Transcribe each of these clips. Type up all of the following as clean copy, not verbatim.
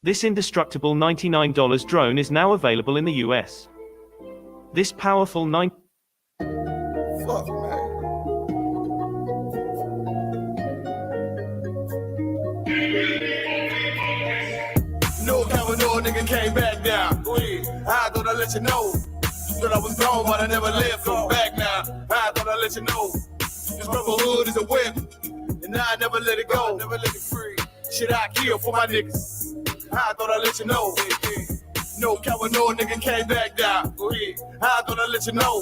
This indestructible $99 drone is now available in the US. This powerful Fuck, man. No Cavador nigga came back down. I thought I'd let you know that I was gone, but I never left. Come back now. I thought I'd let you know this Brotherhood is a whip, and I never let it go. Never let it free. Shit I kill for my niggas. I thought I'd let you know. No Cavador nigga came back down. I thought I'd let you know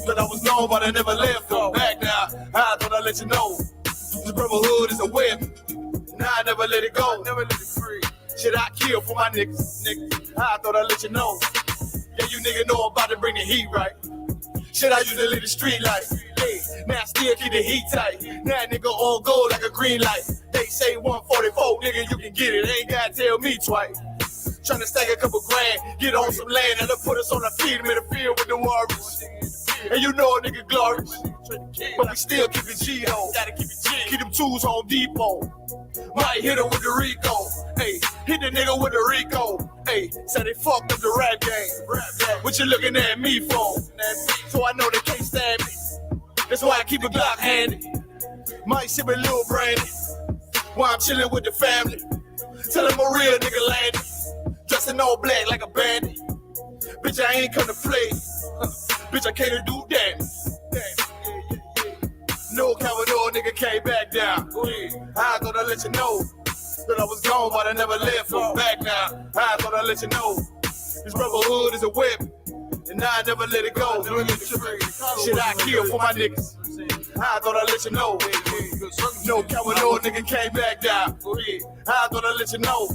that I was gone, but I never left. Come back now. I thought I'd let you know this Brotherhood is a whip, and I never let it go. Never let it free. Shit I kill for my niggas. I thought I'd let you know. Yeah, you nigga know I'm about to bring the heat right. Shit I used to leave the street light. Hey, now I still keep the heat tight. Now nigga on gold like a green light. They say 144, nigga, you can get it. Ain't gotta tell me twice. Tryna stack a couple grand, get on some land, and put us on the field in the field with the Warriors. And you know a nigga glorious, but we still keep it G though. Gotta keep it G. Keep them tools Home Depot. Might hit him with the Rico. Hey, hit the nigga with the Rico. Hey, say they fucked up the rap game. What you looking at me for? So I know they can't stab me. That's why I keep a Glock handy. Might sip a little brandy while I'm chilling with the family. Tell him a real nigga landed. Dressed in all black like a bandit. Bitch, I ain't come to play. Bitch, I came to do damage. No Cavador nigga came back down. I thought I'd let you know that I was gone, but I never left. Come back now. I thought I'd let you know this Brotherhood is a whip, and I never let it go. Shit I kill for my niggas. I thought I'd let you know. No Cavador nigga came back down. I thought I'd let you know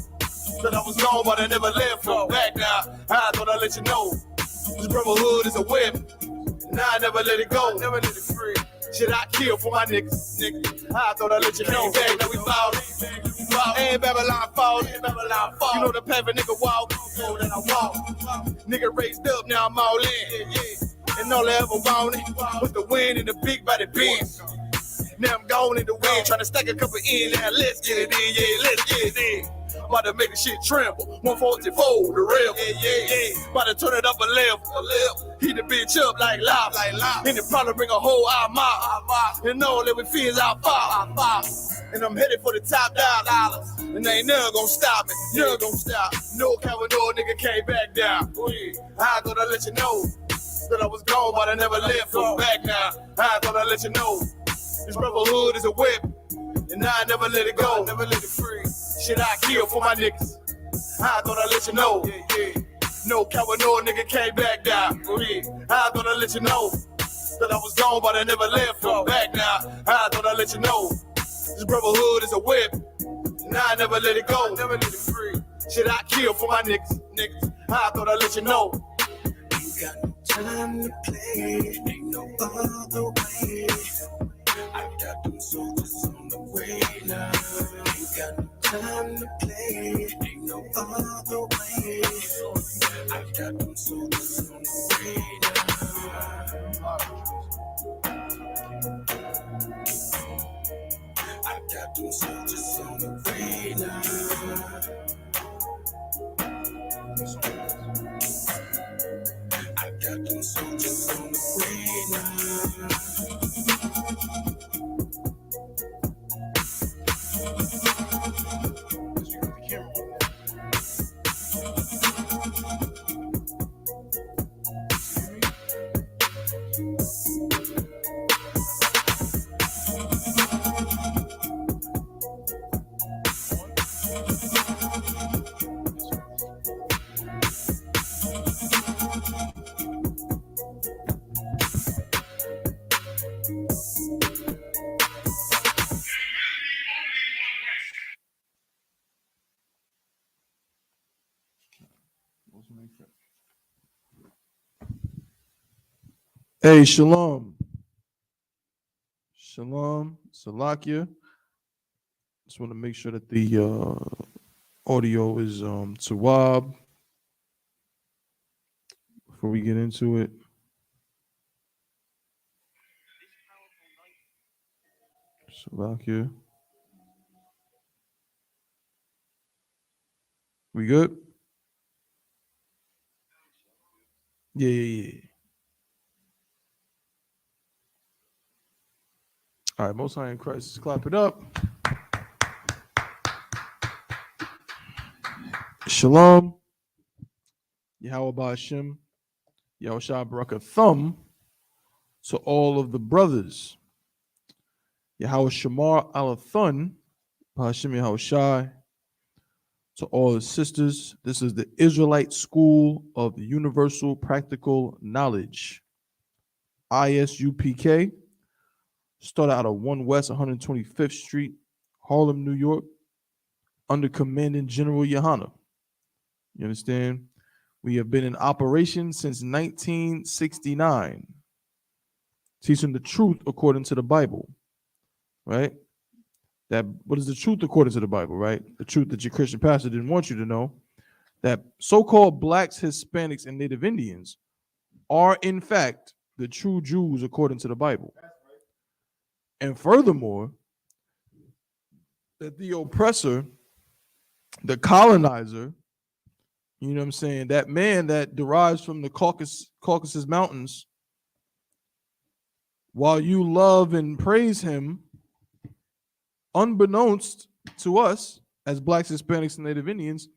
that I was gone, but I never left. Come back now. I thought I'd let you know this Brotherhood is a whip, and I never let it go. Never let it free. Shit I kill for my niggas. I thought I'd let you know. Back now we ballin'. Ain't Babylon fallin'. You know the path a nigga walk. Know that I walk. Nigga raised up, now I'm all in. And all I ever wanted was the win in the big body Benz. Now I'm gone in the wind, tryna stack a couple in. Now let's get it in, yeah, let's get it in. About to make the shit tremble. 144, the real. Yeah. About to turn it up a level. Heat the bitch up like lava. And it probably bring a whole mob. And all that we feel is our pop. And I'm headed for the top dollars. And they ain't never gonna stop me. Never gonna stop. No Cavador nigga came back down. I thought I'd let you know that I was gone, but I never left. Come back now. I thought I'd let you know this Brotherhood is a whip, and I never let it go. Never let it free. Shit I kill for my niggas. I thought I'd let you know. No Cavador nigga came back down. I thought I'd let you know that I was gone, but I never left. Come back now. I thought I'd let you know this Brotherhood is a whip, and I never let it go. Never let it free. Shit I kill for my niggas. I thought I'd let you know. Ain't got no time to play. Ain't no other way. I got them soldiers on the way now. Ain't got no time to play. Ain't no other way. I got them soldiers on the way now. I got them soldiers on the way now. I got them soldiers on the way now. Hey, shalom. Shalom, Salakia. Just want to make sure that the audio is Tawab before we get into it. Salakia. We good? Yeah. All right, Most High in Christ, clap it up. Shalom. Yahweh Ba'ashem. Yahushua Baraka Thumb to all of the brothers. Yahweh Shamar Alathun. Ba'ashem Yahushai. To all the sisters. This is the Israelite School of Universal Practical Knowledge. ISUPK. Started out of 1 West 125th Street, Harlem, New York, under Commanding General Yohana. You understand? We have been in operation since 1969, teaching the truth according to the Bible, right? What is the truth according to the Bible, right? The truth that your Christian pastor didn't want you to know, that so-called blacks, Hispanics, and Native Indians are, in fact, the true Jews according to the Bible. And furthermore, that the oppressor, the colonizer, you know what I'm saying, that man that derives from the Caucasus Mountains, while you love and praise him, unbeknownst to us as blacks, Hispanics, and Native Indians,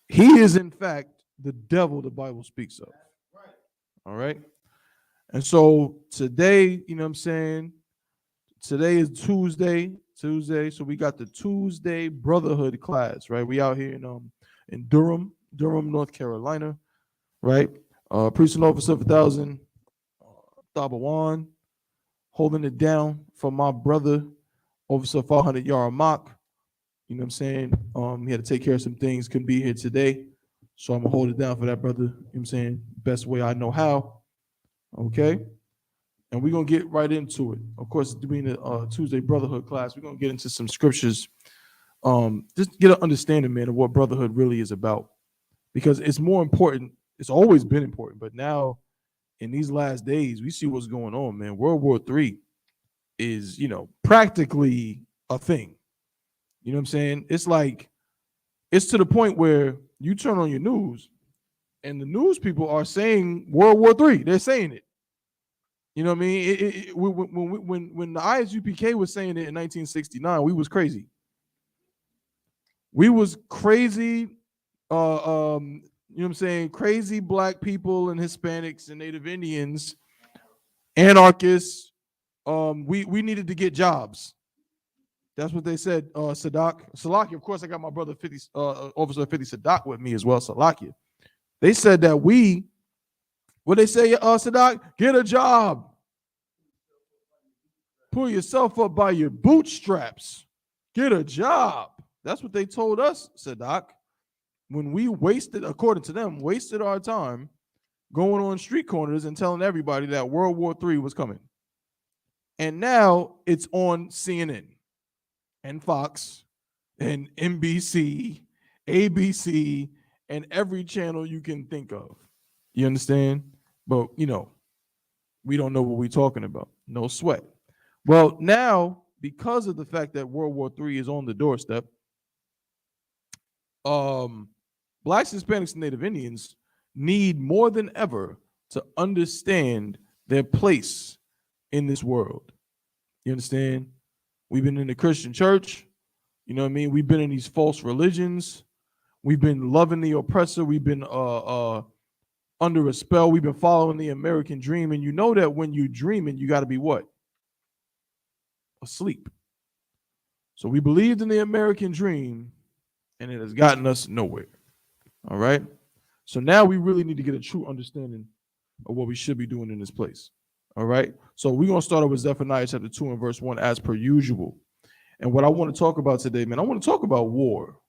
he is in fact the devil the Bible speaks of. All right. And so today, you know what I'm saying, today is Tuesday. So we got the Tuesday Brotherhood class, right? We out here in Durham, North Carolina, right? Precinct Officer 1000, Thabawan, holding it down for my brother, Officer 500 Yarmak. You know what I'm saying? He had to take care of some things, couldn't be here today. So I'm gonna hold it down for that brother. You know what I'm saying? Best way I know how. Okay. And we're gonna get right into it. Of course, doing the Tuesday Brotherhood class, we're gonna get into some scriptures. Just get an understanding, man, of what brotherhood really is about. Because it's more important, it's always been important, but now in these last days, we see what's going on, man. World War III is, practically a thing. You know what I'm saying? It's like, it's to the point where you turn on your news and the news people are saying World War III. They're saying it. You know what I mean? When the ISUPK was saying it in 1969, we was crazy. We was crazy, you know what I'm saying? Crazy black people and Hispanics and Native Indians, anarchists. We needed to get jobs. That's what they said. Salakia, of course, I got my brother Officer 50 Sadak with me as well. Salakia. They said that what they say, Sadak, get a job. Pull yourself up by your bootstraps. Get a job. That's what they told us, Sadak. When we according to them, wasted our time going on street corners and telling everybody that World War III was coming. And now it's on CNN and Fox and NBC, ABC, and every channel you can think of. You understand? But, we don't know what we're talking about. No sweat. Well, now, because of the fact that World War III is on the doorstep, blacks, Hispanics, and Native Indians need more than ever to understand their place in this world. You understand? We've been in the Christian church. You know what I mean? We've been in these false religions. We've been loving the oppressor. We've been under a spell. We've been following the American dream. And you know that when you're dreaming, you got to be what? Asleep. So we believed in the American dream, and it has gotten us nowhere. All right? So now we really need to get a true understanding of what we should be doing in this place. All right? So we're going to start with Zephaniah chapter 2 and verse 1 as per usual. And what I want to talk about today, man, I want to talk about war.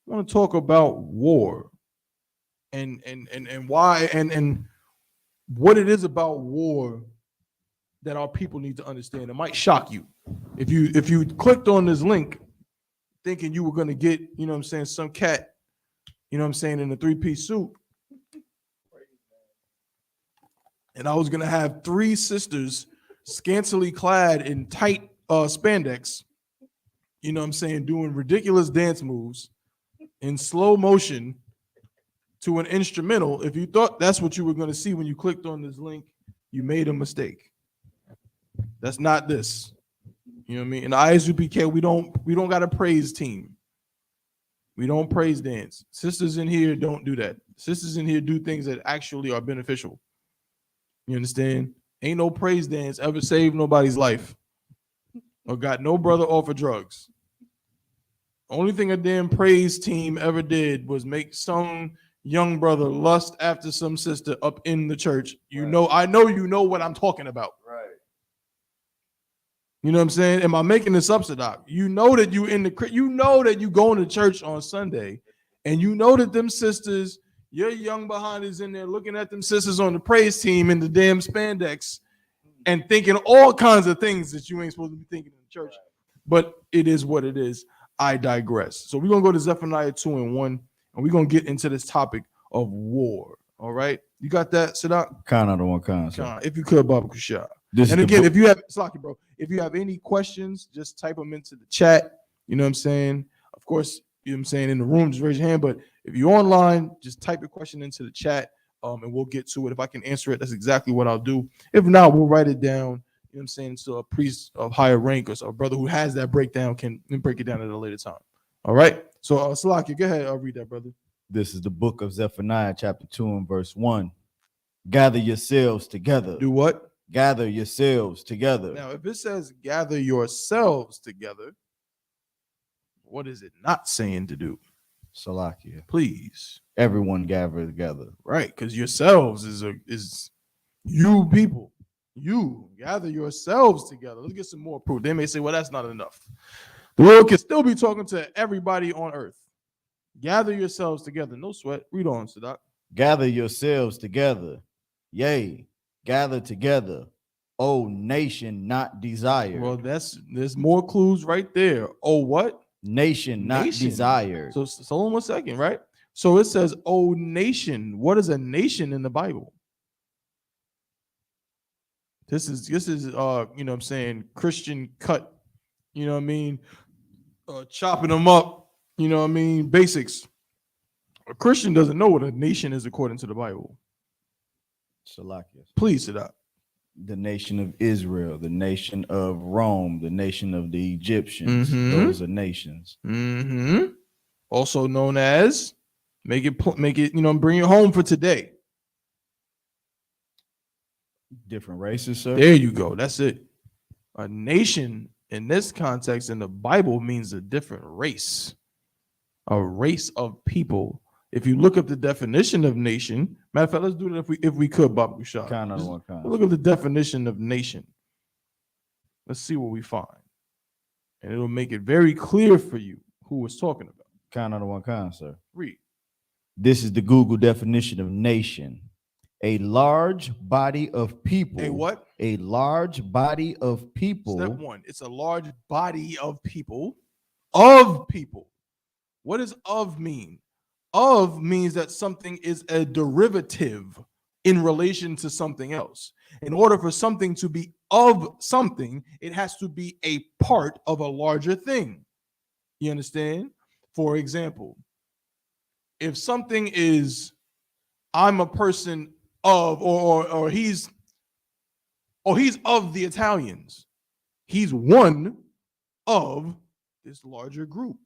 I want to talk about war and why and what it is about war that our people need to understand. It might shock you. If you clicked on this link thinking you were going to get, some cat, in a 3-piece suit, and I was going to have 3 sisters scantily clad in tight spandex, doing ridiculous dance moves, in slow motion to an instrumental. If you thought that's what you were going to see when you clicked on this link, you made a mistake. That's not this. You know what I mean? In the Isupk, we don't got a praise team. We don't praise dance. Sisters in here don't do that. Sisters in here do things that actually are beneficial. You understand? Ain't no praise dance ever saved nobody's life or got no brother off of drugs. Only thing a damn praise team ever did was make some young brother lust after some sister up in the church. You know, I know you know what I'm talking about. Right. You know what I'm saying? Am I making this up, Sadak? You know that you that you going to church on Sunday, and you know that them sisters, your young behind is in there looking at them sisters on the praise team in the damn spandex and thinking all kinds of things that you ain't supposed to be thinking in the church. But it is what it is. I digress. So we're going to go to Zephaniah 2:1, and we're going to get into this topic of war. All right? You got that, Sadak? Kind of the one kind. Khan, if you could, Baba Kushah. This And is again, the if you have Slaki, bro, if you have any questions, just type them into the chat. You know what I'm saying? Of course, you know what I'm saying, in the room, just raise your hand. But if you're online, just type your question into the chat, and we'll get to it. If I can answer it, that's exactly what I'll do. If not, we'll write it down. You know what I'm saying? So a priest of higher rank or so a brother who has that breakdown can break it down at a later time. All right. So Slaki, go ahead. I'll read that, brother. This is the book of Zephaniah, chapter 2 and verse 1. Gather yourselves together. Do what? Gather yourselves together. Now, if it says gather yourselves together, what is it not saying to do? Salakia. Please. Everyone gather together. Right, because yourselves is you people. You gather yourselves together. Let's get some more proof. They may say, well, that's not enough. The Lord can still be talking to everybody on earth. Gather yourselves together. No sweat. Read on, Sadak. Gather yourselves together. Yea, gather together. O nation not desired. Well, there's more clues right there. Oh, what? Nation not Nation. desired. So hold on 1 second, right? So it says, oh, nation. What is a nation in the Bible? This is you know what I'm saying, Christian cut, you know what I mean, chopping them up, you know what I mean, basics. A Christian doesn't know what a nation is according to the Bible. Salakia. Please sit up. The nation of Israel, the nation of Rome, the nation of the Egyptians. Mhm. Those are nations. Mm-hmm. Also known as make it, you know, bring it home for today. Different races, sir. There you go. That's it. A nation in this context in the Bible means a different race, a race of people. If you look up the definition of nation, matter of fact, let's do it if we could, Bob Bouchard. Kind of Just one kind. look up the definition of nation. Let's see what we find. And it'll make it very clear for you who we're talking about. Kind of the one kind, sir. Read. This is the Google definition of nation. A large body of people. A what? A large body of people. Step one. It's a large body of people. Of people. What does of mean? Of means that something is a derivative in relation to something else. In order for something to be of something, it has to be a part of a larger thing. You understand? For example, if something is, I'm a person of, or he's of the Italians, he's one of this larger group.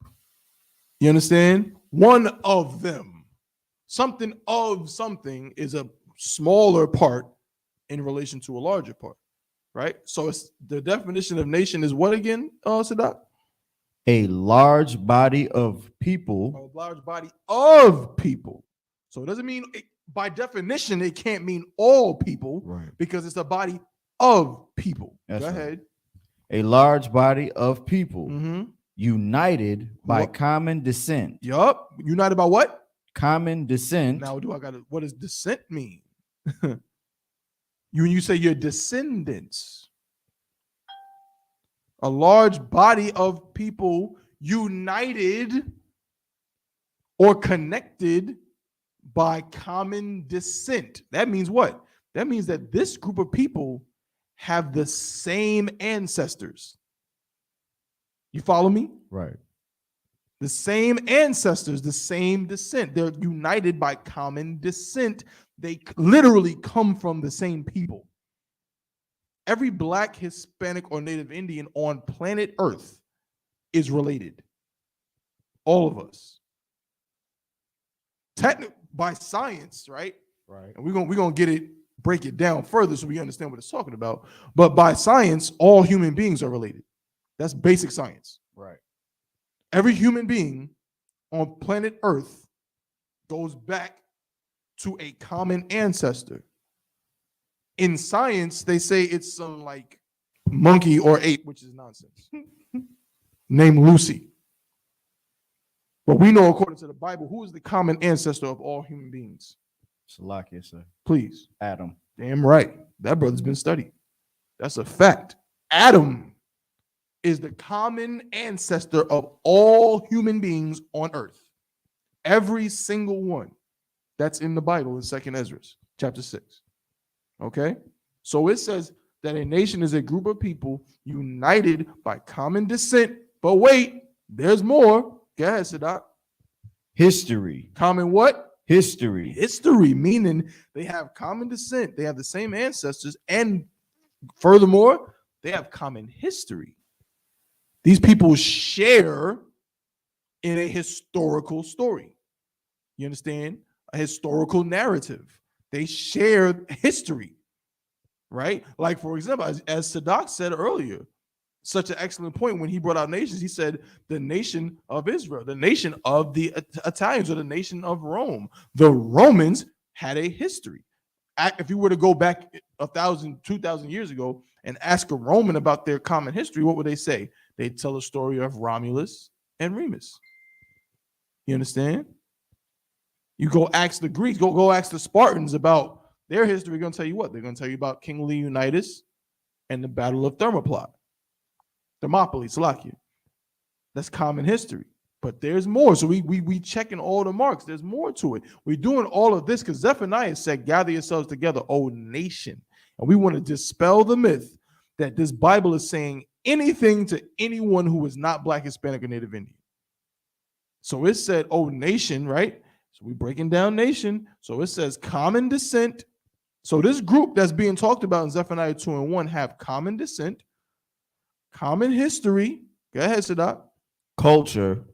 You understand? One of them. Something of something is a smaller part in relation to a larger part, right? So it's the definition of nation is what again, Sadak? A large body of people. A large body of people. So it doesn't mean, by definition, it can't mean all people, Right. because it's a body of people. That's Go right. ahead. A large body of people. Mm-hmm. United by What? common descent. Yup. United by what? Common descent. Now, what does descent mean? When you say your descendants, a large body of people united or connected by common descent. That means what? That means that this group of people have the same ancestors. You follow me? Right. The same ancestors, the same descent. They're united by common descent. They literally come from the same people. Every Black, Hispanic, or Native Indian on planet Earth is related. All of us. By science, right? Right. And we're gonna break it down further so we understand what it's talking about. But by science, all human beings are related. That's basic science. Right. Every human being on planet Earth goes back to a common ancestor. In science, they say it's some like monkey or ape, which is nonsense, named Lucy. But we know, according to the Bible, who is the common ancestor of all human beings? Salakia, sir. Please. Adam. Damn right. That brother's been studied. That's a fact. Adam is the common ancestor of all human beings on earth. Every single one. That's in the Bible in 2nd Ezra, chapter 6. Okay? So it says that a nation is a group of people united by common descent. But wait, there's more. Go ahead, Sadat. History. Common what? History. History, meaning they have common descent. They have the same ancestors. And furthermore, they have common history. These people share in a historical story. You understand? A historical narrative. They share history, right? Like, for example, as Sadak said earlier, such an excellent point when he brought out nations. He said the nation of Israel, the nation of the Italians, or the nation of Rome. The Romans had a history. If you were to go back 1,000, 2,000 years ago and ask a Roman about their common history, what would they say? They'd tell a story of Romulus and Remus. You understand? You go ask the Greeks, go ask the Spartans about their history. They're going to tell you what? They're going to tell you about King Leonidas and the Battle of Thermopylae. Salakia. That's common history. But there's more. So we checking all the marks. There's more to it. We're doing all of this because Zephaniah said, gather yourselves together, O nation. And we want to dispel the myth that this Bible is saying anything to anyone who is not Black, Hispanic, or Native Indian. So it said, O nation, right? So we're breaking down nation. So it says common descent. So this group that's being talked about in Zephaniah 2:1 have common descent, common history. Go ahead, Sadat. Culture.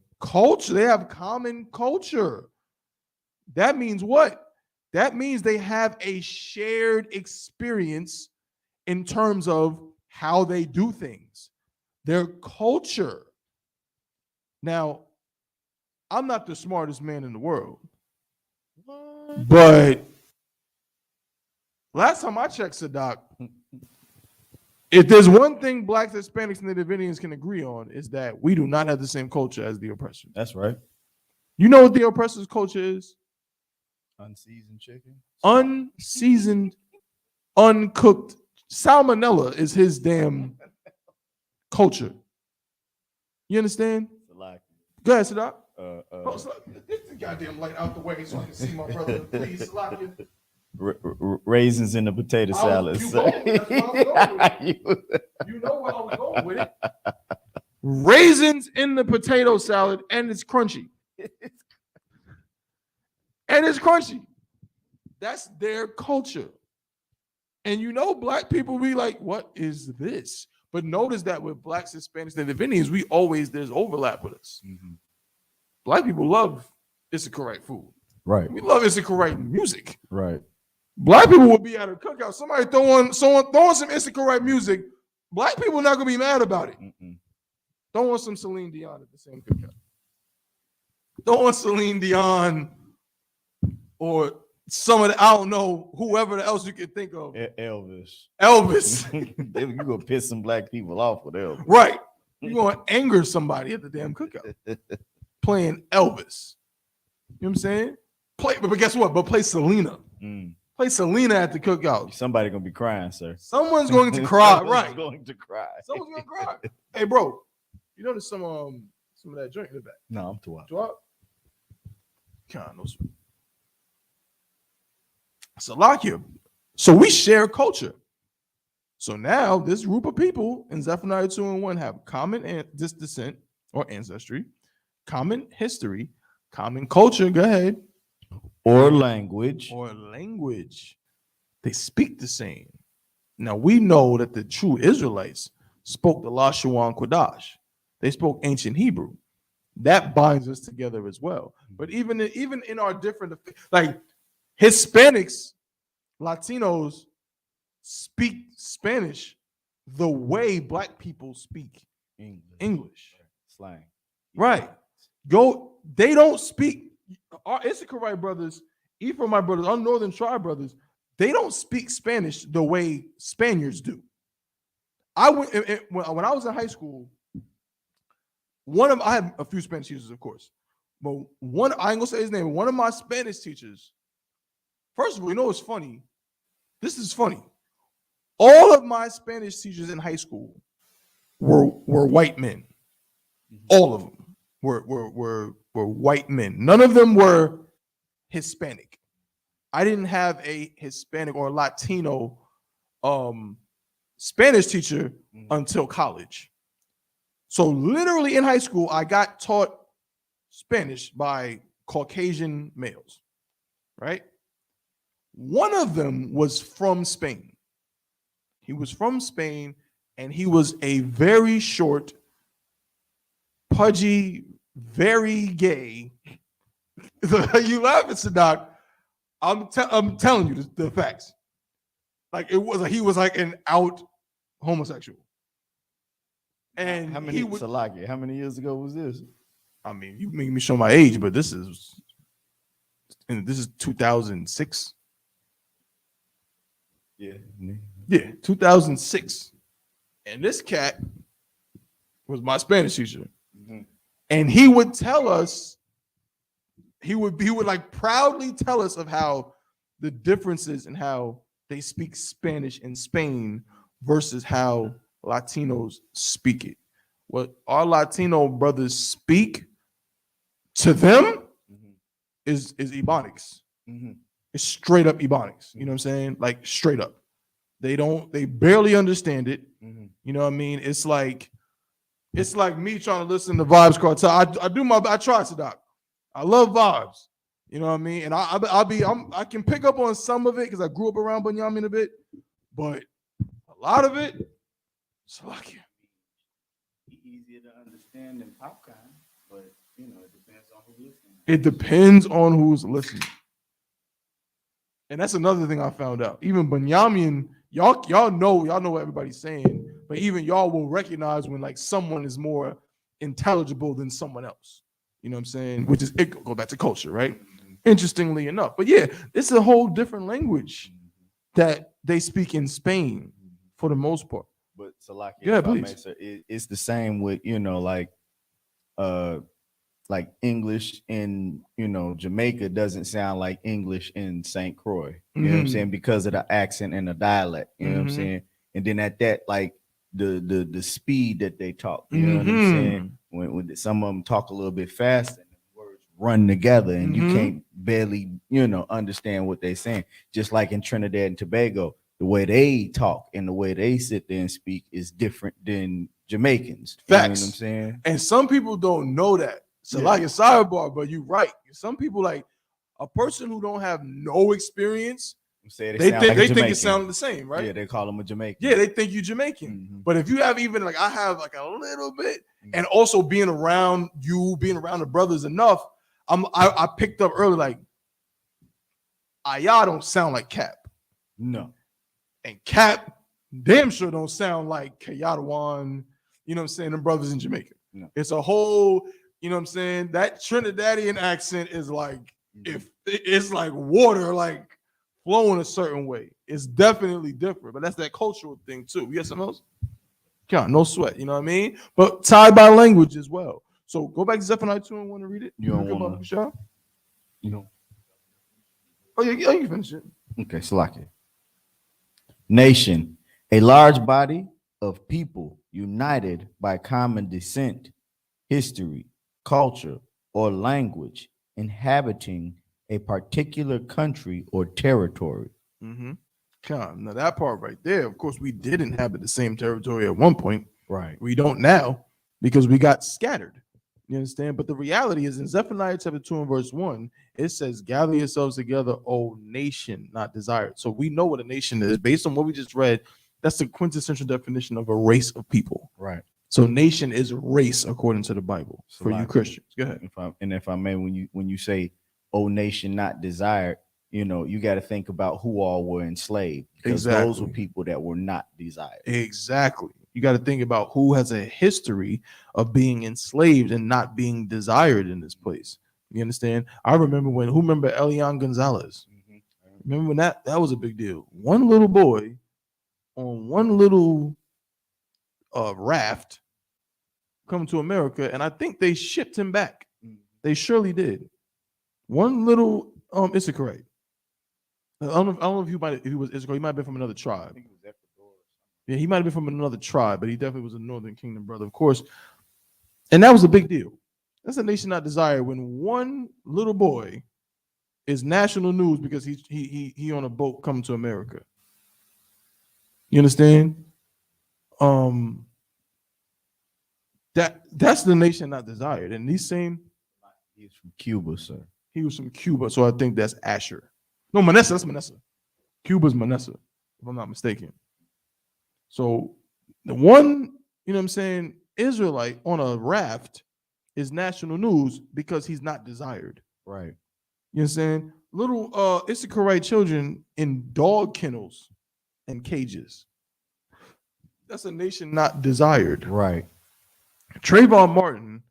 They have common culture. That means what? That means they have a shared experience in terms of how they do things, their culture. Now, I'm not the smartest man in the world, but last time I checked, Sadak, if there's one thing Blacks, Hispanics, and Native Indians can agree on, is that we do not have the same culture as the oppressors. That's right. You know what the oppressor's culture is? Unseasoned chicken. Unseasoned, uncooked. Salmonella is his damn culture. You understand? Go ahead, Sadak. Get the goddamn light out the way so I can see my brother. Please, Salakia. Raisins in the potato salad. You know where I was going with it. Raisins in the potato salad, and it's crunchy. And it's crunchy. That's their culture. And you know, Black people be like, what is this? But notice that with Blacks, Hispanics, and Native Indians, there's overlap with us. Mm-hmm. Black people love Isupk right food. Right. We love Isupk right music. Right. Black people will be at a cookout. Somebody throwing some Isupk right music. Black people are not gonna be mad about it. Don't want some Celine Dion at the same cookout. Don't want Celine Dion or some of the, I don't know, whoever else you can think of. Elvis. You're gonna piss some Black people off with Elvis. Right. You're gonna anger somebody at the damn cookout. Playing Elvis. You know what I'm saying? But guess what? But play Selena. Play Selena at the cookout. Somebody gonna be crying, sir. Someone's going to cry. Right. Going to cry. Someone's gonna cry. Hey, bro, you notice some of that joint in the back? No, I'm too out. Too out? God, no sweat. Salakia. So we share culture. So now this group of people in Zephaniah 2:1 have common descent or ancestry, common history, common culture, go ahead, or language. or language. They speak the same. Now we know that the true Israelites spoke the Lashawan Kodash. They spoke ancient Hebrew. That binds us together as well. But even in our different, like Hispanics, Latinos speak Spanish the way Black people speak English. Slang. Right. They don't speak. Our Issachar brothers, Ephraimite brothers, our Northern Tribe brothers, they don't speak Spanish the way Spaniards do. When I was in high school, I had a few Spanish teachers, of course, but I ain't gonna say his name. One of my Spanish teachers, first of all, you know what's funny? This is funny. All of my Spanish teachers in high school were white men. All of them were white men. None of them were Hispanic. I didn't have a Hispanic or Latino Spanish teacher until college. So literally in high school, I got taught Spanish by Caucasian males, right? One of them was from Spain. He was from Spain, and he was a very short, pudgy, very gay. You laugh at Sadak. I'm telling you the facts. Like he was like an out homosexual. And how many years ago was this? I mean, you make me show my age, but this is 2006. Yeah, 2006. And this cat was my Spanish teacher. And he would tell us, he would like proudly tell us of how the differences in how they speak Spanish in Spain versus how Latinos speak it. What our Latino brothers speak to them is Ebonics. It's straight up Ebonics. You know what I'm saying? Like straight up. They barely understand it. You know what I mean? It's like me trying to listen to Vibes Cartel. I try to, Doc. I love Vibes. You know what I mean? And I can pick up on some of it because I grew up around Bunyamin a bit, but a lot of it, it's like easier to understand than popcorn, but you know, it depends on who's listening. It depends on who's listening. And that's another thing I found out. Even Bunyamin, y'all know what everybody's saying, but even y'all will recognize when like someone is more intelligible than someone else. You know what I'm saying? Which is, it goes back to culture, right? Interestingly enough. But yeah, it's a whole different language that they speak in Spain for the most part. But so like, yeah, please. It's the same with, you know, like English in, you know, Jamaica doesn't sound like English in St. Croix. You know what I'm saying? Because of the accent and the dialect. You know what I'm saying? And then at that, like the speed that they talk. You know what I'm saying? When some of them talk a little bit faster, and the words run together, and you can't barely, you know, understand what they're saying. Just like in Trinidad and Tobago, the way they talk and the way they sit there and speak is different than Jamaicans. Facts. You know what I'm saying? And some people don't know that. So like a sidebar, but you're right. Some people, like a person who don't have no experience, they think it sounds the same, right? Yeah, they call them a Jamaican. Yeah, they think you're Jamaican. But if you have even like I have like a little bit, and also being around the brothers enough, I picked up early like y'all don't sound like Cap. No. And Cap damn sure don't sound like Kayatawan, you know what I'm saying, them brothers in Jamaica. No. It's a whole, you know what I'm saying, that Trinidadian accent is like, if it's like water, like flowing a certain way. It's definitely different, but that's that cultural thing too. You got something else? Yeah, no sweat, you know what I mean? But tied by language as well. So go back to Zephaniah 2 and want to read it? You don't want to? You know. Oh, yeah, you can finish it. Okay, Salaki. Nation, a large body of people united by common descent, history, culture, or language, inhabiting a particular country or territory. Now that part right there, of course, we did inhabit the same territory at one point. Right. We don't now because we got scattered. You understand? But the reality is in Zephaniah chapter 2 and verse 1, it says, gather yourselves together, O nation not desired. So we know what a nation is. Based on what we just read, that's the quintessential definition of a race of people. Right. So nation is race according to the Bible for you Christians. Go ahead. If I may, when you say, "O nation not desired," you know, you got to think about who all were enslaved, because those were people that were not desired. Exactly. You got to think about who has a history of being enslaved and not being desired in this place. You understand? I remember who remember Elian Gonzalez? Remember when that was a big deal? One little boy on one little raft come to America, and I think they shipped him back. They surely did. One little Isupk. I don't know if he was Isupk. He might have been from another tribe. Yeah, he might have been from another tribe, but he definitely was a Northern Kingdom brother, of course. And that was a big deal. That's a nation not desired when one little boy is national news because he on a boat coming to America. You understand? That's the nation not desired. And he's from Cuba, sir. He was from Cuba, so I think that's Asher. No, Manasseh. That's Manasseh. Cuba's Manasseh, if I'm not mistaken. So the one, you know what I'm saying, Israelite on a raft is national news because he's not desired. Right. You understand? Little Issacharite children in dog kennels and cages. That's a nation not desired. Right. Trayvon Martin,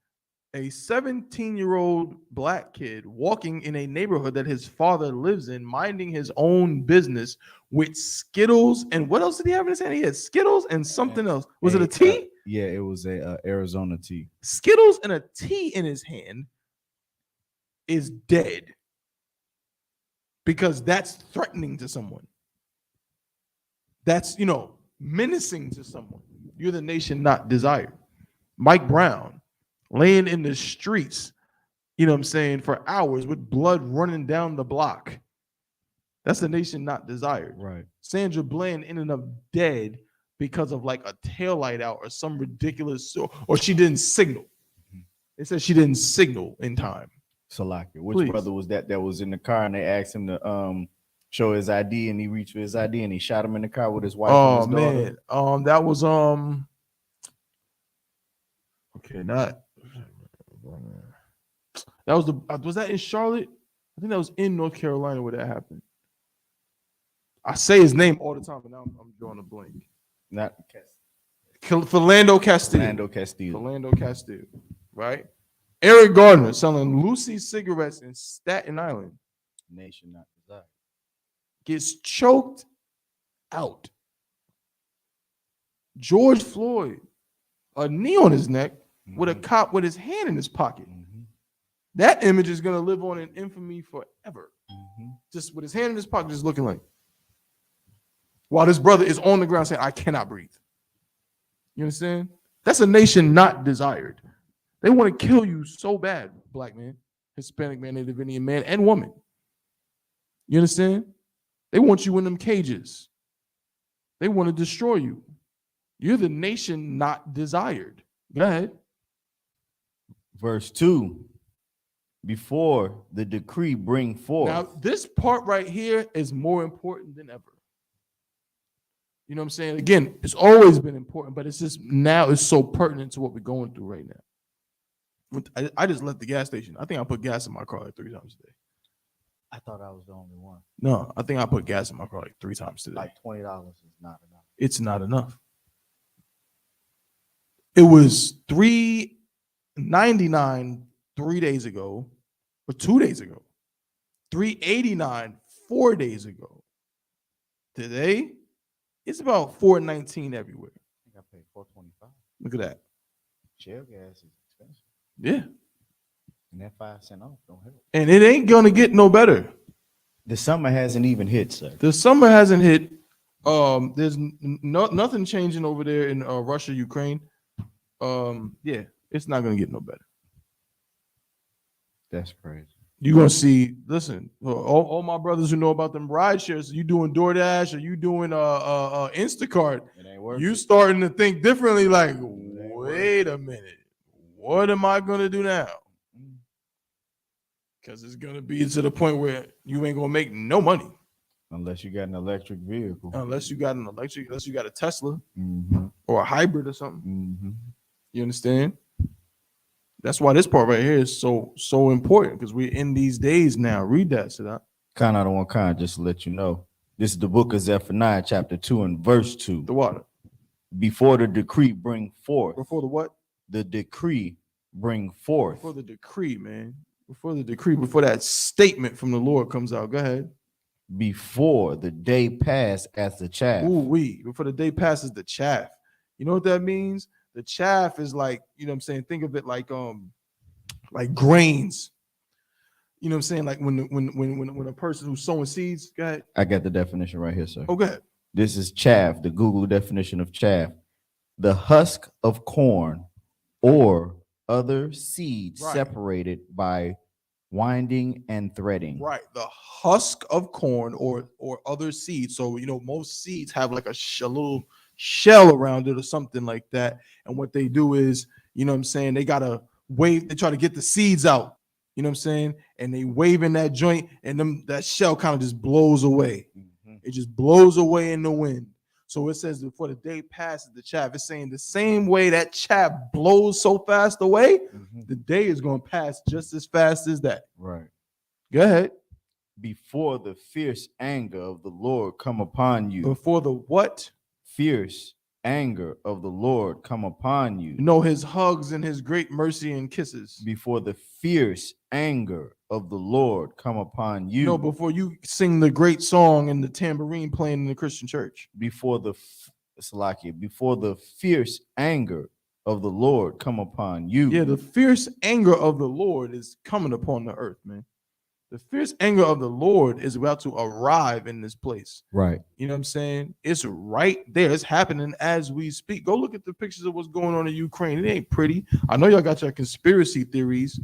a 17-year-old black kid walking in a neighborhood that his father lives in, minding his own business with Skittles. And what else did he have in his hand? He had Skittles and something else. Was it a tea? Yeah, it was a Arizona tea. Skittles and a tea in his hand is dead because that's threatening to someone. That's, menacing to someone. You're the nation not desired. Mike Brown laying in the streets, for hours with blood running down the block. That's the nation not desired. Right. Sandra Bland ended up dead because of like a taillight out or some ridiculous, or she didn't signal. They said she didn't signal in time. Salaki. Which brother was that was in the car and they asked him to show his ID and he reached for his ID and he shot him in the car with his wife and his daughter? Man. That was okay, that was was that in Charlotte? I think that was in North Carolina where that happened. I say his name all the time, but now I'm drawing a blank. Not Philando Castile. Right? Eric Gardner selling Lucy cigarettes in Staten Island. Nation not desired. Gets choked out. George Floyd, a knee on his neck with a cop with his hand in his pocket. That image is going to live on in infamy forever. Just with his hand in his pocket, just looking like. While this brother is on the ground saying, I cannot breathe. You understand? That's a nation not desired. They want to kill you so bad, black man, Hispanic man, Native Indian man, and woman. You understand? They want you in them cages. They want to destroy you. You're the nation not desired. Go ahead. Verse 2. Before the decree bring forth. Now, this part right here is more important than ever. You know what I'm saying? Again, it's always been important, but it's just now it's so pertinent to what we're going through right now. I just left the gas station. I think I put gas in my car like 3 times a day. I thought I was the only one. No, I think I put gas in my car like 3 times today. Like $20 is not enough. It's not enough. It was $3.99 3 days ago, or 2 days ago. $3.89 4 days ago. Today, it's about $4.19 everywhere. I think I paid $4.25. Look at that. Shell gas is expensive. Yeah. And that 5 cent off don't help. And it ain't gonna get no better. The summer hasn't even hit, sir. The summer hasn't hit. There's nothing changing over there in Russia, Ukraine. Yeah, it's not gonna get no better. That's crazy. You're gonna see. Listen, all my brothers who know about them ride shares. You doing DoorDash or you doing Instacart? It ain't working. You starting to think differently. Like, wait a minute. what am I gonna do now? Because it's gonna be to the point where you ain't gonna make no money unless you got an electric vehicle. unless you got a Tesla Mm-hmm. or a hybrid or something. Mm-hmm. You understand? That's why this part right here is so important, because we're in these days now. Read that, Sadat. Kind of one kind, just to let you know. This is the book of Zephaniah, chapter 2 and verse 2. The water. Before the decree bring forth. Before the what? The decree bring forth. Before the decree, man. Before the decree, before that statement from the Lord comes out. Go ahead. Before the day pass as the chaff. Before the day passes the chaff. You know what that means? The chaff is like, you know what I'm saying? Think of it like grains. You know what I'm saying? Like when a person who's sowing seeds, go ahead. I got the definition right here, sir. Oh, go ahead. This is chaff, the Google definition of chaff. The husk of corn or other seeds separated by winding and threading. Right. The husk of corn or other seeds. So, you know, most seeds have like a little shell around it or something like that. And what they do is, you know what I'm saying, they try to get the seeds out. You know what I'm saying? And they wave in that joint, and that shell kind of just blows away. Mm-hmm. It just blows away in the wind. So it says before the day passes the chaff, it's saying the same way that chaff blows so fast away, the day is going to pass just as fast as that. Right. Go ahead. Before the fierce anger of the Lord come upon you. Before the what? Fierce anger of the Lord come upon you. You know, his hugs and his great mercy and kisses. Before the fierce anger of the Lord come upon you. No, before you sing the great song and the tambourine playing in the Christian church. Before the fierce anger of the Lord come upon you. Yeah, the fierce anger of the Lord is coming upon the earth, man. The fierce anger of the Lord is about to arrive in this place. Right. You know what I'm saying? It's right there. It's happening as we speak. Go look at the pictures of what's going on in Ukraine. It ain't pretty. I know y'all got your conspiracy theories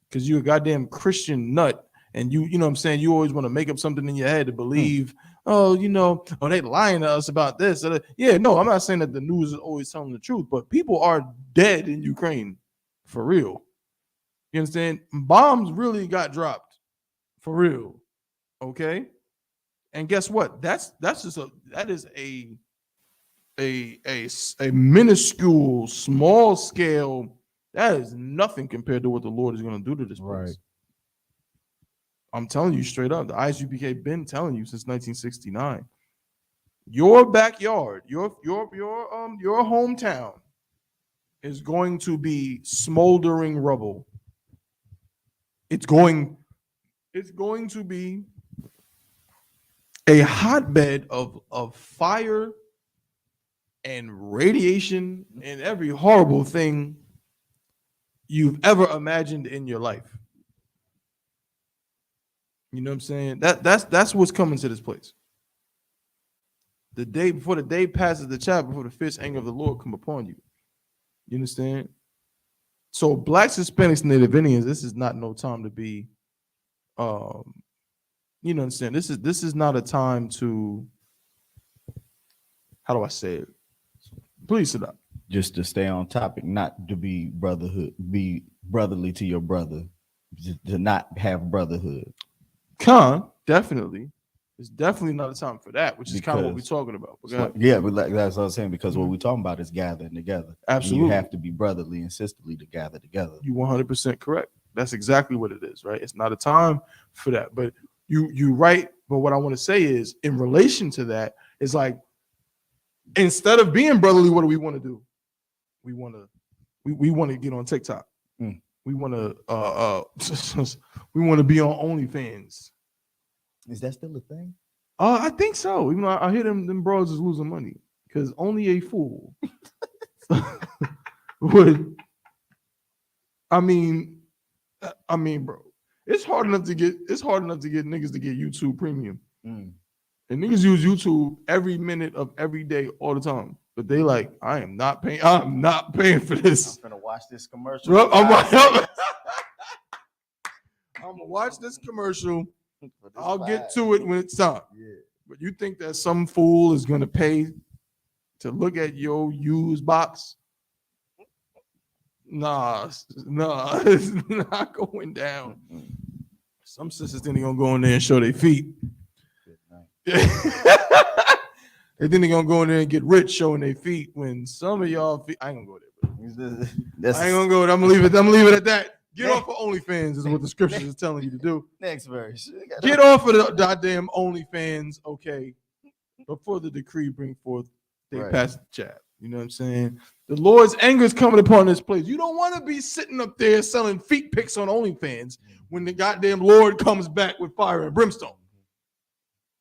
because you're a goddamn Christian nut. And you know what I'm saying? You always want to make up something in your head to believe, they lying to us about this. Yeah, no, I'm not saying that the news is always telling the truth, but people are dead in Ukraine for real. You understand? Bombs really got dropped. For real, okay, and guess what? That is a minuscule, small scale. That is nothing compared to what the Lord is going to do to this place. Right. I'm telling you straight up. The Isupk been telling you since 1969. Your backyard, your hometown, is going to be smoldering rubble. It's going to be a hotbed of fire and radiation and every horrible thing you've ever imagined in your life. You know what I'm saying? That's what's coming to this place. The day before the day passes the chaff, before the fierce anger of the Lord come upon you. You understand? So blacks, Hispanics, Native Indians, this is not no time to be you know what I'm saying? This is not a time to, how do I say it? Please sit up. Just to stay on topic, not to be brotherly to your brother, to not have brotherhood. Definitely. It's definitely not a time for that, which is kind of what we're talking about. But that's what I was saying, because what we're talking about is gathering together. Absolutely. And you have to be brotherly and sisterly to gather together. You're 100% correct. That's exactly what it is, right? It's not a time for that. But you right. But what I want to say is, in relation to that, it's like, instead of being brotherly, what do we want to do? We want to get on TikTok. We want to we want to be on OnlyFans. Is that still a thing? I think so. Even though I hear them bros is losing money, because only a fool would. I mean, bro, it's hard enough to get niggas to get YouTube Premium, and niggas use YouTube every minute of every day all the time. But they like, I'm not paying for this. I'm gonna watch this commercial. I'm gonna watch this commercial. I'll get to it when it's time. Yeah. But you think that some fool is gonna pay to look at your used box? Nah, it's not going down. Some sisters think they're gonna go in there and show their feet. They think they're gonna go in there and get rich showing their feet. When some of y'all feet, I ain't gonna go there. I ain't gonna go there. I'm gonna leave it at that. Get off of OnlyFans is what the scriptures is telling you to do. Next verse. Get off of the goddamn OnlyFans, okay? Before the decree bring forth, they pass the chat. You know what I'm saying? The Lord's anger is coming upon this place. You don't want to be sitting up there selling feet pics on OnlyFans when the goddamn Lord comes back with fire and brimstone.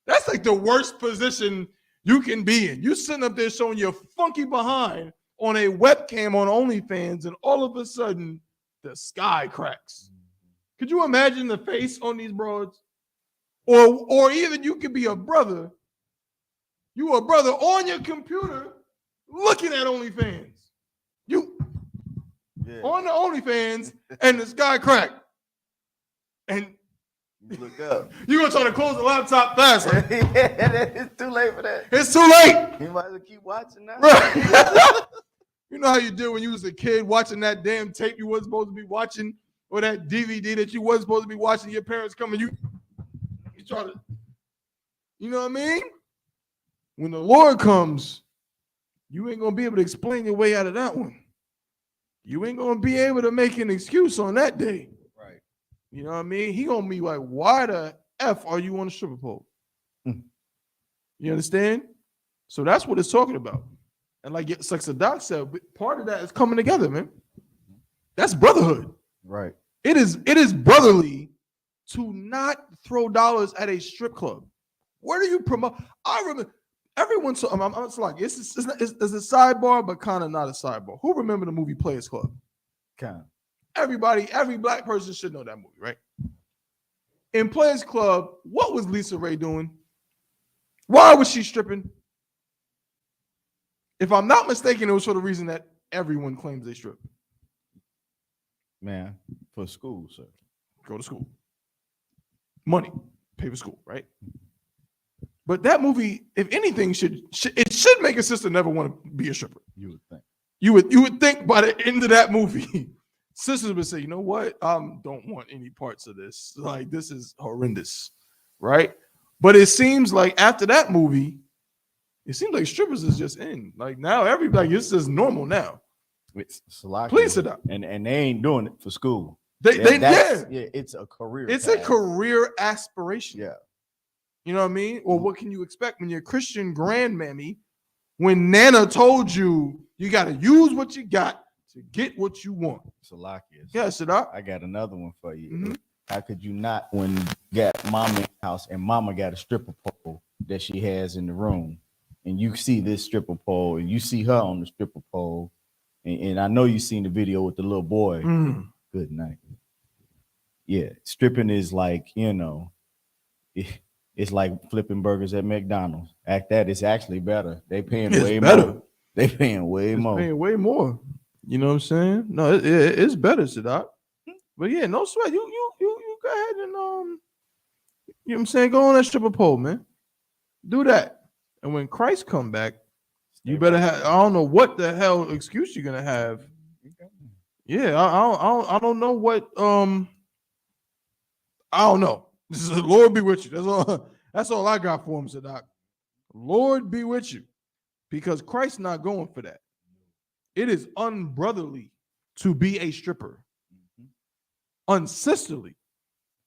That's like the worst position you can be in. You sitting up there showing your funky behind on a webcam on OnlyFans, and all of a sudden the sky cracks. Could you imagine the face on these broads? Or even you could be a brother. You a brother on your computer looking at OnlyFans. You on the OnlyFans and the sky cracked. And you look up. You're gonna try to close the laptop faster. It's too late for that. It's too late. You might as well keep watching now. Right. You know how you did when you was a kid watching that damn tape you wasn't supposed to be watching, or that DVD that you wasn't supposed to be watching. Your parents come and you try to, you know what I mean? When the Lord comes, you ain't gonna be able to explain your way out of that one. You ain't gonna be able to make an excuse on that day. Right. You know what I mean? He gonna be like, why the F are you on the stripper pole? You understand? So that's what it's talking about. And like Doc said, part of that is coming together, man. That's brotherhood. Right. It is brotherly to not throw dollars at a strip club. Where do you promote? I remember everyone. So it's like it's a sidebar, but kind of not a sidebar. Who remember the movie Players Club? Kind of. Every black person should know that movie, right? In Players Club, what was Lisa Ray doing? Why was she stripping? If I'm not mistaken, it was for the reason that everyone claims they strip. Man, for school, sir. Go to school. Money. Pay for school, right? But that movie, if anything, should make a sister never want to be a stripper. You would think. You would think by the end of that movie, sisters would say, you know what? I don't want any parts of this. Like, this is horrendous, right? But it seems like after that movie, it seems like strippers is just in. Like now, everybody, it's just normal now. It's Salaki. Please sit down. And they ain't doing it for school. Yeah, it's a career. It's path. a career aspiration. Yeah. You know what I mean? Or what can you expect when you're a Christian grandmammy? When Nana told you you got to use what you got to get what you want. Salaki. Yeah, Sadak. I got another one for you. Mm-hmm. How could you not, when you got mama in the house and mama got a stripper pole that she has in the room, and you see this stripper pole and you see her on the stripper pole, and I know you seen the video with the little boy. Good night. Yeah, stripping is like, it's like flipping burgers at McDonald's. It's actually better. They paying way more. They paying way more. Paying way more. You know what I'm saying? No, it's better, Sadak. But yeah, no sweat. You go ahead and you know what I'm saying? Go on that stripper pole, man. Do that. And when Christ come back, you better have. I don't know what the hell excuse you're gonna have. Yeah, I don't know what. I don't know. This is Lord be with you. That's all I got for him, Sadak. Lord be with you, because Christ's not going for that. It is unbrotherly to be a stripper. Unsisterly.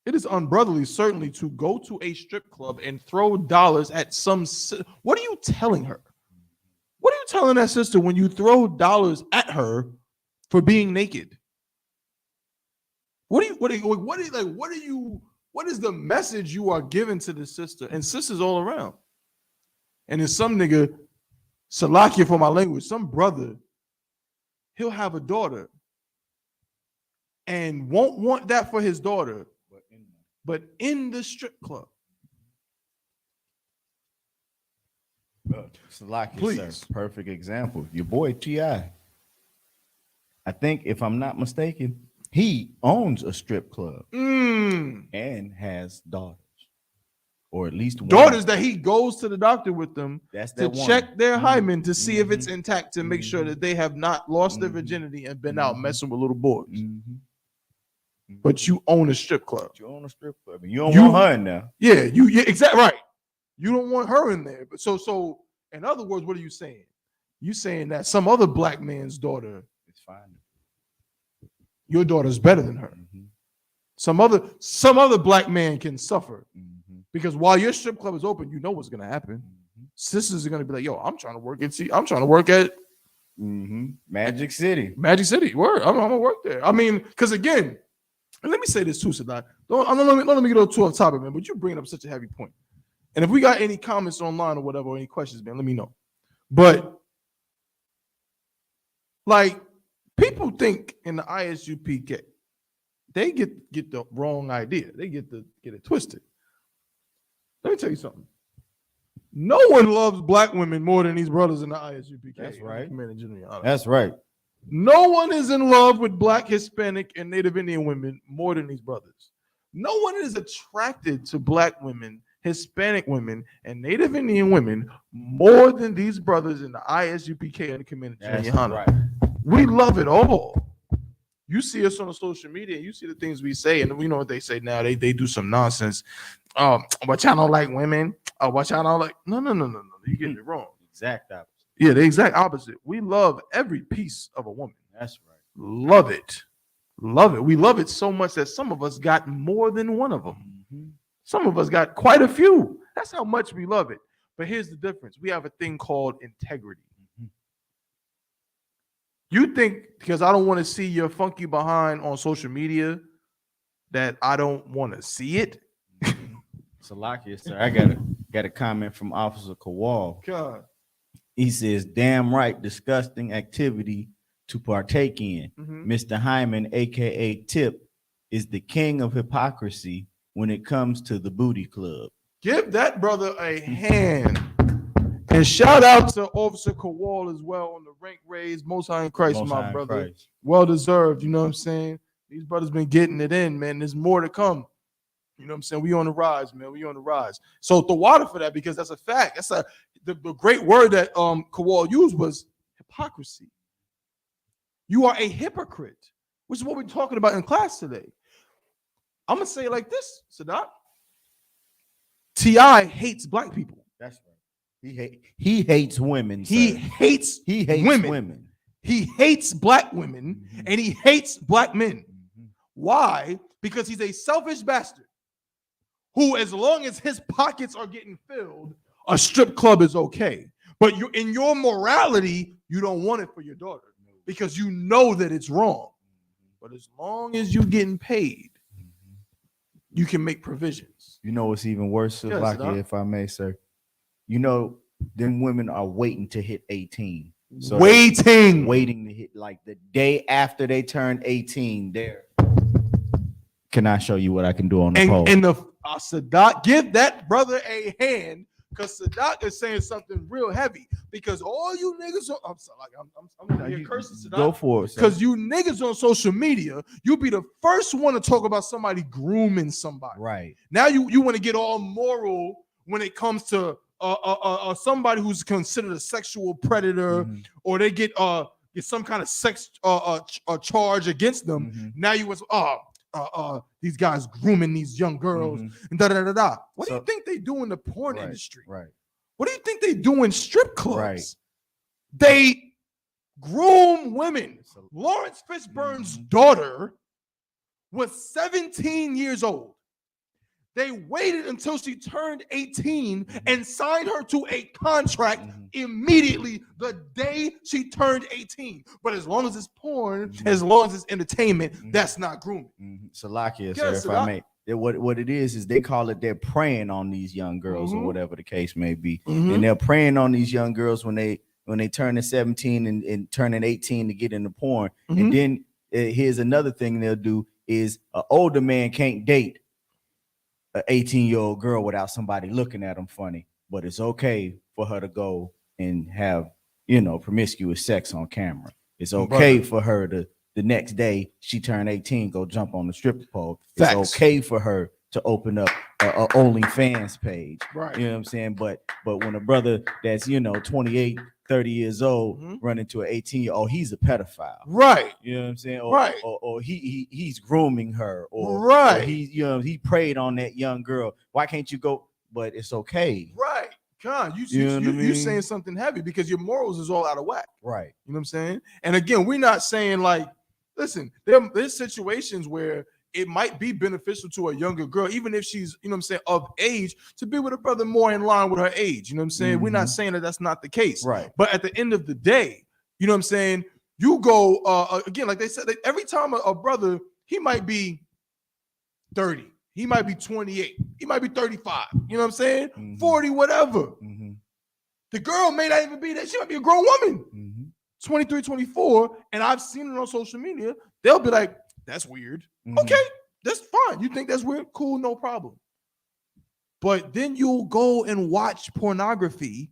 It is unbrotherly, certainly, to go to a strip club and throw dollars at some. What are you telling her? What are you telling that sister when you throw dollars at her for being naked? What is the message you are giving to the sister and sisters all around? And then some nigga, Salakia for my language, some brother, he'll have a daughter and won't want that for his daughter, but in the strip club. Salaki, Please. sir. Perfect example. Your boy T.I. I think, if I'm not mistaken, he owns a strip club and has daughters. or at least one. Daughters that he goes to the doctor with them That's to that one. check their Mhm. hymen to see if it's Mhm. intact, to make sure Mhm. that they have not lost their Mhm. virginity and been out Mhm. messing with little boys. Mhm. But you own a strip club. You own a strip club. And you don't You- want her in there. Yeah, exactly right. You don't want her in there. But so in other words, what are you saying? You saying that some other black man's daughter, It's fine. your daughter's better than her. Mhm. Some other black man can suffer Mhm. because while your strip club is open, you know what's gonna happen. Mhm. Sisters are gonna be like, "Yo, I'm trying to work at Magic City. Magic City. Word, I'm gonna work there." I mean, because again, and let me say this too, Sadat. Don't let me get too off topic, man. But you're bringing up such a heavy point. And if we got any comments online or whatever, or any questions, man, let me know. But like, people think in the ISUPK, they get the wrong idea. They get it twisted. Let me tell you something. No one loves black women more than these brothers in the ISUPK. That's right. That's right. No one is in love with black, Hispanic, and Native Indian women more than these brothers. No one is attracted to black women, Hispanic women, and Native Indian women more than these brothers in the ISUPK and the community. That's Johanna. right. We love it all. You see us on the social media, you see the things we say, and we know what they say now. They do some nonsense. But y'all don't like women. What y'all don't like? No. You getting it wrong. Exact opposite. Yeah, the exact opposite. We love every piece of a woman. That's right. Love it. Love it. We love it so much that some of us got more than one of them. Mhm. Some of us got quite a few. That's how much we love it. But here's the difference. We have a thing called integrity. Mhm. You think because I don't want to see your funky behind on social media that I don't want to see it? Salakia, sir. I got a comment from Officer Kowal. God. He says, "Damn right, disgusting activity to partake in. Mhm. Mr. Hyman, aka Tip, is the king of hypocrisy when it comes to the booty club." Give that brother a hand. And shout out to Officer Kowal as well on the rank raise. Most High in Christ, Most my High in brother. Christ. Well deserved. You know what I'm saying? These brothers been getting it in, man. There's more to come. You know what I'm saying? We on the rise, man. We on the rise. So the water for that, because that's a fact. That's the great word that Kowal used was hypocrisy. You are a hypocrite, which is what we're talking about in class today. I'm gonna say it like this, Sadat. T.I. hates black people. That's right. He hates women. He sir. hates women. He hates black women Mhm. and he hates black men. Mhm. Why? Because he's a selfish bastard who, as long as his pockets are getting filled, a strip club is okay. But you, in your morality, you don't want it for your daughter because you know that it's wrong. But as long as you're getting paid, you can make provisions. You know what's even worse, Yes, Salakia, Doc. if I may, sir? You know, them women are waiting to hit 18. So Waiting. waiting to hit like the day after they turn 18. There. Can I show you what I can do on the pole? And the Sadat, give that brother a hand because Sadat is saying something real heavy. Because all you niggas, I'm sorry, I'm here cursing Sadat. Go for it, sir. Because you niggas on social media, you be the first one to talk about somebody grooming somebody. Right. Now you want to get all moral when it comes to somebody who's considered a sexual predator, Mhm. or they get some kind of sex charge against them. Mhm. Now you was these guys grooming these young girls Mhm. and da da da da. What do So- you think they do in the porn Right, industry? Right. What do you think they do in strip clubs? Right. They groom women. So- Lawrence Fishburne's Mhm. daughter was 17 years old. They waited until she turned 18 and signed her to a contract Mhm. immediately the day she turned 18. But as long as it's porn, Mhm. as long as it's entertainment, Mhm. that's not grooming. Salakia, Yes, sir, if Sadat. I may. What it is they call it they're preying on these young girls Mhm. or whatever the case may be. Mhm. And they're preying on these young girls when they turn 17 and turning 18 to get into porn. Mhm. And then here's another thing they'll do is an older man can't date an 18-year-old girl without somebody looking at them funny, but it's okay for her to go and have, promiscuous sex on camera. It's okay for her to the next day she turned 18, go jump on the stripper pole. Facts. It's okay for her to open up a OnlyFans page. Right. You know what I'm saying? But when a brother that's 28, 30 years old run into an 18-year-old, he's a pedophile. Right. You know what I'm saying? Or, Right. Or he's grooming her. Or he he preyed on that young girl. Why can't you go? But it's okay. Right. Con, you saying something heavy because your morals is all out of whack. Right. You know what I'm saying? And again, we're not saying like, listen, there's situations where it might be beneficial to a younger girl, even if she's, of age, to be with a brother more in line with her age. You know what I'm saying? We're not saying that that's not the case. Right. But at the end of the day, you know what I'm saying? You go, again, like they said, every time a brother, he might be 30. He might be 28. He might be 35. You know what I'm saying? 40, whatever. The girl may not even be that. She might be a grown woman. 23, 24. And I've seen it on social media. They'll be like, that's weird. Okay, that's fine. You think that's weird? Cool, no problem. But then you'll go and watch pornography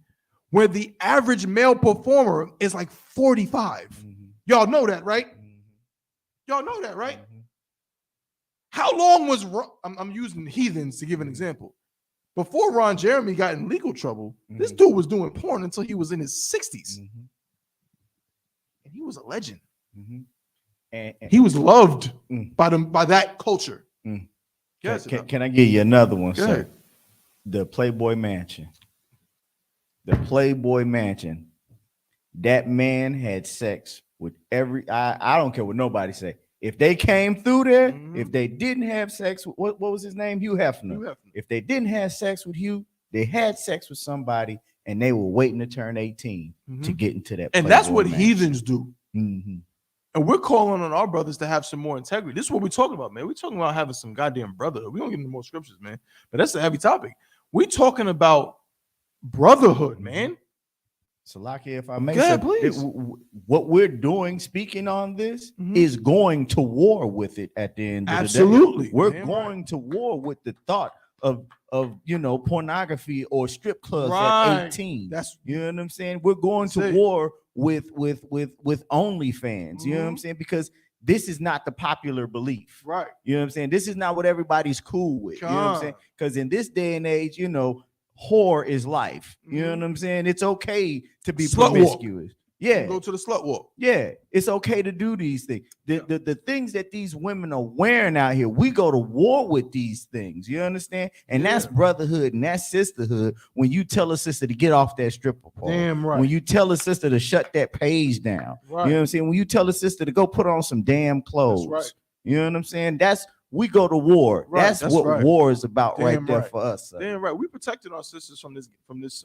where the average male performer is like 45. Y'all know that, right? Y'all know that, right? How long was I'm using heathens to give an example. Before Ron Jeremy got in legal trouble, this dude was doing porn until he was in his 60s. And he was a legend. And he was loved by that culture. Yes, can I give you another one, Go sir? ahead. The Playboy Mansion. The Playboy Mansion. That man had sex with I don't care what nobody say. If they came through there, if they didn't have sex with what was his name? Hugh Hefner. If they didn't have sex with Hugh, they had sex with somebody and they were waiting to turn 18 to get into that. And that's what Mansion. heathens do. And we're calling on our brothers to have some more integrity. This is what we're talking about, man. We're talking about having some goddamn brotherhood. We don't get into more scriptures, man. But that's a heavy topic. We're talking about brotherhood, man. So, Lucky, if I may, say, please. What we're doing, speaking on this, is going to war with it at the end of Absolutely. the day. We're going to war with the thought of pornography or strip clubs at 18. That's you know what I'm saying. We're going to war with OnlyFans. You know what I'm saying, because this is not the popular belief, right? You know what I'm saying. This is not what everybody's cool with. You know what I'm saying, because in this day and age, whore is life. You know what I'm saying. It's okay to be promiscuous. Yeah, go to the slut walk. Yeah, it's okay to do these things. The things that these women are wearing out here, we go to war with these things. You understand? And that's brotherhood and that's sisterhood. When you tell a sister to get off that stripper pole, damn right. When you tell a sister to shut that page down, right. You know what I'm saying? When you tell a sister to go put on some damn clothes, that's right. You know what I'm saying? We go to war. Right. That's what right. War is about. Damn right there right. For us. Son. Damn right. We protected our sisters from this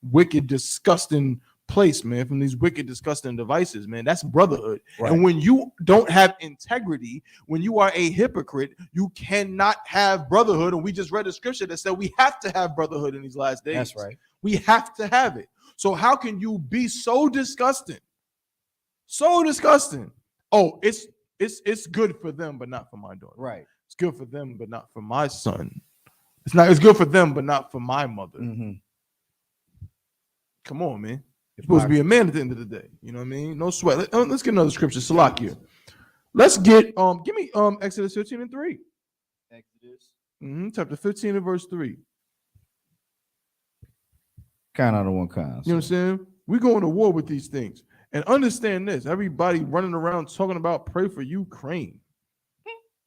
wicked, disgusting place, man, from these wicked, disgusting devices, man. That's brotherhood. Right. And when you don't have integrity, when you are a hypocrite, you cannot have brotherhood. And we just read a scripture that said we have to have brotherhood in these last days. That's right. We have to have it. So how can you be so disgusting? So disgusting. Oh, it's good for them, but not for my daughter. Right. It's good for them, but not for my son. It's good for them, but not for my mother. Mm-hmm. Come on, man. You're supposed to be a man at the end of the day. You know what I mean? No sweat. Let's get another scripture. Salakia. Let's get give me Exodus 15 and 3. Exodus. Chapter 15 and verse 3. Kind of the one kind. You know what I'm saying? We're going to war with these things. And understand this. Everybody running around talking about pray for Ukraine.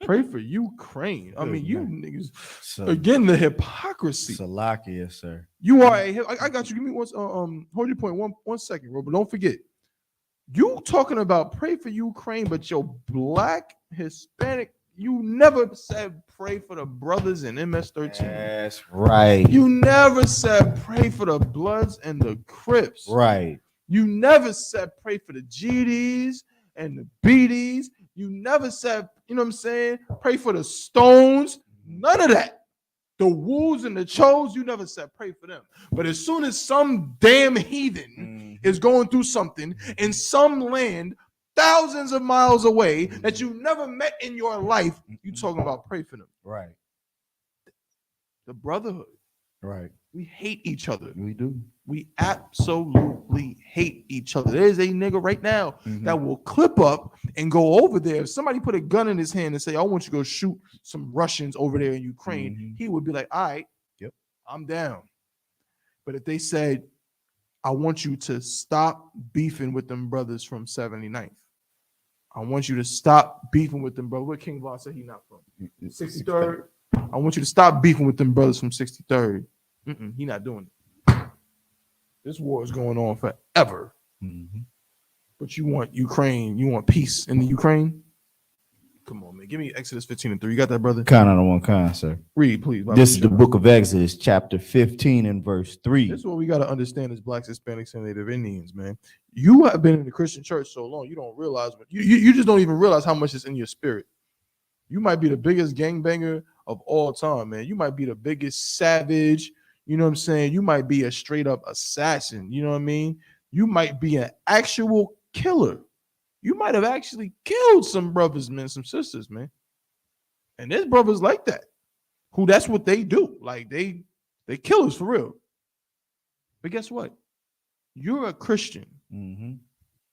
Pray for Ukraine. I mean, you niggas, again, the hypocrisy. Salakia, sir. You are I got you. Give me hold your point one second, bro. But don't forget, you talking about pray for Ukraine, but your black, Hispanic, you never said pray for the brothers in MS-13. That's right. You never said pray for the Bloods and the Crips. Right. You never said pray for the GDs and the BDs. You never said, you know what I'm saying, pray for the Stones. None of that. The Woos and the Chos, you never said pray for them. But as soon as some damn heathen is going through something in some land thousands of miles away that you never met in your life, you talking about pray for them. Right. The brotherhood. Right. We hate each other. We do. We absolutely hate each other. There's a nigga right now that will clip up and go over there. If somebody put a gun in his hand and say, I want you to go shoot some Russians over there in Ukraine, he would be like, all right, yep, I'm down. But if they said, I want you to stop beefing with them brothers from 79th. I want you to stop beefing with them, bro. Where King Von said he not from? 63rd. I want you to stop beefing with them brothers from 63rd. He not doing it. This war is going on forever. But you want Ukraine, you want peace in the Ukraine? Come on, man. Give me Exodus 15:3. You got that, brother? Kind on the one kind, sir. Read, please. This is the book of Exodus, chapter 15 and verse 3. This is what we got to understand as Blacks, Hispanics, and Native Indians, man. You have been in the Christian church so long, you don't realize, you just don't even realize how much is in your spirit. You might be the biggest gangbanger of all time, man. You might be the biggest savage. You know what I'm saying? You might be a straight up assassin. You know what I mean? You might be an actual killer. You might have actually killed some brothers, man, some sisters, man. And there's brothers like that, who that's what they do. Like they killers for real. But guess what? You're a Christian.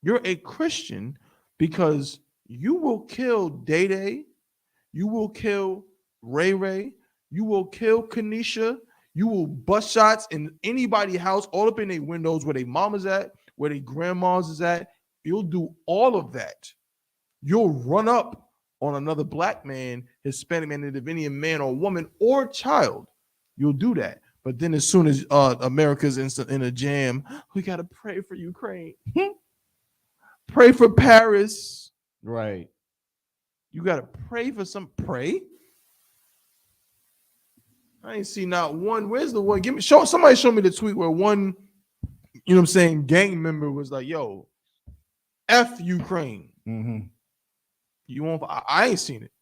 You're a Christian because you will kill Day Day. You will kill Ray Ray. You will kill Kanisha. You will bust shots in anybody's house, all up in their windows, where their mama's at, where their grandma's is at. You'll do all of that. You'll run up on another black man, Hispanic man, Native Indian man or woman or child. You'll do that. But then as soon as America's in a jam, we got to pray for Ukraine. Pray for Paris. Right. You got to pray for pray. I ain't see not one. Where's the one? Somebody show me the tweet where one, you know what I'm saying, gang member was like, yo, F Ukraine. You want? I ain't seen it.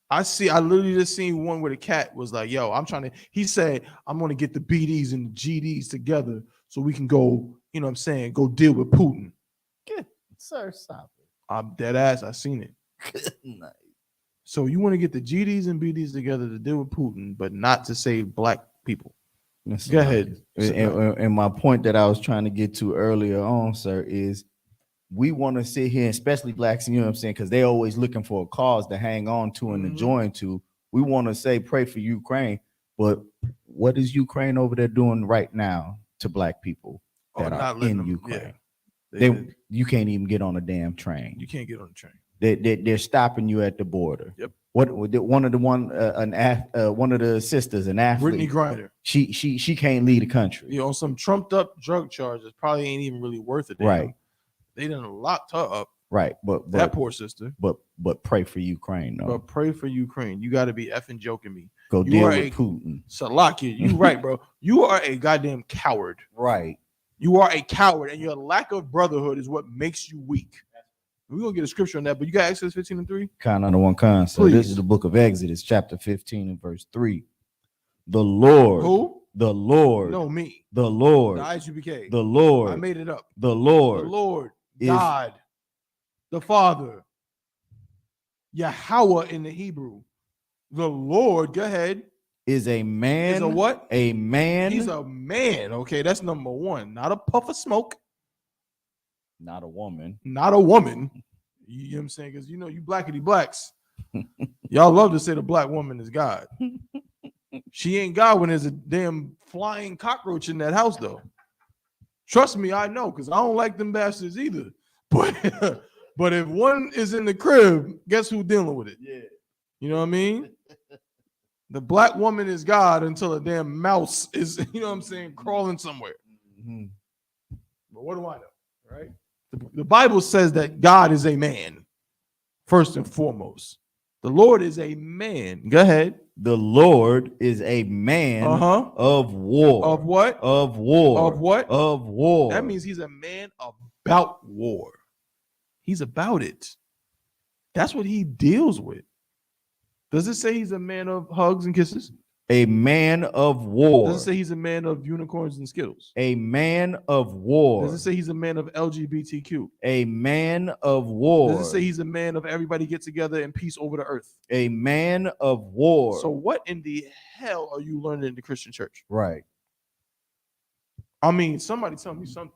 I literally just seen one where the cat was like, yo, he said, I'm going to get the BDs and the GDs together so we can go, you know what I'm saying, go deal with Putin. Good. Sir, stop it. I'm dead ass. I seen it. Nice. So you want to get the GDs and BDs together to deal with Putin, but not to save black people. Go ahead. And my point that I was trying to get to earlier on, sir, is we want to sit here, especially blacks, you know what I'm saying, because they're always looking for a cause to hang on to and to join to. We want to say pray for Ukraine, but what is Ukraine over there doing right now to black people that are in Ukraine? Yeah. You can't even get on a damn train. You can't get on the train. They're stopping you at the border. Yep. One of the sisters, an athlete, Brittany Griner. She can't leave the country. You know, on some trumped up drug charges, probably ain't even really worth it. Right. They done locked her up. Right. But that poor sister. But pray for Ukraine, though. But pray for Ukraine. You got to be effing joking me. Go deal with Putin. Salakia, you right, bro. You are a goddamn coward. Right. You are a coward, and your lack of brotherhood is what makes you weak. We're gonna get a scripture on that, but you got Exodus 15:3. Kind on the one kind. So this is the book of Exodus, chapter 15 and verse 3. The Lord. Who? The Lord. No, me. The Lord. The Isupk. The Lord. I made it up. The Lord. The Lord. God. The Father. Yahweh in the Hebrew. The Lord. Go ahead. Is a man. Is a what? A man. He's a man. Okay, that's number one. Not a puff of smoke. Not a woman. Not a woman. You know what I'm saying? Because you know, you blackity blacks. Y'all love to say the black woman is God. She ain't God when there's a damn flying cockroach in that house, though. Trust me, I know, because I don't like them bastards either. But if one is in the crib, guess who's dealing with it? Yeah. You know what I mean? The black woman is God until a damn mouse is, you know what I'm saying, crawling somewhere. But what do I know, right? The Bible says that God is a man, first and foremost. The Lord is a man. Go ahead. The Lord is a man of war. Of what? Of war. Of what? Of war. That means he's a man about war. He's about it. That's what he deals with. Does it say he's a man of hugs and kisses? A man of war. Does it say he's a man of unicorns and Skittles? A man of war. Does it say he's a man of LGBTQ? A man of war. Does it say he's a man of everybody get together and peace over the earth? A man of war. So what in the hell are you learning in the Christian church? Right. I mean, somebody tell me something.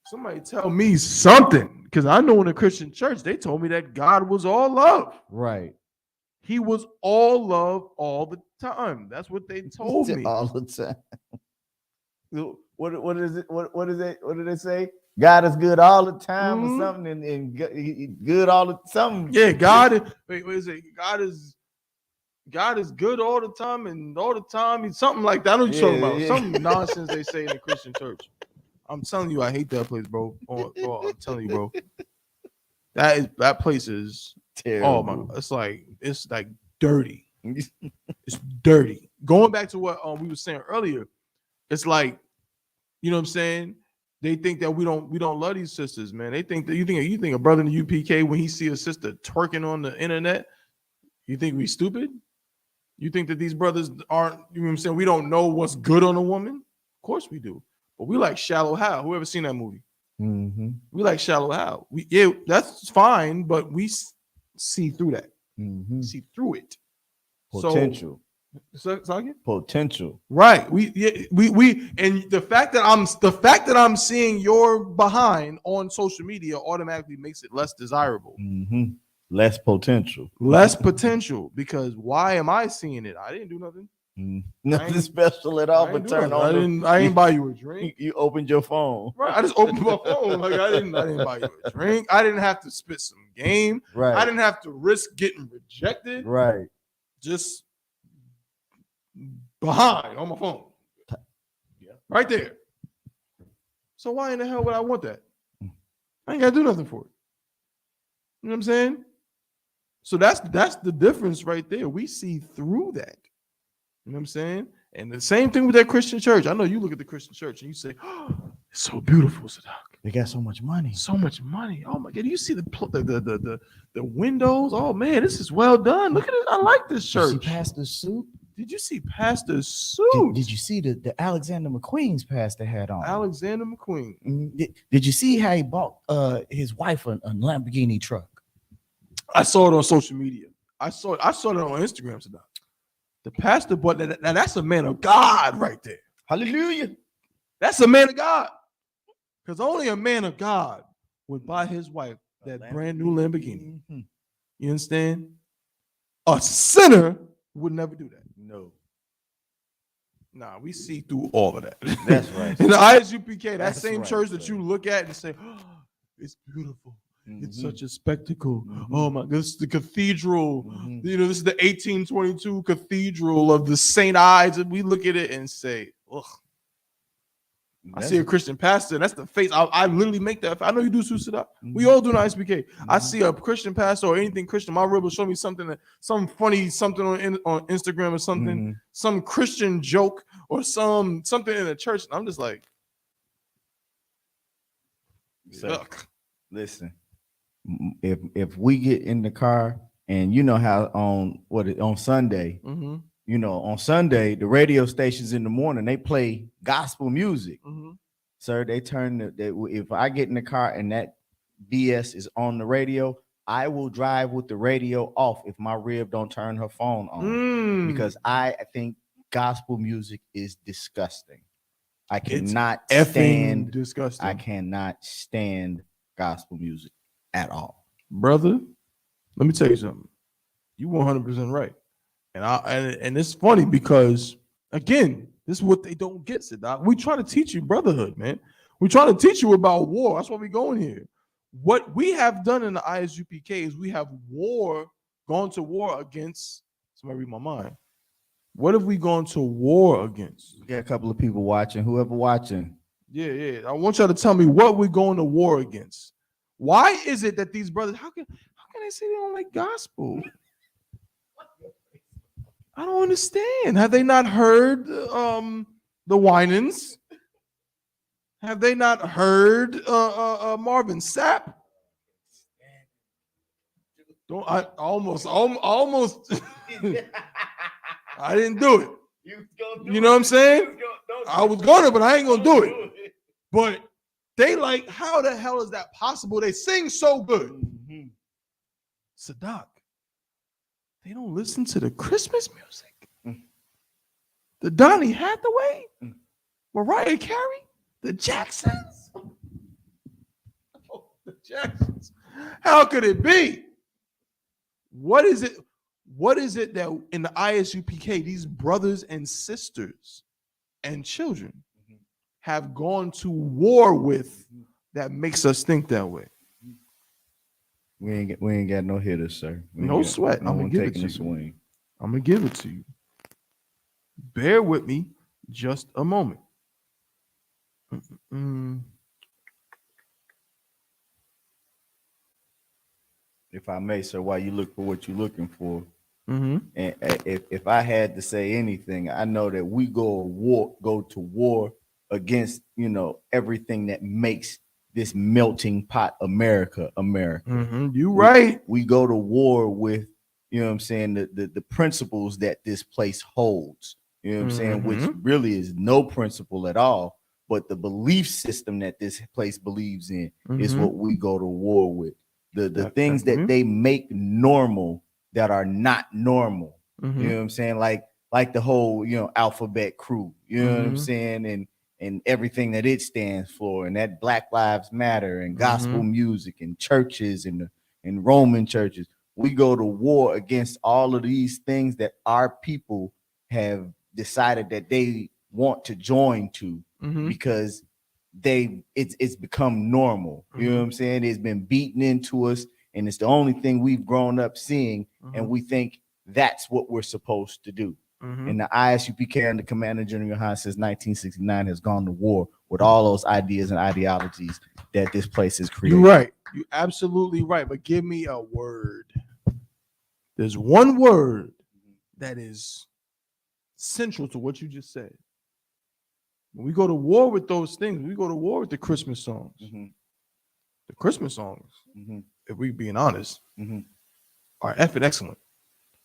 Somebody tell me something. Because I know in the Christian church, they told me that God was all love. Right. He was all love all the time. That's what they told me. All the time. What is it? What is it? What did they say? God is good all the time or something, and good all the something. Yeah, God is. Wait, what is it? God is good all the time, and all the time he's something like that. I know what you're talking about. Yeah. Some nonsense they say in the Christian church. I'm telling you, I hate that place, bro. Oh, I'm telling you, bro. That place is Terrible. oh my, it's like dirty. It's dirty. Going back to what we were saying earlier, it's like, you know what I'm saying? They think that we don't love these sisters, man. They think that you think a brother in the UPK when he see a sister twerking on the internet, you think we stupid? You think that these brothers aren't, you know what I'm saying? We don't know what's good on a woman? Of course we do. But we like Shallow Hal. Whoever seen that movie? Mm-hmm. We like Shallow Hal. That's fine, but we see through that. Mm-hmm. See through it. Potential. Potential. Right. We and the fact that I'm seeing your behind on social media automatically makes it less desirable. Mm-hmm. Less potential. Less potential, because why am I seeing it? I didn't do nothing. Nothing special at all, but turn on. I didn't buy you a drink. You opened your phone. Right. I just opened my phone. Like I didn't buy you a drink. I didn't have to spit some game. Right. I didn't have to risk getting rejected. Right. Just behind on my phone. Yeah. Right there. So why in the hell would I want that? I ain't gotta do nothing for it. You know what I'm saying? So that's the difference right there. We see through that. You know what I'm saying? And the same thing with that Christian church. I know you look at the Christian church and you say, oh, it's so beautiful, Sadak. They got so much money. So much money. Oh my God. Do you see the windows? Oh man, this is well done. Look at it. I like this church. Did you see Pastor's suit? Did you see Pastor's suit? Did you see the Alexander McQueen's pastor had on? Alexander McQueen. Did you see how he bought his wife a Lamborghini truck? I saw it on social media. I saw it on Instagram today. The pastor bought that. Now that's a man of God right there. Hallelujah. That's a man of God. Because only a man of God would buy his wife that brand new Lamborghini. Mm-hmm. You understand? A sinner would never do that. No. Nah, we see through all of that. That's right. In the Isupk, that That's same right, church that sir. you look at and say, oh, it's beautiful. It's Mm-hmm. such a spectacle. Mm-hmm. Oh my, this is the cathedral. Mhm. You know, this is the 1822 cathedral of the St. Ides. And we look at it and say, ugh. I see a Christian pastor, and that's the face. I literally make that. I know you do, Susadak. We all do in ISBK. I see a Christian pastor or anything Christian. My rib will show me something, some funny something on Instagram or something, some Christian joke or something in the church. And I'm just like, Look, listen. If we get in the car, and you know how on Sunday, you know, on Sunday, the radio stations in the morning, they play gospel music. Sir, they turn if I get in the car and that BS is on the radio, I will drive with the radio off if my rib don't turn her phone on, because I think gospel music is disgusting. I cannot stand disgusting. I cannot stand gospel music at all. Brother, let me tell you something. You 100% right. And it's funny because, again, this is what they don't get, Sadak. We try to teach you brotherhood, man. We try to teach you about war. That's why we're going here. What we have done in the ISUPK is we have gone to war against, somebody read my mind. What have we gone to war against? We got a couple of people watching, whoever watching. Yeah. I want y'all to tell me what we're going to war against. Why is it that these brothers, how can they say they don't like gospel? I don't understand. Have they not heard the Winans? Have they not heard Marvin Sapp? Don't I almost I didn't do it. You know what I'm saying? I was gonna, but I ain't gonna do it. But they like, how the hell is that possible? They sing so good. Mhm. Sadak, they don't listen to the Christmas music. The Donny Hathaway, Mariah Carey, the Jacksons. Oh, the Jacksons. How could it be? What is it? What is it that in the ISUPK, these brothers and sisters and children have gone to war with that makes us think that way? We ain't got no hitters, sir. No sweat. I'm gonna give it to you. Swing. I'm gonna give it to you. Bear with me just a moment. If I may, sir, while you look for what you're looking for, Mm-hmm. and if I had to say anything, I know that we go to war against, everything that makes this melting pot America. You right. We go to war with, what I'm saying, the principles that this place holds. You know what I'm saying, which really is no principle at all, but the belief system that this place believes in is what we go to war with. The things that they make normal that are not normal. You know what I'm saying? Like the whole, alphabet crew, you know what I'm saying? And everything that it stands for, and that Black Lives Matter and gospel music and churches and Roman churches. We go to war against all of these things that our people have decided that they want to join to because it's become normal. You know what I'm saying? It's been beaten into us, and it's the only thing we've grown up seeing, and we think that's what we're supposed to do. And the ISUPK and the Commander General Yohan since 1969 has gone to war with all those ideas and ideologies that this place has created. You're right. You're absolutely right. But give me a word. There's one word that is central to what you just said. When we go to war with those things, we go to war with the Christmas songs. The Christmas songs, if we're being honest, are effing excellent.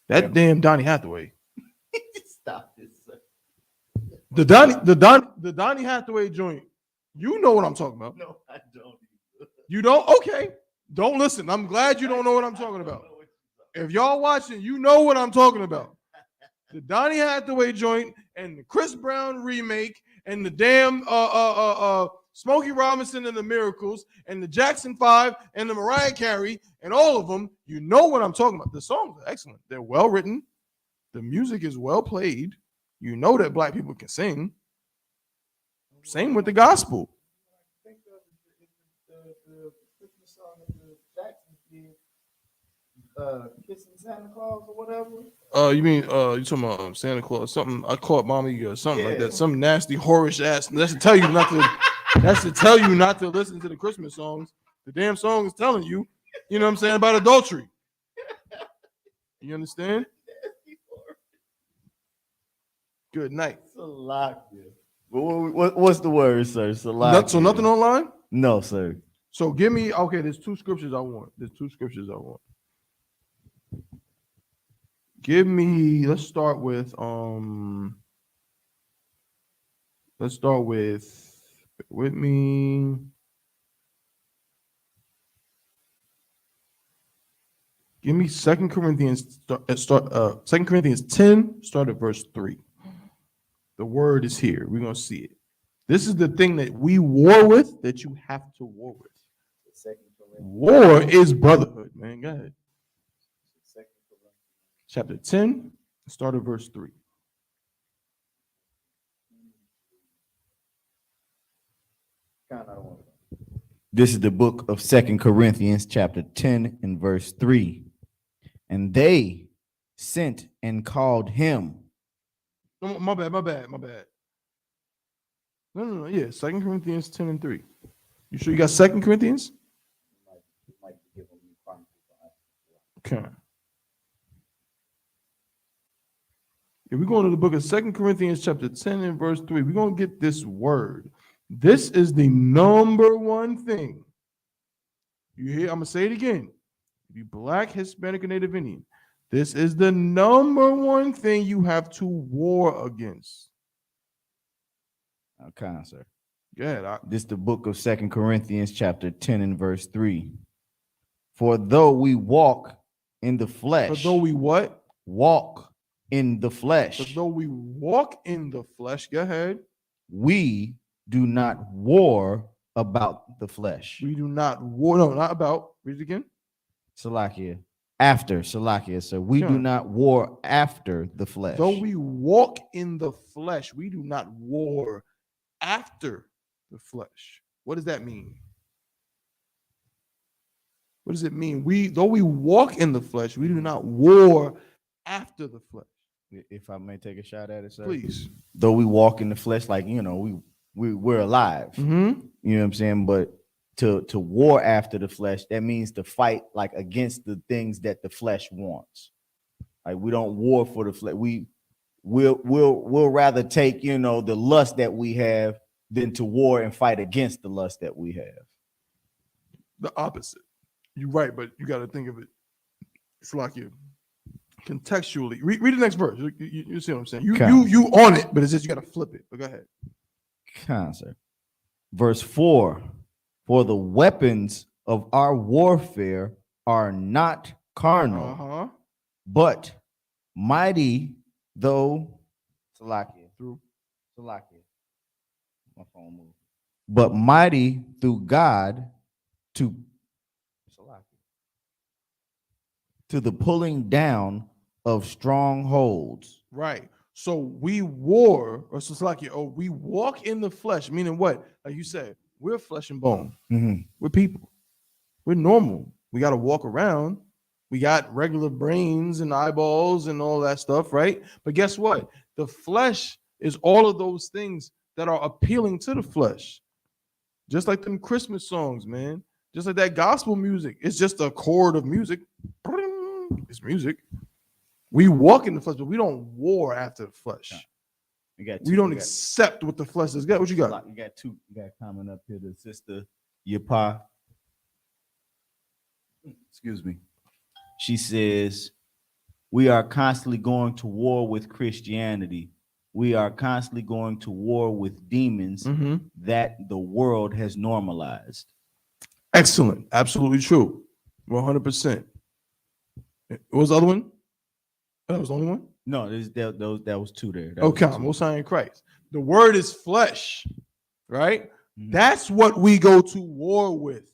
That damn Donny Hathaway. Stop this, sir. The Donny Hathaway joint. You know what I'm talking about. No, I don't. You don't? Okay. Don't listen. I'm glad you don't know what I'm talking about. If y'all watching, you know what I'm talking about. The Donny Hathaway joint and the Chris Brown remake and the damn Smokey Robinson and the Miracles and the Jackson 5 and the Mariah Carey and all of them, you know what I'm talking about. The songs are excellent. They're well written. The music is well played. You know that black people can sing. Same with the gospel. The Christmas song that the Jacksons did, Kissing Santa Claus or whatever. You mean you talking about Santa Claus? Something I caught mommy or something like that. Some nasty whorish ass. That's to tell you not to. That's to tell you not to listen to the Christmas songs. The damn song is telling you. You know what I'm saying about adultery. You understand? Good night. What's the word, sir? So nothing online? No, sir. So give me, there's two scriptures I want. Give me, let's start with with me. Give me 2 Corinthians 2 Corinthians 10, start at verse 3. The word is here. We're gonna see it. This is the thing that we war with, that you have to war with. War is brotherhood, man. Go ahead. Chapter 10, start at verse 3. This is the book of 2 Corinthians, chapter 10, and verse 3. And they sent and called him. Oh, my bad. No. Yeah, 2 Corinthians 10 and 3. You sure you got 2 Corinthians? Okay. If we're going to the book of 2 Corinthians chapter 10 and verse 3, we're going to get this word. This is the number one thing. You hear? I'm going to say it again. If you Black, Hispanic, or Native Indian, This is the number one thing you have to war against. Okay, sir. Go ahead. This is the book of 2 Corinthians chapter 10 and verse 3. For though we walk in the flesh. For though we what? Walk in the flesh. For though we walk in the flesh. Go ahead. We do not war about the flesh. We do not war. No, not about. Read it again. Salakia. After Salakia. So we Sure. do not war after the flesh. Though we walk in the flesh, we do not war after the flesh. What does that mean? What does it mean? Though we walk in the flesh, we do not war after the flesh. If I may take a shot at it, sir. Please. Though we walk in the flesh, like, you know, we're alive. Mm-hmm. You know what I'm saying? But to war after the flesh, that means to fight like against the things that the flesh wants. Like, we don't war for the flesh. We'll rather take, you know, the lust that we have than to war and fight against the lust that we have. The opposite. You're right, but you got to think of it. It's like you contextually. Read the next verse. You see what I'm saying? You on it, but it's just you got to flip it. But go ahead. Concert. Verse 4. For the weapons of our warfare are not carnal, but mighty though Salakia. My phone moved. But mighty through God to the pulling down of strongholds. Right. So we war, or so it's like we walk in the flesh, meaning what? Like you said, we're flesh and bone. Mm-hmm. We're people. We're normal. We got to walk around. We got regular brains and eyeballs and all that stuff, right? But guess what? The flesh is all of those things that are appealing to the flesh. Just like them Christmas songs, man. Just like that gospel music. It's just a chord of music. It's music. We walk in the flesh, but we don't war after the flesh. We don't accept what the flesh is. What you got? You got two. You got coming up here. The sister Yapa. Excuse me. She says, we are constantly going to war with Christianity. We are constantly going to war with demons that the world has normalized. Excellent. Absolutely true. 100%. What was the other one? That was the only one? No, that was two there. Okay, Most High in Christ. The word is flesh, right? Mm-hmm. That's what we go to war with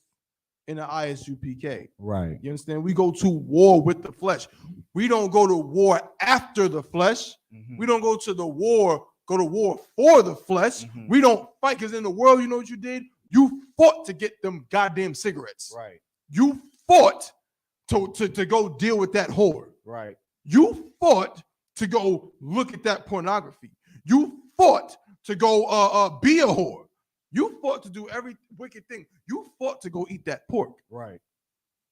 in the Isupk. Right. You understand? We go to war with the flesh. We don't go to war after the flesh. Mm-hmm. We don't go to war for the flesh. Mm-hmm. We don't fight, because in the world, you know what you did? You fought to get them goddamn cigarettes. Right. You fought to go deal with that whore. Right. You fought to go look at that pornography. You fought to go be a whore. You fought to do every wicked thing. You fought to go eat that pork. Right.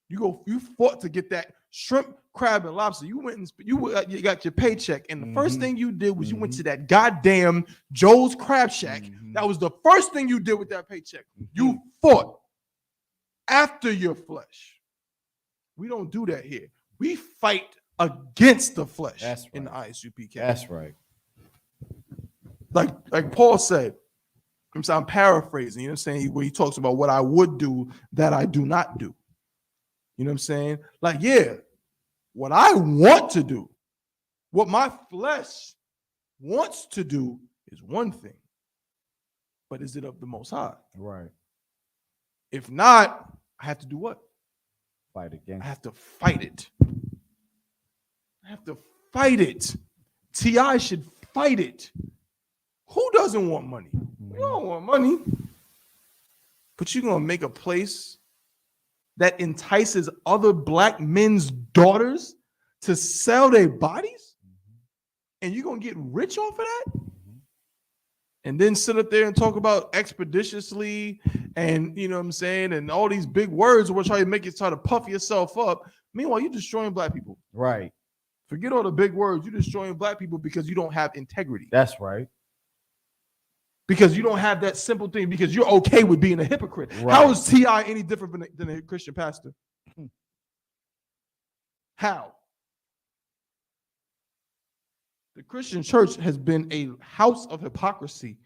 You fought to get that shrimp, crab, and lobster. You went and you got your paycheck, and the first thing you did was you went to that goddamn Joe's Crab Shack. That was the first thing you did with that paycheck. You fought after your flesh. We don't do that here. We fight against the flesh. That's right. In the Isupk. That's right. Like Paul said, I'm paraphrasing, you know what I'm saying? Where he talks about what I would do that I do not do. You know what I'm saying? Like, yeah, what I want to do, what my flesh wants to do is one thing, but is it of the Most High? Right. If not, I have to do what? Fight again. I have to fight it. I have to fight it. T.I. should fight it. Who doesn't want money? We don't want money. But you're going to make a place that entices other black men's daughters to sell their bodies? And you're going to get rich off of that? And then sit up there and talk about expeditiously and, you know what I'm saying, and all these big words which try to make you try to puff yourself up. Meanwhile, you're destroying black people. Right. Forget all the big words. You're destroying black people because you don't have integrity. That's right. Because you don't have that simple thing, because you're okay with being a hypocrite. Right. How is T.I. any different than a Christian pastor? How? The Christian church has been a house of hypocrisy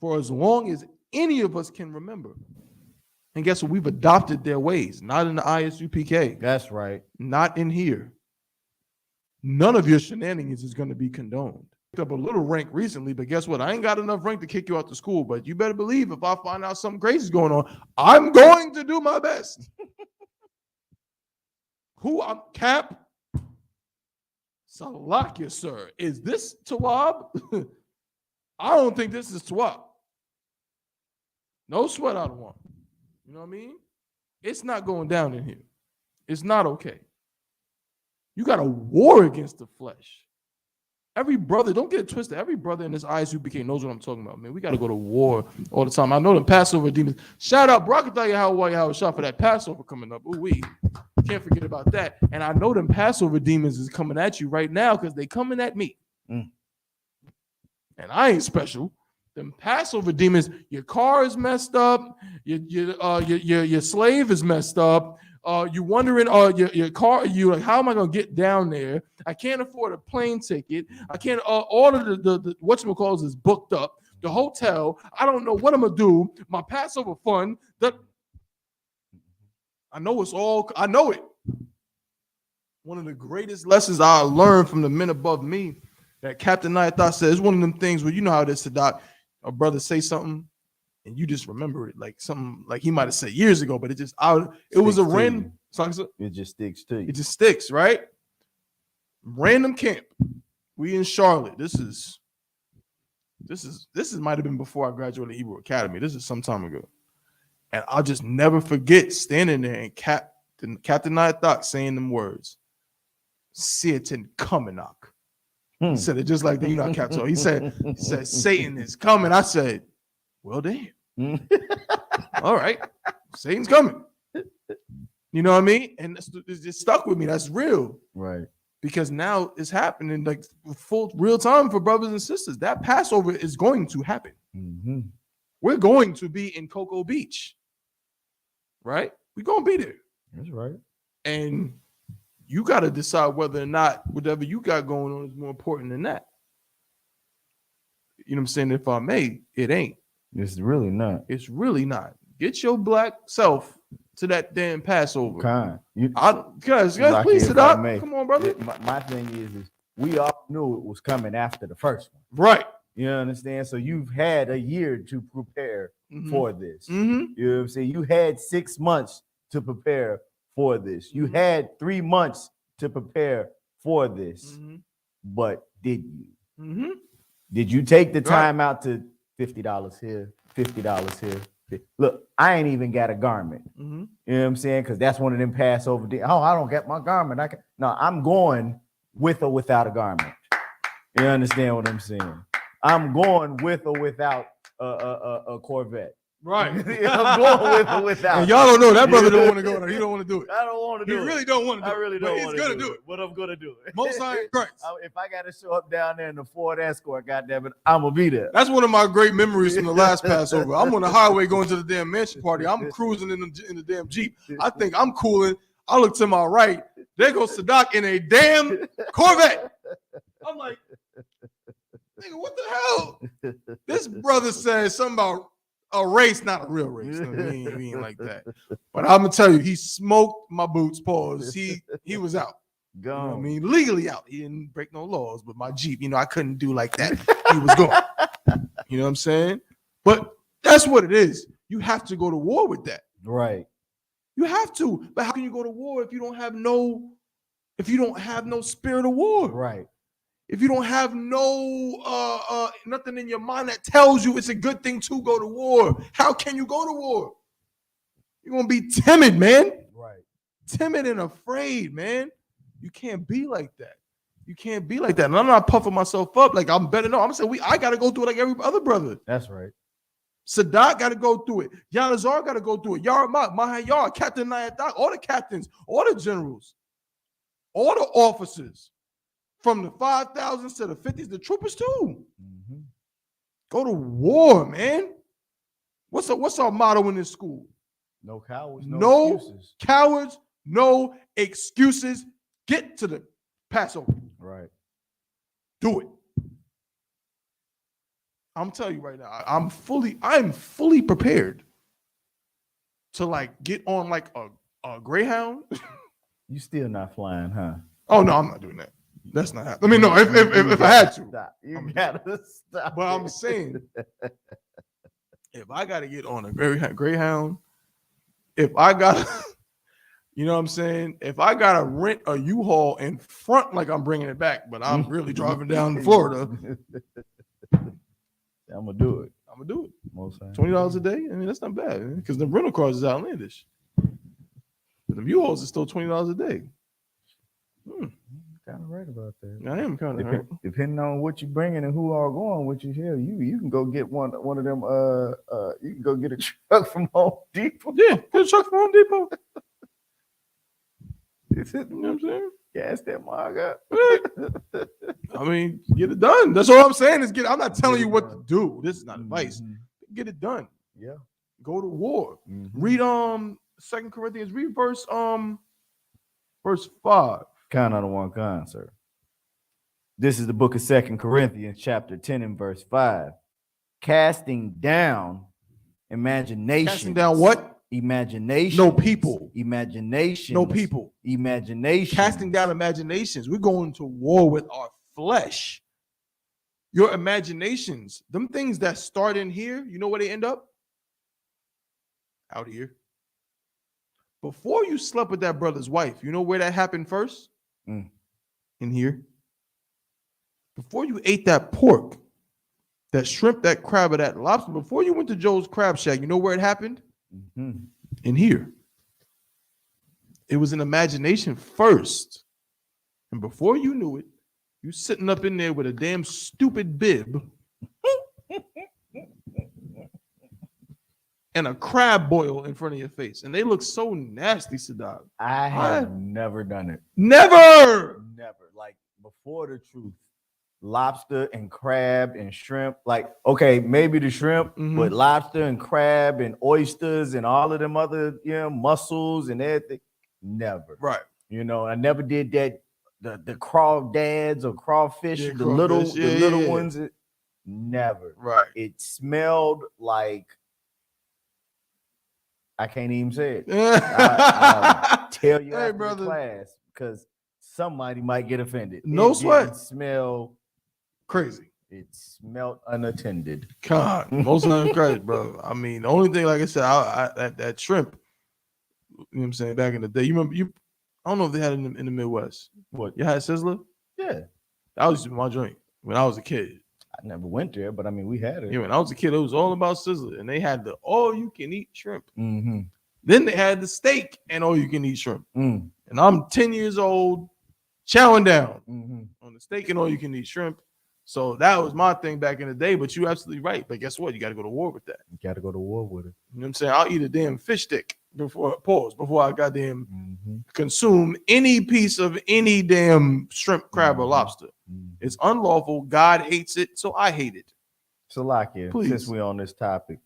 for as long as any of us can remember. And guess what? We've adopted their ways, not in the ISUPK, That's right. not in here. None of your shenanigans is going to be condoned. Picked up a little rank recently, but guess what? I ain't got enough rank to kick you out the school, but you better believe if I find out something crazy is going on, I'm going to do my best. Who I'm Cap? Salakia, sir. Is this Tawab? I don't think this is Tawab. No sweat out of one. You know what I mean? It's not going down in here. It's not okay. You got a war against the flesh. Every brother, don't get it twisted. Every brother in this ISUPK knows what I'm talking about, man. We got to go to war all the time. I know them Passover demons. Shout out, bro. I can tell you how shot for that Passover coming up. Ooh, we can't forget about that. And I know them Passover demons is coming at you right now because they coming at me. And I ain't special. Them Passover demons, your car is messed up. Your slave is messed up. You wondering, your car, you like, how am I gonna get down there? I can't afford a plane ticket. I can't. All of the whatchamacalls is booked up. The hotel. I don't know what I'm gonna do. My Passover fund. I know it's all. I know it. One of the greatest lessons I learned from the men above me that Captain Nayathah said is one of them things where you know how it is to Doc. A brother say something and you just remember it like something like he might have said years ago, but it just out. It was a random. It just sticks to you. It just sticks, right? Random camp. We in Charlotte. This might have been before I graduated Hebrew Academy. This is some time ago, and I'll just never forget standing there and Captain Nayathah saying them words. Satan coming knock. He said it just like that. You know, Captain. He said Satan is coming. I said, well, damn. All right, Satan's coming. You know what I mean? And it's just stuck with me. That's real, right? Because now it's happening like full real time for brothers and sisters. That Passover is going to happen. We're going to be in Cocoa Beach, right? We're gonna be there. That's right. And you got to decide whether or not whatever you got going on is more important than that. You know what I'm saying? If I may, it ain't. It's really not. It's really not. Get your black self to that damn Passover. Please sit up. Come on, brother. My thing is we all knew it was coming after the first one. Right. You understand? So you've had a year to prepare for this. Mm-hmm. You know what I'm saying? You had 6 months to prepare for this. You had 3 months to prepare for this. But did you? Did you take the time out to $50 here, $50 here? Look, I ain't even got a garment. You know what I'm saying? Because that's one of them Passover days. Oh, I don't get my garment. No, I'm going with or without a garment. You understand what I'm saying? I'm going with or without a Corvette. Right. I'm going with or without. And y'all don't know that brother don't want to go there. He don't want to do it. I don't want to do it. He really don't want to do it. I really don't want to do it. He's gonna do it. But I'm gonna do it. Most High in Christ. If I gotta show up down there in the Ford Escort, goddamn it, I'm gonna be there. That's one of my great memories from the last Passover. I'm on the highway going to the damn mansion party. I'm cruising in the damn Jeep. I think I'm cooling. I look to my right. There goes Sadak in a damn Corvette. I'm like, nigga, what the hell? This brother says something about a race, not a real race. No, he ain't like that. But I'm gonna tell you, he smoked my boots. Pause. He was out. Gone. You know what I mean, legally out. He didn't break no laws, but my Jeep, I couldn't do like that. He was gone. You know what I'm saying? But that's what it is. You have to go to war with that. Right. You have to. But how can you go to war if you don't have no spirit of war? Right. If you don't have no nothing in your mind that tells you it's a good thing to go to war, how can you go to war? You're gonna be timid, man. Right. Timid and afraid, man. You can't be like that. You can't be like that. And I'm not puffing myself up like I'm better. No, I'm saying I gotta go through it like every other brother. That's right. Sadat gotta go through it. Yanazar gotta go through it. Yaramak, Mahayar, Captain Nayathah, all the captains, all the generals, all the officers. From the 5,000s to the 50s, the troopers too. Go to war, man. What's our motto in this school? No cowards, no excuses. Cowards, no excuses. Get to the Passover. Right. do it. I'm telling you right now, I'm fully prepared to like get on like a Greyhound. You still not flying, huh? Oh no, I'm not doing that. That's not happening. I mean, no, if I had to. Stop. You I'm gotta stop. But I'm it. saying, if I gotta get on a Greyhound, if I gotta, you know what I'm saying? If I gotta rent a U-Haul in front like I'm bringing it back, but I'm really driving down to Florida, I'm gonna do it. I'm gonna do it. Most times. $20 a day. I mean, that's not bad because the rental cars is outlandish. But the U-Hauls is still $20 a day. Kind of right about that. I am kind of right. Depending on what you bringing and who are going with you, hell, you can go get one of them. You can go get a truck from Home Depot. Yeah, get a truck from Home Depot. It's it. You know what I'm saying? Gas that mug up. I mean, get it done. That's all I'm saying is I'm not telling you what to do. This is not advice. Get it done. Yeah. Go to war. Mm-hmm. Read 2 Corinthians. Read verse 5. Count on the one con, sir. This is the book of 2 Corinthians, chapter 10 and verse 5. Casting down imaginations. Casting down what? Imagination. No people. Imagination. No people. Imagination. Casting down imaginations. We're going to war with our flesh. Your imaginations, them things that start in here, you know where they end up? Out here. Before you slept with that brother's wife, you know where that happened first? In here. Before you ate that pork, that shrimp, that crab, or that lobster, before you went to Joe's Crab Shack, you know where it happened? In here. It was an imagination first. And before you knew it, you sitting up in there with a damn stupid bib and a crab boil in front of your face. And they look so nasty, Saddam. I have never done it. Never. Like before the truth. Lobster and crab and shrimp. Like, okay, maybe the shrimp, but lobster and crab and oysters and all of them other, mussels and everything. Never. Right. I never did that. The crawdads or crawfish, Yeah, the little crawfish. ones. Never. Right. It smelled like I can't even say it. I'll tell you after the class because somebody might get offended. No sweat. It smelled crazy. It smelled unattended. God, most of them crazy, bro. I mean, the only thing, like I said, that shrimp. You know what I'm saying? Back in the day, you remember? I don't know if they had it in the Midwest. What? You had Sizzler? Yeah, that was my joint when I was a kid. I never went there, but I mean, we had it. Yeah, when I was a kid, it was all about Sizzler, and they had the all-you-can-eat shrimp. Mm-hmm. Then they had the steak and all-you-can-eat shrimp. And I'm 10 years old, chowing down on the steak and all-you-can-eat shrimp. So that was my thing back in the day. But you're absolutely right. But guess what? You got to go to war with that. You got to go to war with it. You know what I'm saying? I'll eat a damn fish stick before I goddamn consume any piece of any damn shrimp, crab, or lobster. It's unlawful. God hates it, so I hate it. So, Lakia, since we're on this topic,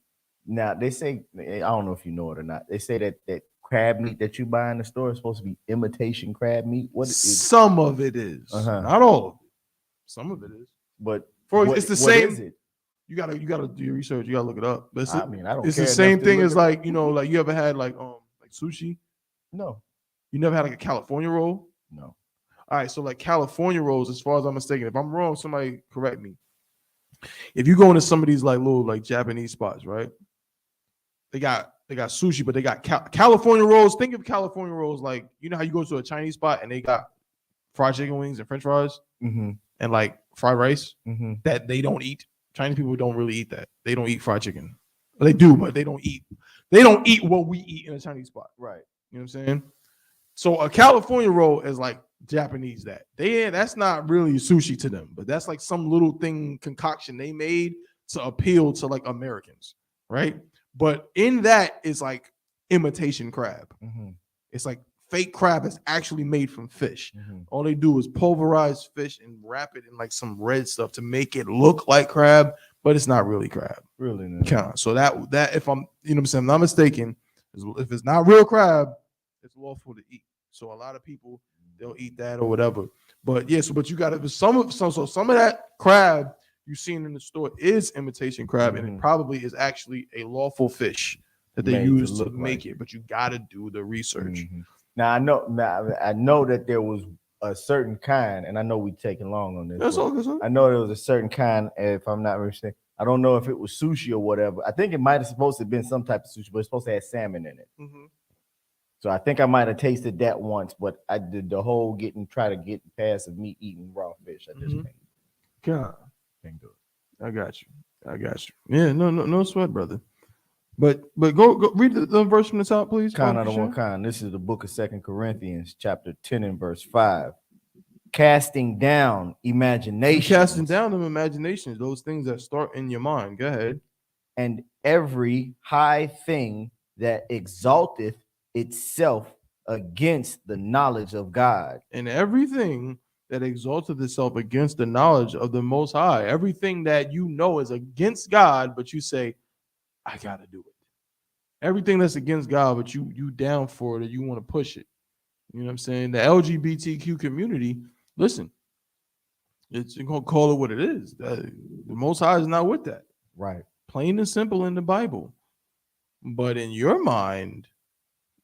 now they say, I don't know if you know it or not, they say that crab meat that you buy in the store is supposed to be imitation crab meat. What is some of it is, not all of it. Some of it is, but it's the same. Is it? You gotta do your research. You gotta look it up. But I mean, I don't. It's the same thing as like like you ever had like sushi? No. You never had like a California roll? No. All right, so like California rolls, as far as I'm mistaken, if I'm wrong, somebody correct me. If you go into some of these like little like Japanese spots, right? They got sushi, but they got California rolls. Think of California rolls like, you know how you go to a Chinese spot and they got fried chicken wings and French fries and like fried rice that they don't eat. Chinese people don't really eat that. They don't eat fried chicken. They do, but they don't eat what we eat in a Chinese spot. Right. You know what I'm saying? So a California roll is like Japanese that's not really sushi to them, but that's like some little thing concoction they made to appeal to like Americans, right? But in that is like imitation crab. It's like fake crab that's actually made from fish. All they do is pulverize fish and wrap it in like some red stuff to make it look like crab, but it's not really crab. Really not. So that if I'm, you know what I'm saying, I'm not mistaken, if it's not real crab, it's lawful to eat. So a lot of people, they'll eat that or whatever. But yes, but you got to some of that crab you seen in the store is imitation crab, and it probably is actually a lawful fish that they Made to use to look make like it. But you got to do the research. Now I know that there was a certain kind, and I know we taking long on this. That's but all. That's all. I know there was a certain kind, if I'm not mistaken. I don't know if it was sushi or whatever. I think it might have supposed to have been some type of sushi, but it's supposed to have salmon in it. So I think I might have tasted that once, but I did the whole try to get past of me eating raw fish. I just God, can't do it. I got you. Yeah, no sweat, brother. But go read the verse from the top, please. Kind of the one kind. This is the book of 2 Corinthians, chapter 10 and verse 5. Casting down imaginations. Casting down them imaginations, those things that start in your mind. Go ahead. And every high thing that exalteth itself against the knowledge of God. And everything that exalteth itself against the knowledge of the Most High. Everything that you know is against God, but you say, I gotta do it. Everything that's against God, but you down for it, or you want to push it. You know what I'm saying? The LGBTQ community, listen, it's gonna call it what it is. The Most High is not with that. Right. Plain and simple in the Bible. But in your mind,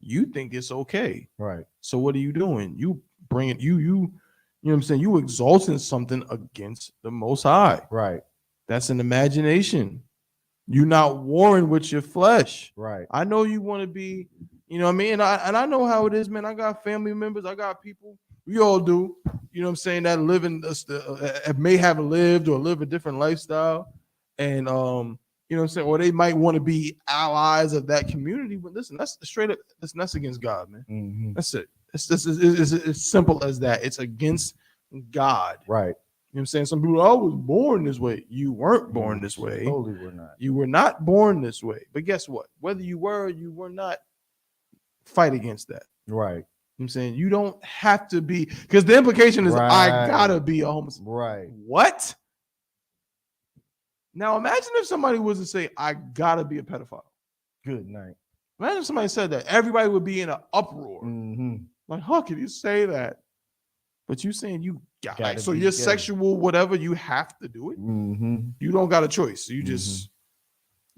you think it's okay. Right. So what are you doing? You bring it, you know what I'm saying? You exalting something against the Most High. Right. That's an imagination. You're not warring with your flesh. Right. I know you want to be, you know what I mean? And I know how it is, man. I got family members. I got people. We all do. You know what I'm saying? That live in may have lived or live a different lifestyle. And you know what I'm saying? Or they might want to be allies of that community. But listen, that's straight up, that's against God, man. That's it. It's as simple as that. It's against God. Right. You know what I'm saying? Some people, I was born this way. You weren't born this way. Totally were not. You were not born this way. But guess what? Whether you were or you were not, fight against that. Right. You know what I'm saying? You don't have to be, because the implication is I gotta be a homosexual. Right. What? Now imagine if somebody was to say, I gotta be a pedophile. Good night. Imagine if somebody said that. Everybody would be in an uproar. Like, how can you say that? But you saying you got like, so you're sexual, whatever, you have to do it. You don't got a choice. You just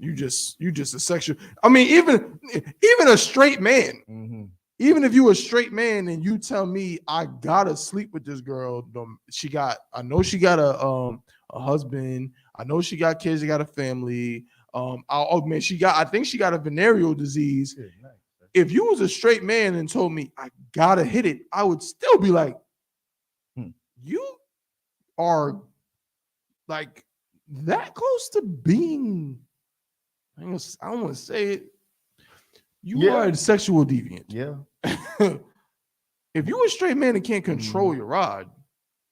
a sexual. I mean, even a straight man, even if you a straight man and you tell me I gotta sleep with this girl, I know she got a husband, I know she got kids, she got a family. I think she got a venereal disease. If you was a straight man and told me I gotta hit it, I would still be like, you are like that close to being, I don't want to say it. You are a sexual deviant. Yeah. If you a straight man and can't control your rod,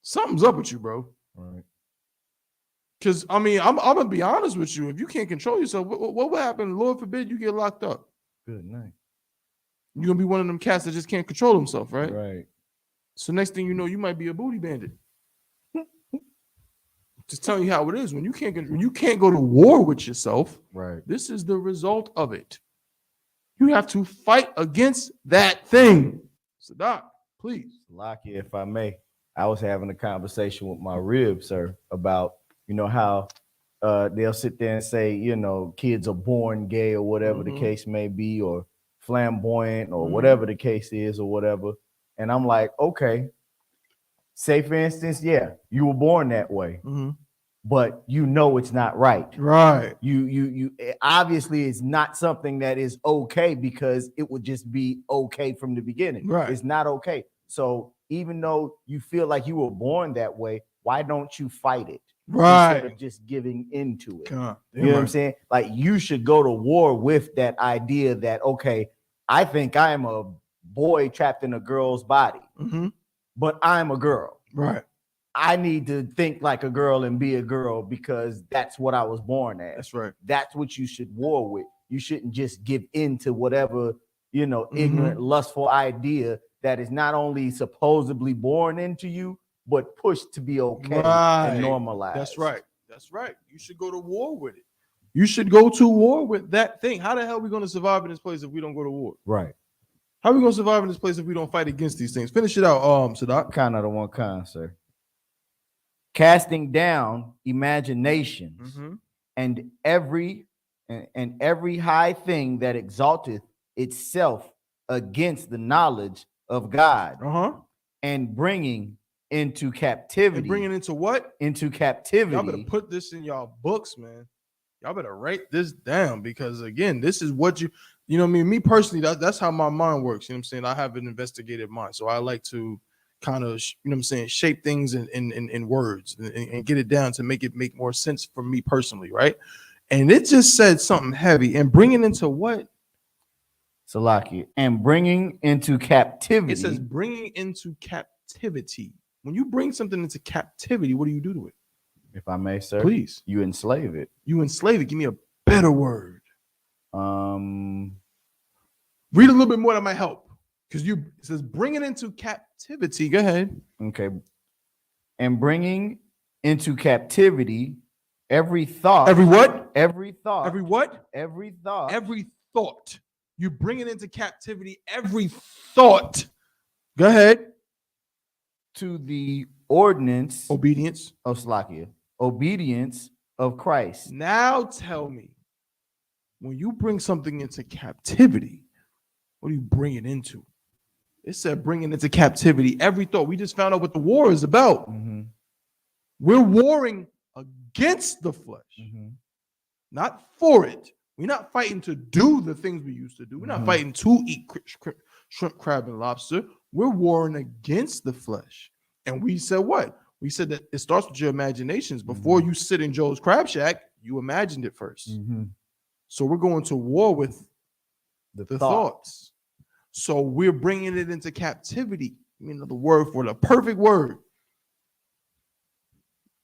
something's up with you, bro. Right. Because I mean, I'm gonna be honest with you. If you can't control yourself, what will happen? Lord forbid you get locked up. Good night. You're gonna be one of them cats that just can't control himself, right? Right. So next thing you know, you might be a booty bandit. Just telling you how it is. When you can't go to war with yourself, right? This is the result of it. You have to fight against that thing. Sadat, please. Lockie, if I may, I was having a conversation with my rib, sir, about how they'll sit there and say, kids are born gay or whatever the case may be, or flamboyant or whatever the case is or whatever. And I'm like, okay, say for instance, you were born that way, but it's not right. Right. You obviously it's not something that is okay, because it would just be okay from the beginning. Right. It's not okay. So even though you feel like you were born that way, why don't you fight it? Right. Instead of just giving into it. You know what I'm saying? Like, you should go to war with that idea that, okay, I think I am a boy trapped in a girl's body, but I'm a girl. Right. I need to think like a girl and be a girl because that's what I was born as. That's right. That's what you should war with. You shouldn't just give in to whatever, ignorant, lustful idea that is not only supposedly born into you, but pushed to be okay and normalized. That's right. That's right. You should go to war with it. You should go to war with that thing. How the hell are we going to survive in this place if we don't go to war? Right. How are we gonna survive in this place if we don't fight against these things? Finish it out, Sadat. Kind of the one kind, sir. Casting down imaginations and every high thing that exalteth itself against the knowledge of God, and bringing into captivity. And bringing into what? Into captivity. Y'all better put this in y'all books, man. Y'all better write this down, because again, this is what you know what I mean? Me personally, that's how my mind works. You know what I'm saying? I have an investigative mind. So I like to kind of, you know what I'm saying, shape things in words and get it down to make more sense for me personally, right? And it just said something heavy. And bringing into what? Salaki. And bringing into captivity. It says bringing into captivity. When you bring something into captivity, what do you do to it? If I may, sir. Please. You enslave it. You enslave it. Give me a better word. Read a little bit more, that might help. Because it says bring it into captivity. Go ahead. Okay. And bringing into captivity every thought. Every what? Every thought. Every what? Every thought. Every thought. You bring it into captivity. Every thought. Go ahead. To the ordinance. Obedience. Of Slakia. Obedience of Christ. Now tell me, when you bring something into captivity, what do you bring it into? It said bringing into captivity every thought. We just found out what the war is about. We're warring against the flesh, not for it. We're not fighting to do the things we used to do. We're not fighting to eat shrimp, crab, and lobster. We're warring against the flesh. And we said what? We said that it starts with your imaginations. Before you sit in Joe's Crab Shack, you imagined it first. So we're going to war with the thoughts. So we're bringing it into captivity. I mean, the word for the perfect word.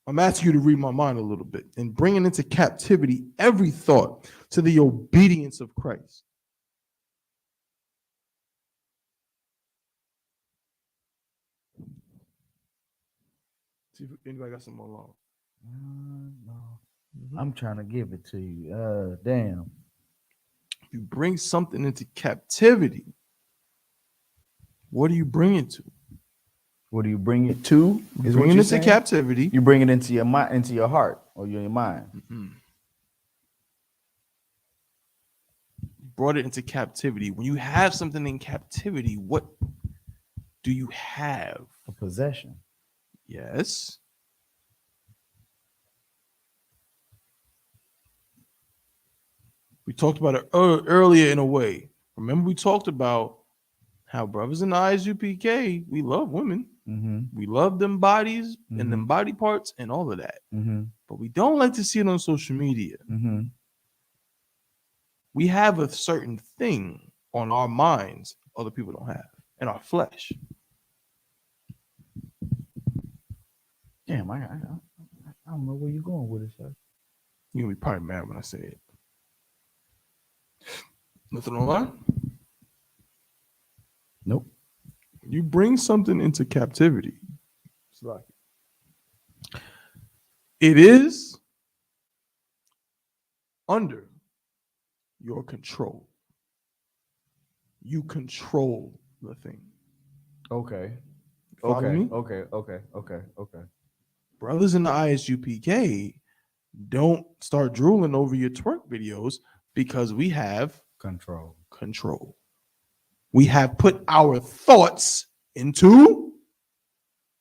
I'm asking you to read my mind a little bit. And bringing into captivity every thought to the obedience of Christ. See if anybody got something along. No. I'm trying to give it to you. Damn. If you bring something into captivity, what do you bring it to? What do you bring it to? Is bring it into captivity. You bring it into your mind, into your heart, or your mind. You brought it into captivity. When you have something in captivity, what do you have? A possession. Yes. We talked about it earlier in a way. Remember, we talked about how brothers in the Isupk, we love women. We love them bodies and them body parts and all of that. But we don't like to see it on social media. We have a certain thing on our minds other people don't have, in our flesh. Damn, I don't know where you're going with it, sir. You're gonna be probably mad when I say it. Nothing online? Nope. You bring something into captivity. It's like it is under your control. You control the thing. Okay. Follow me? Okay. Brothers in the ISUPK, don't start drooling over your twerk videos because we have control. We have put our thoughts into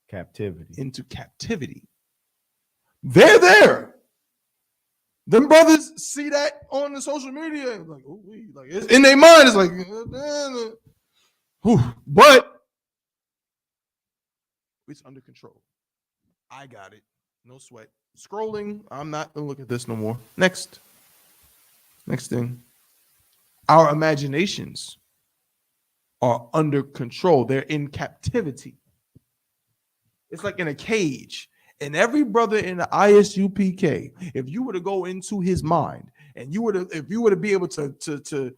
captivity. They're there. Them brothers see that on the social media, like, oh, like it's in their mind, it's like, but it's under control. I got it. No sweat. Scrolling. I'm not gonna look at this no more. Next thing. Our imaginations are under control. They're in captivity. It's like in a cage. And every brother in the ISUPK, if you were to go into his mind and if you were to be able to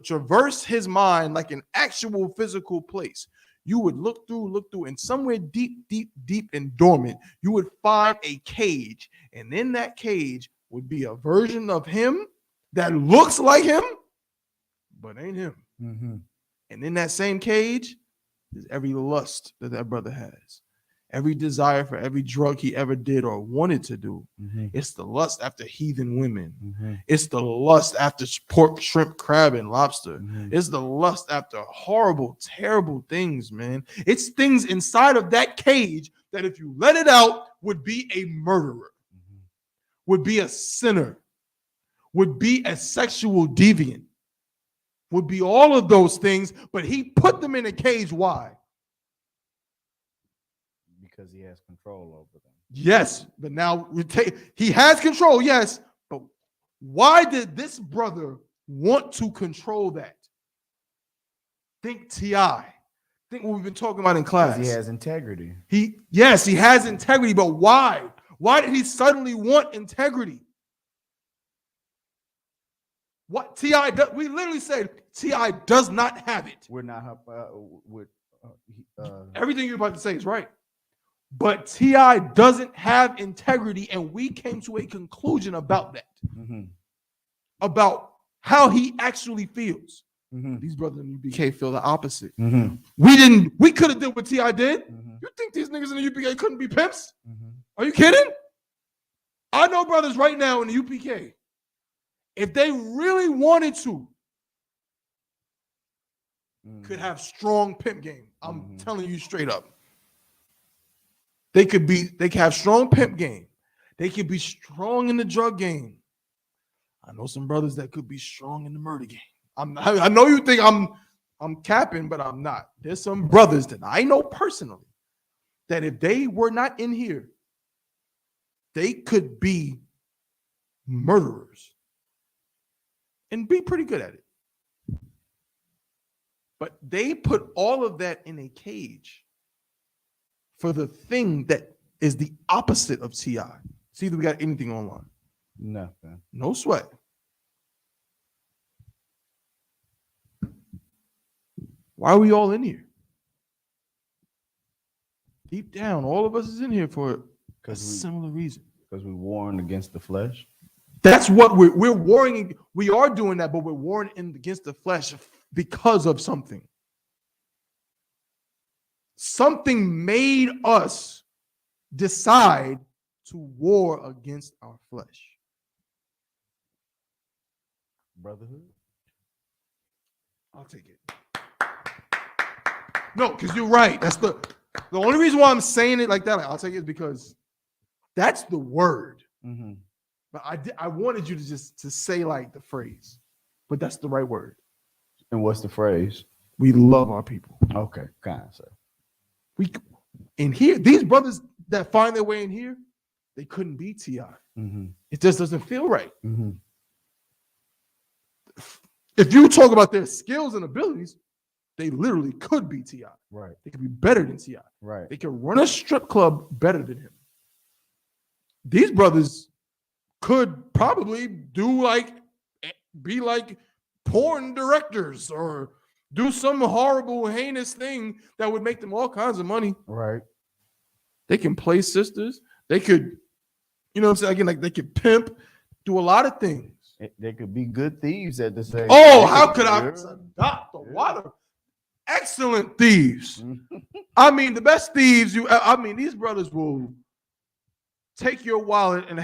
traverse his mind like an actual physical place, you would look through, and somewhere deep and dormant, you would find a cage. And in that cage would be a version of him that looks like him, but ain't him. And in that same cage is every lust that that brother has, every desire for every drug he ever did or wanted to do. It's the lust after heathen women. It's the lust after pork, shrimp, crab, and lobster. It's the lust after horrible, terrible things, man. It's things inside of that cage that if you let it out would be a murderer, would be a sinner, would be a sexual deviant, would be all of those things, but he put them in a cage. Why? Because he has control over them. Yes, but now he has control, yes, but why did this brother want to control that? Think T.I. Think what we've been talking about in class. Because he has integrity. Yes, he has integrity, but why? Why did he suddenly want integrity? What T.I. does, we literally said T.I. does not have it. We're not Everything you're about to say is right. But T.I. doesn't have integrity, and we came to a conclusion about that. About how he actually feels. These brothers in UPK feel the opposite. We could have did what T.I. did. You think these niggas in the UPK couldn't be pimps? Are you kidding? I know brothers right now in the UPK. If they really wanted to, could have strong pimp game. I'm telling you straight up. They could have strong pimp game. They could be strong in the drug game. I know some brothers that could be strong in the murder game. I know you think I'm capping, but I'm not. There's some brothers that I know personally that if they were not in here, they could be murderers and be pretty good at it. But they put all of that in a cage for the thing that is the opposite of T.I. See if we got anything online. Nothing. No sweat. Why are we all in here? Deep down, all of us is in here for a similar reason. Because we warring against the flesh. That's what we're warring. We are doing that, but we're warring against the flesh because of something. Something made us decide to war against our flesh. Brotherhood? I'll take it. No, because you're right. That's the only reason why I'm saying it like that. I'll take it because that's the word. But I wanted you to just to say like the phrase, but that's the right word. And what's the phrase? We love our people. Okay, kind of, sir. We in here, these brothers that find their way in here, they couldn't be T.I. It just doesn't feel right. If you talk about their skills and abilities, they literally could be T.I. Right. They could be better than T.I. Right. They could run a strip club better than him. These brothers could probably be like porn directors or do some horrible, heinous thing that would make them all kinds of money. Right. They can play sisters. They could, you know what I'm saying? Again, like they could pimp, do a lot of things. They could be good thieves at the same time. Oh, how could I adopt the water? Excellent thieves. I mean, the best thieves. These brothers will take your wallet and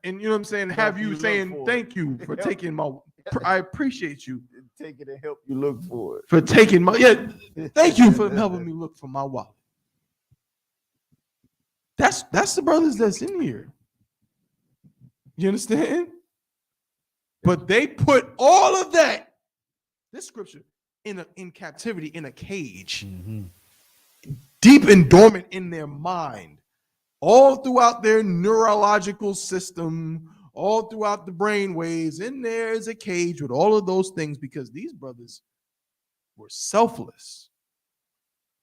you know what I'm saying, have you saying thank you for taking my. I appreciate you. Take it and help you look for it. For taking my thank you for helping me look for my wallet. That's the brothers that's in here. You understand? But they put all of that, this scripture, in captivity, in a cage, deep and dormant in their mind, all throughout their neurological system, all throughout the brain waves. In there is a cage with all of those things because these brothers were selfless.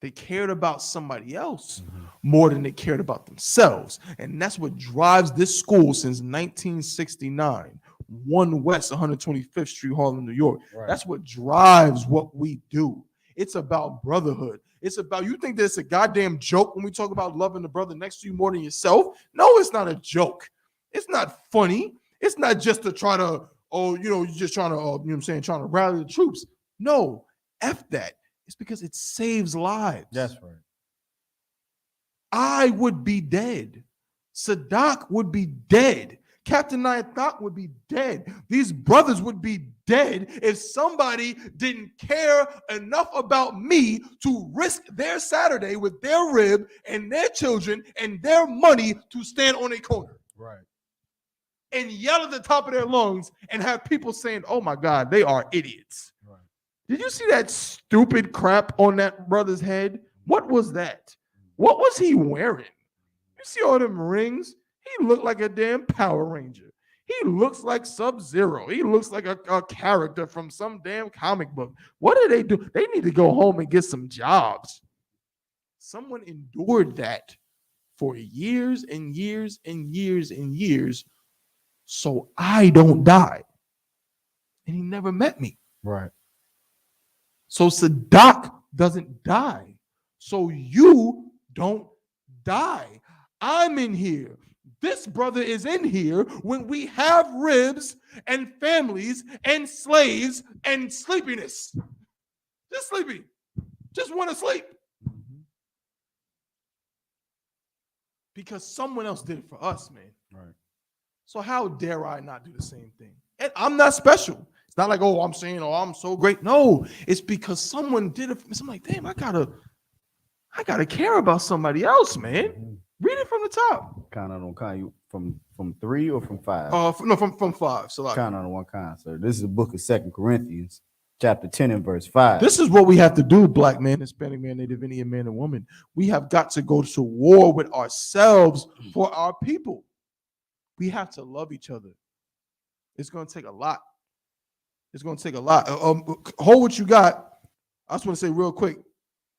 They cared about somebody else more than they cared about themselves. And that's what drives this school since 1969. 1 West 125th Street, Harlem, New York. Right. That's what drives what we do. It's about brotherhood. It's about, you think that it's a goddamn joke when we talk about loving the brother next to you more than yourself? No, it's not a joke. It's not funny. It's not just to try to, you're just trying to, you know what I'm saying, trying to rally the troops. No, F that. It's because it saves lives. That's right. I would be dead. Sadak would be dead. Captain Nyathak would be dead. These brothers would be dead if somebody didn't care enough about me to risk their Saturday with their rib and their children and their money to stand on a corner. Right. And yell at the top of their lungs and have people saying, oh my God, they are idiots. Right. Did you see that stupid crap on that brother's head? What was that? What was he wearing? You see all them rings? He looked like a damn Power Ranger. He looks like Sub-Zero. He looks like a character from some damn comic book. What do? They need to go home and get some jobs. Someone endured that for years and years and years and years so I don't die. And he never met me. Right. So Sadak doesn't die. So you don't die. I'm in here. This brother is in here when we have ribs and families and slaves and sleepiness. Just sleepy. Just want to sleep. Because someone else did it for us, man. Right. So how dare I not do the same thing? And I'm not special. It's not like, oh, I'm saying, oh, I'm so great. No, it's because someone did it for me. So I'm like, damn, I gotta care about somebody else, man. Mm-hmm. Read it from the top. Count on kind. You from 3 or from 5? From 5. So like, Count on one kind, sir. This is the book of 2 Corinthians, chapter 10 and verse 5. this is what we have to do, black man, Hispanic man, Native Indian man, and woman. We have got to go to war with ourselves for our people. We have to love each other. It's going to take a lot. It's going to take a lot. Hold what you got. I just want to say real quick.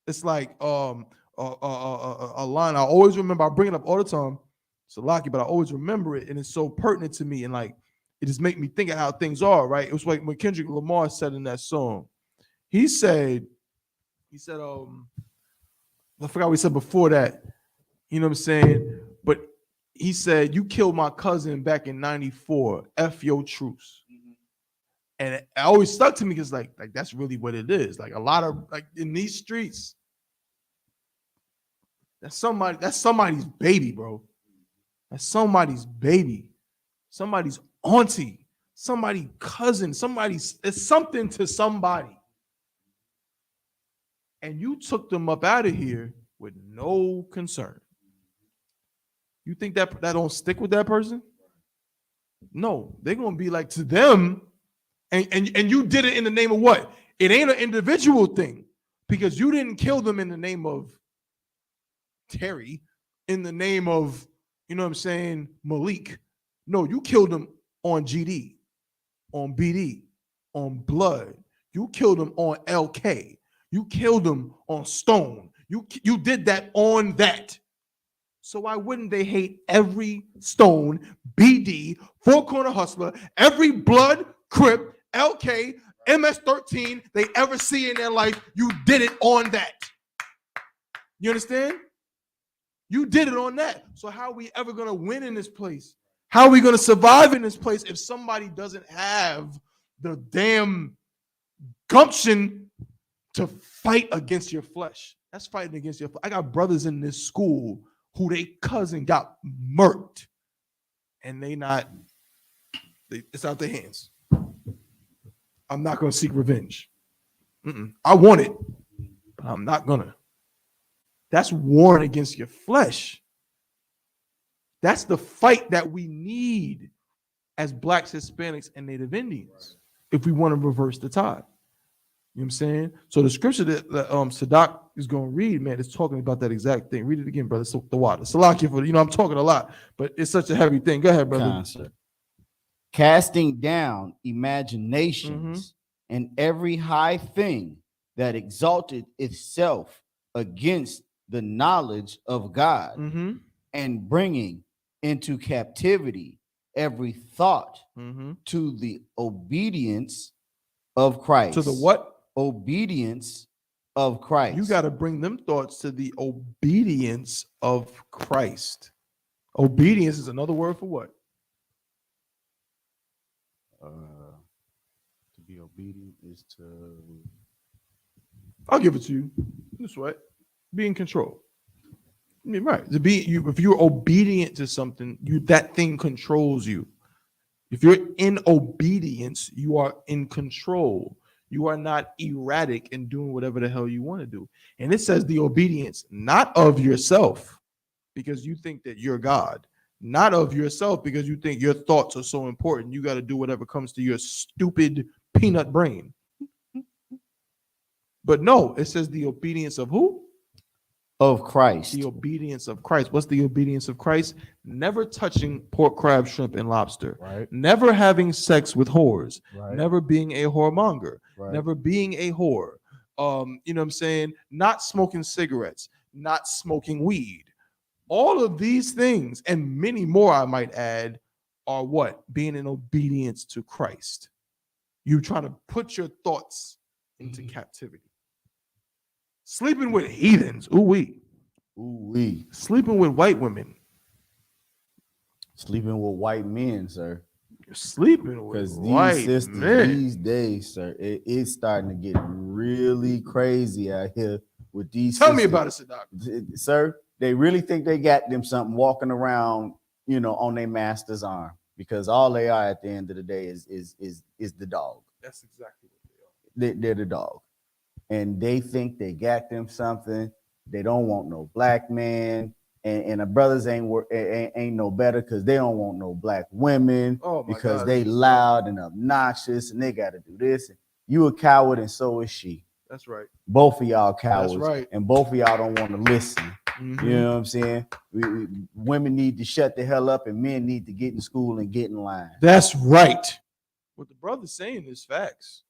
It's like a line I always remember. I bring it up all the time. It's a lucky, but I always remember it, and it's so pertinent to me. And like, it just make me think of how things are. Right? It was like when Kendrick Lamar said in that song. He said, I forgot what he said before that. You know what I'm saying? But he said, "You killed my cousin back in '94. F your truce." And it always stuck to me because like that's really what it is. Like a lot of like in these streets, that's somebody's baby, bro. That's somebody's baby, somebody's auntie, somebody's cousin, it's something to somebody. And you took them up out of here with no concern. You think that don't stick with that person? No, they're gonna be like to them. And you did it in the name of what? It ain't an individual thing because you didn't kill them in the name of Terry, in the name of, you know what I'm saying, Malik. No, you killed them on GD, on BD, on Blood. You killed them on LK. You killed them on Stone. You did that on that. So why wouldn't they hate every Stone, BD, Four Corner Hustler, every Blood, Crip, LK, MS-13 they ever see in their life? You did it on that. You understand? You did it on that. So how are we ever going to win in this place? How are we going to survive in this place if somebody doesn't have the damn gumption to fight against your flesh? That's fighting against your flesh. I got brothers in this school who they cousin got murked and it's out their hands. I'm not going to seek revenge. I want it, but I'm not going to. That's warring against your flesh. That's the fight that we need as Blacks, Hispanics, and Native Indians if we want to reverse the tide. You know what I'm saying? So the scripture that Sadak is going to read, man, is talking about that exact thing. Read it again, brother. So the water. Salakia for, I'm talking a lot, but it's such a heavy thing. Go ahead, brother. Concept. Casting down imaginations and every high thing that exalted itself against the knowledge of God, and bringing into captivity every thought to the obedience of Christ. To the what? Obedience of Christ. You got to bring them thoughts to the obedience of Christ. Obedience is another word for what? To be obedient is to I'll give it to you. This way, be in control. I mean, right. To be you, if you're obedient to something, that thing controls you. If you're in obedience, you are in control. You are not erratic and doing whatever the hell you want to do. And it says the obedience, not of yourself, because you think that you're God, not of yourself, because you think your thoughts are so important. You got to do whatever comes to your stupid peanut brain. But no, it says the obedience of who? Of Christ. The obedience of Christ. What's the obedience of Christ? Never touching pork, crab, shrimp, and lobster. Right. Never having sex with whores. Right. Never being a whoremonger. Right. Never being a whore. You know what I'm saying? Not smoking cigarettes. Not smoking weed. All of these things and many more, I might add, are what? Being in obedience to Christ. You trying to put your thoughts into captivity. Sleeping with heathens. Ooh-wee. Ooh-wee. Sleeping with white women. Sleeping with white men, sir. You're sleeping with Because white these sisters men. these days, sir, it's starting to get really crazy out here with these Tell sisters. me about it, Sadak. Sir, they really think they got them something walking around, on their master's arm, because all they are at the end of the day is the dog. That's exactly what they are. They're the dog. And they think they got them something. They don't want no black man, and the brothers ain't no better because they don't want no black women because they loud and obnoxious and they got to do this. You a coward and so is she. That's right. Both of y'all cowards. That's right. And both of y'all don't want to listen. Mm-hmm. You know what I'm saying? Women need to shut the hell up and men need to get in school and get in line. That's right. What the brother's saying is facts.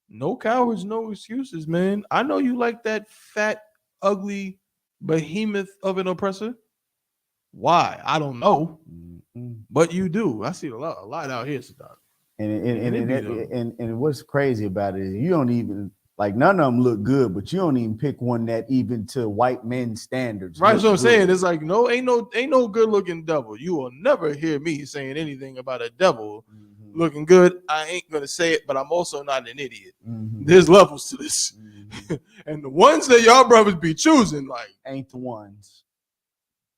No cowards, no excuses, man. I know you like that fat, ugly behemoth of an oppressor. Why? I don't know. Mm-hmm. But you do. I see a lot out here, Saddam. And what's crazy about it is you don't even, like, none of them look good, but you don't even pick one that even to white men's standards. Right, so I'm saying it's like ain't no good looking devil. You will never hear me saying anything about a devil looking good. I ain't gonna say it, but I'm also not an idiot. Mm-hmm. There's levels to this. Mm-hmm. And the ones that y'all brothers be choosing, like, ain't the ones.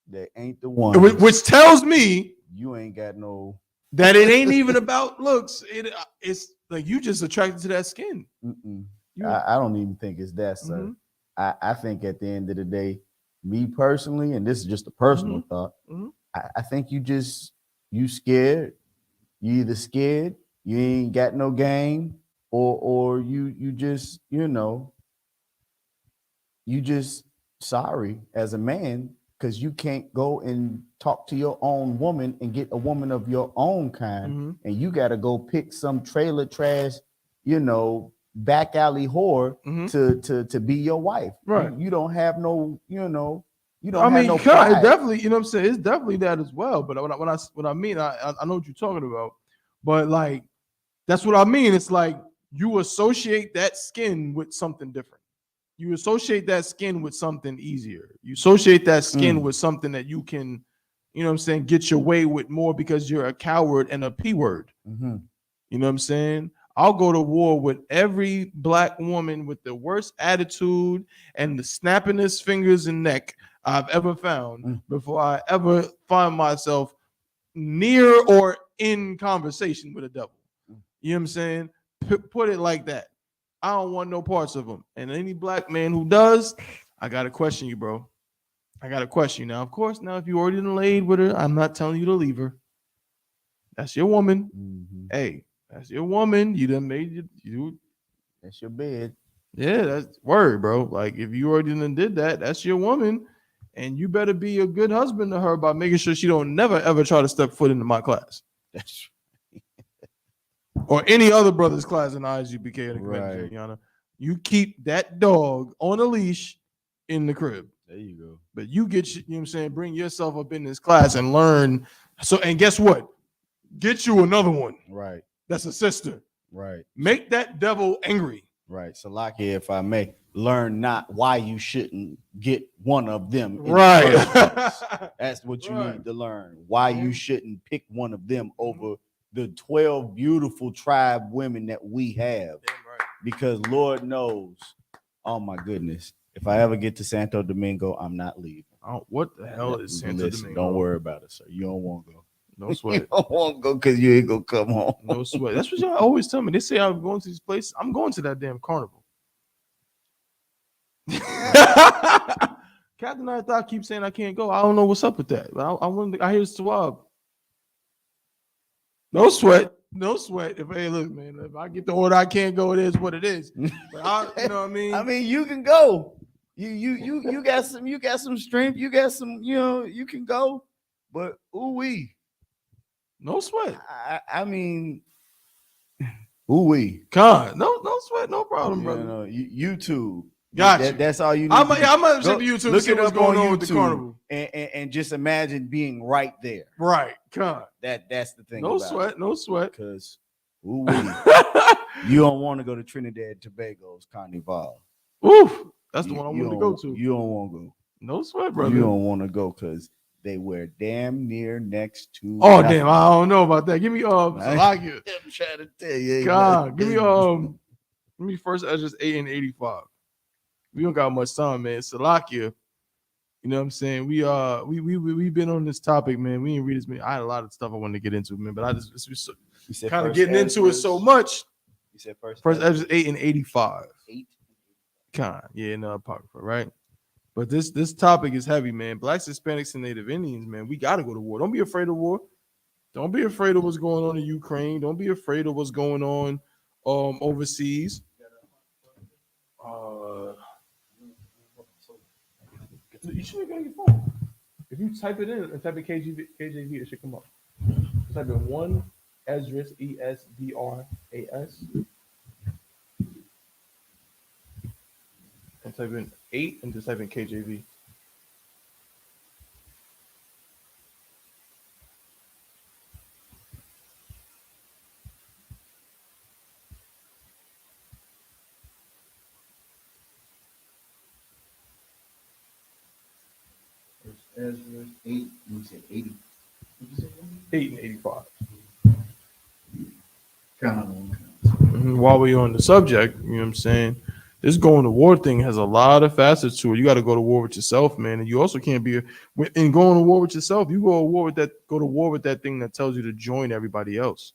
They ain't the ones. Which tells me you ain't got no, that it ain't even about looks. It's like you just attracted to that skin. I don't even think it's that, sir. Mm-hmm. I think at the end of the day, me personally, and this is just a personal thought, I think you scared. You either scared, you ain't got no game, or you just, you just sorry as a man because you can't go and talk to your own woman and get a woman of your own kind, and you got to go pick some trailer trash, back alley whore to be your wife. Right. You don't have no, you don't have no pride. It definitely, you know what I'm saying? It's definitely that as well. But what I mean, I know what you're talking about. But like, that's what I mean. It's like you associate that skin with something different. You associate that skin with something easier. You associate that skin with something that you can, you know what I'm saying, get your way with more because you're a coward and a P word. You know what I'm saying? I'll go to war with every black woman with the worst attitude and the snappingest fingers and neck I've ever found before I ever find myself near or in conversation with a devil. You know what I'm saying? Put it like that. I don't want no parts of them. And any black man who does, I got to question you, bro. I got to question you. Now, of course, if you already laid with her, I'm not telling you to leave her. That's your woman. Hey, that's your woman. You done made you. That's your bed. Yeah, that's word, bro. Like, if you already done did that, that's your woman. And you better be a good husband to her by making sure she don't never, ever try to step foot into my class. That's right. Or any other brother's class in Isupk or the right. Yana. You keep that dog on a leash in the crib. There you go. But you get, you know what I'm saying, bring yourself up in this class and learn. So, and guess what? Get you another one. Right. That's a sister. Right. Make that devil angry. Right. So, Salaki, if I may, learn not why you shouldn't get one of them. Right. That's what you need to learn. Why you shouldn't pick one of them over the 12 beautiful tribe women that we have. Because Lord knows Oh my goodness. If I ever get to Santo Domingo, I'm not leaving. What the hell is Santo Listen, Domingo? don't worry about it, sir. You don't want to go. No You sweat. don't want to go because you ain't gonna come home. No sweat. That's what y'all always tell me. They say I'm going to these places. I'm going to that damn carnival. Captain I thought keep saying I can't go. I don't know what's up with that. But I hear Swab. No sweat. No sweat. If hey, look, man, if I get the order, I can't go. It is what it is. But you know what I mean? I mean, you can go. You got some strength. You got some, you can go. But ooh-wee. No sweat. I mean, ooh-wee. God, no sweat, no problem, brother. YouTube. Gotcha. That's all you need. I'm gonna check the YouTube. Look See it what's up going on on with the YouTube carnival. and just imagine being right there. Right, God. That's the thing. No sweat, no sweat. Because ooh-wee. You don't want to go to Trinidad and Tobago's Carnival. Oof, that's the one I wanted to go to. You don't want to go. No sweat, brother. You don't want to go because they were damn near next to. Oh damn, I don't know about that. Give me Salakia. I'm trying to tell you. God, give me first Ezra's 8 and 85. We don't got much time, man. Salakia. You know what I'm saying? We've been on this topic, man. We didn't read as many. I had a lot of stuff I wanted to get into, man, but I just kind of getting into it so much. You said first Ezra's 8 and 85. 8. Yeah, no apocrypha, right? But this topic is heavy, man. Blacks, Hispanics, and Native Indians, man. We got to go to war. Don't be afraid of war. Don't be afraid of what's going on in Ukraine. Don't be afraid of what's going on overseas. You should get on your phone. If you type it in and type in KJV, it should come up. Type in 1 Esdras, ESDRAS. And type in 8 and just type in KJV. Ezra 8. You said 80. 8 and 85. Count. While we're on the subject, you know what I'm saying? This going to war thing has a lot of facets to it. You got to go to war with yourself, man. And you also can't be in going to war with yourself. You go to war with that thing that tells you to join everybody else.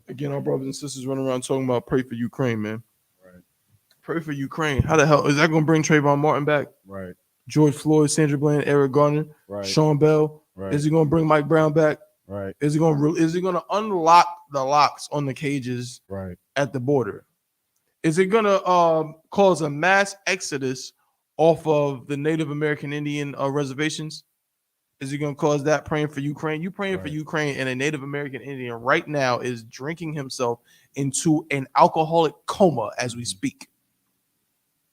Again, our brothers and sisters running around talking about pray for Ukraine, man. Right. Pray for Ukraine. How the hell is that going to bring Trayvon Martin back? Right. George Floyd, Sandra Bland, Eric Garner, Right. Sean Bell. Right. Is he going to bring Mike Brown back? Right. Is he going to unlock the locks on the cages Right. at the border? Is it going to cause a mass exodus off of the Native American Indian reservations? Is it going to cause that? Praying for Ukraine? You praying for Ukraine, and a Native American Indian right now is drinking himself into an alcoholic coma as we speak.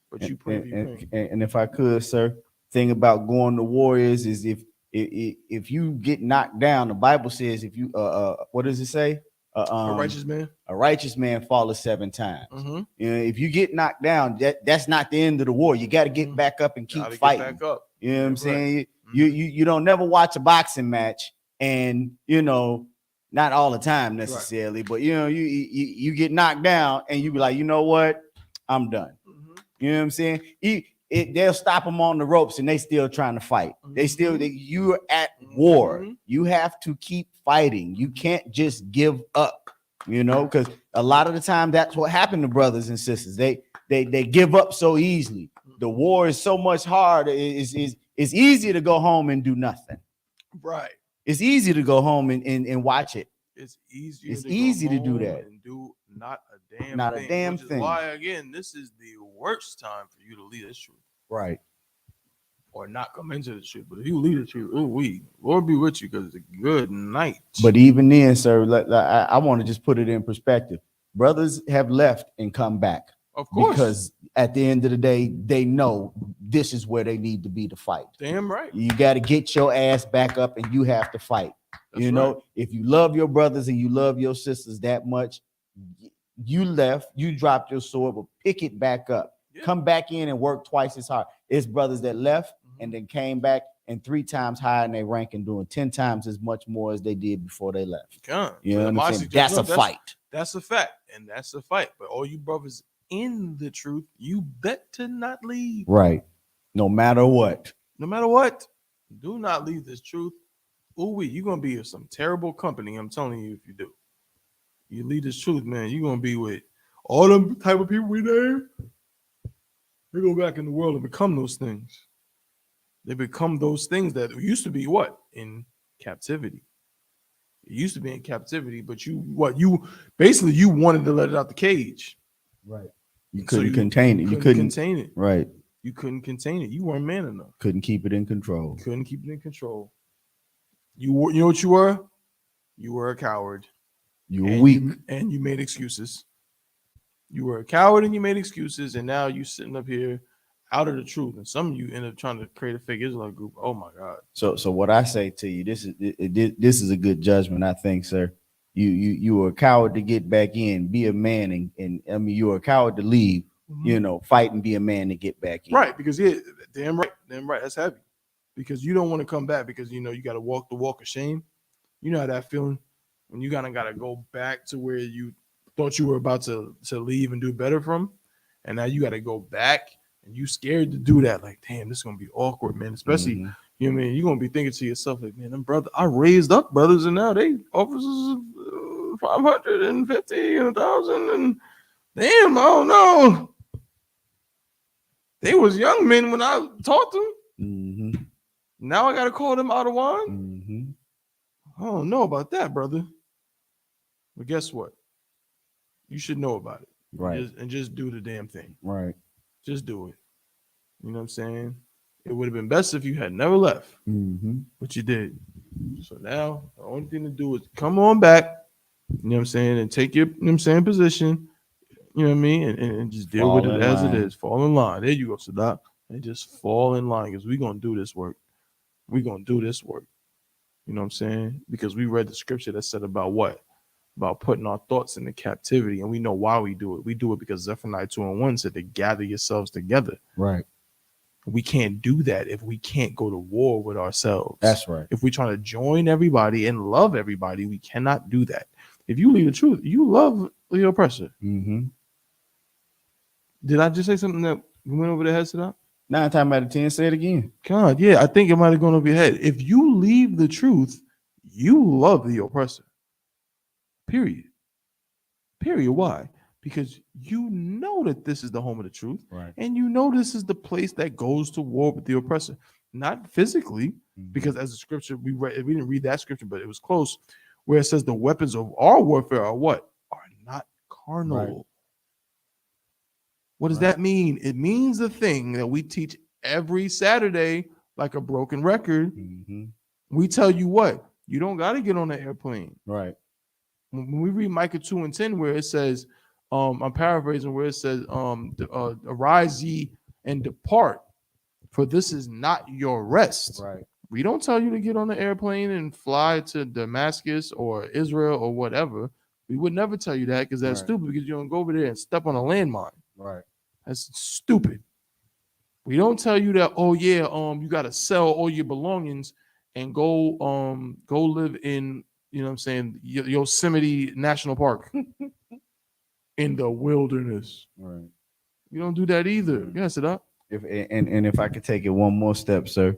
But you pray for Ukraine. And if I could, sir, thing about going to war is if you get knocked down, the Bible says if you what does it say? A righteous man. A righteous man falleth 7 times. Mm-hmm. You know, if you get knocked down, that's not the end of the war. You got to get back up and keep fighting. Get back up. You know what I'm saying? You don't never watch a boxing match, and not all the time necessarily, but you get knocked down and you be like, you know what, I'm done. Mm-hmm. You know what I'm saying? They'll stop them on the ropes and they still trying to fight. Mm-hmm. You're at war. Mm-hmm. You have to keep fighting. You can't just give up, because a lot of the time that's what happened to brothers and sisters. They give up so easily. The war is so much harder. It's easy to go home and do nothing. Right. It's easy to go home and watch it. It's easier. It's easy to do that. And do not a damn Not thing. a damn which is thing. why, again, this is the worst time for you to lead this truth. Right. Or not come into the truth. But if you lead the truth, Lord be with you, because it's a good night. But even then, sir, I want to just put it in perspective. Brothers have left and come back. Of course. Because at the end of the day, they know this is where they need to be to fight. Damn right. You got to get your ass back up and you have to fight. That's right. If you love your brothers and you love your sisters that much, you left, you dropped your sword, but pick it back up. Yeah. Come back in and work twice as hard. It's brothers that left and then came back and 3 times higher in their rank and doing 10 times as much more as they did before they left. God. You know what I'm saying? That's a fight. That's a fact. And that's a fight. But all you brothers in the truth, you better not leave. Right. No matter what. No matter what, do not leave this truth. Ooh, you're gonna be in some terrible company. I'm telling you, if you do, you leave this truth, man. You're gonna be with all them type of people we named. They go back in the world and become those things. They become those things that used to be what? In captivity. It used to be in captivity, but you basically you wanted to let it out the cage. Right. You couldn't contain it. You couldn't contain it. Right. You couldn't contain it. You weren't man enough. Couldn't keep it in control. Couldn't keep it in control. You know what you were? You were a coward. You were weak. And you made excuses. You were a coward and you made excuses, and now you sitting up here out of the truth. And some of you end up trying to create a fake Israelite group. Oh my God. So what I say to you, this is a good judgment, I think, sir. You were a coward to get back in, be a man, and I mean you were a coward to leave, fight and be a man to get back in. Right, because damn right, that's heavy. Because you don't want to come back because you got to walk the walk of shame. You know how that feeling when you gotta go back to where you thought you were about to leave and do better from, and now you got to go back and you scared to do that. Like, damn, this is gonna be awkward, man. Especially, you know what I mean? You're gonna be thinking to yourself, like, man, them brother, I raised up brothers, and now they officers 550 and 1,000, and damn, I don't know. They was young men when I taught them. Mm-hmm. Now I gotta call them out of wine. Mm-hmm. I don't know about that, brother. But guess what? You should know about it. Right. Just do the damn thing. Right. Just do it. You know what I'm saying? It would have been best if you had never left. Mm-hmm. But you did. So now the only thing to do is come on back. You know what I'm saying? And take your, position. You know what I mean? And just deal with it as it is. Fall in line. There you go, Sadat. And just fall in line because we're going to do this work. We're going to do this work. You know what I'm saying? Because we read the scripture that said about what? About putting our thoughts into captivity. And we know why we do it. We do it because Zephaniah 2:1 said to gather yourselves together. Right. We can't do that if we can't go to war with ourselves. That's right. If we're trying to join everybody and love everybody, we cannot do that. If you leave the truth, you love the oppressor. Mm-hmm. Did I just say something that went over the head to that? 9 times out of 10, say it again. God, yeah, I think it might have gone over your head. If you leave the truth, you love the oppressor. Period. Why? Because you know that this is the home of the truth. Right. And you know this is the place that goes to war with the oppressor. Not physically, because as a scripture, we didn't read that scripture, but it was close, where it says the weapons of our warfare are what? Are not carnal. Right. What does that mean? It means the thing that we teach every Saturday, like a broken record. Mm-hmm. We tell you what? You don't got to get on the airplane. Right. When we read Micah 2:10, where it says, I'm paraphrasing, where it says, arise ye and depart, for this is not your rest. Right. We don't tell you to get on the airplane and fly to Damascus or Israel or whatever. We would never tell you that because that's stupid, because you're going to go over there and step on a landmine. Right. That's stupid. We don't tell you that, oh yeah, you got to sell all your belongings and go live in, you know what I'm saying, Yosemite National Park in the wilderness. Right. You don't do that either. Yes, it up. If I could take it one more step, sir,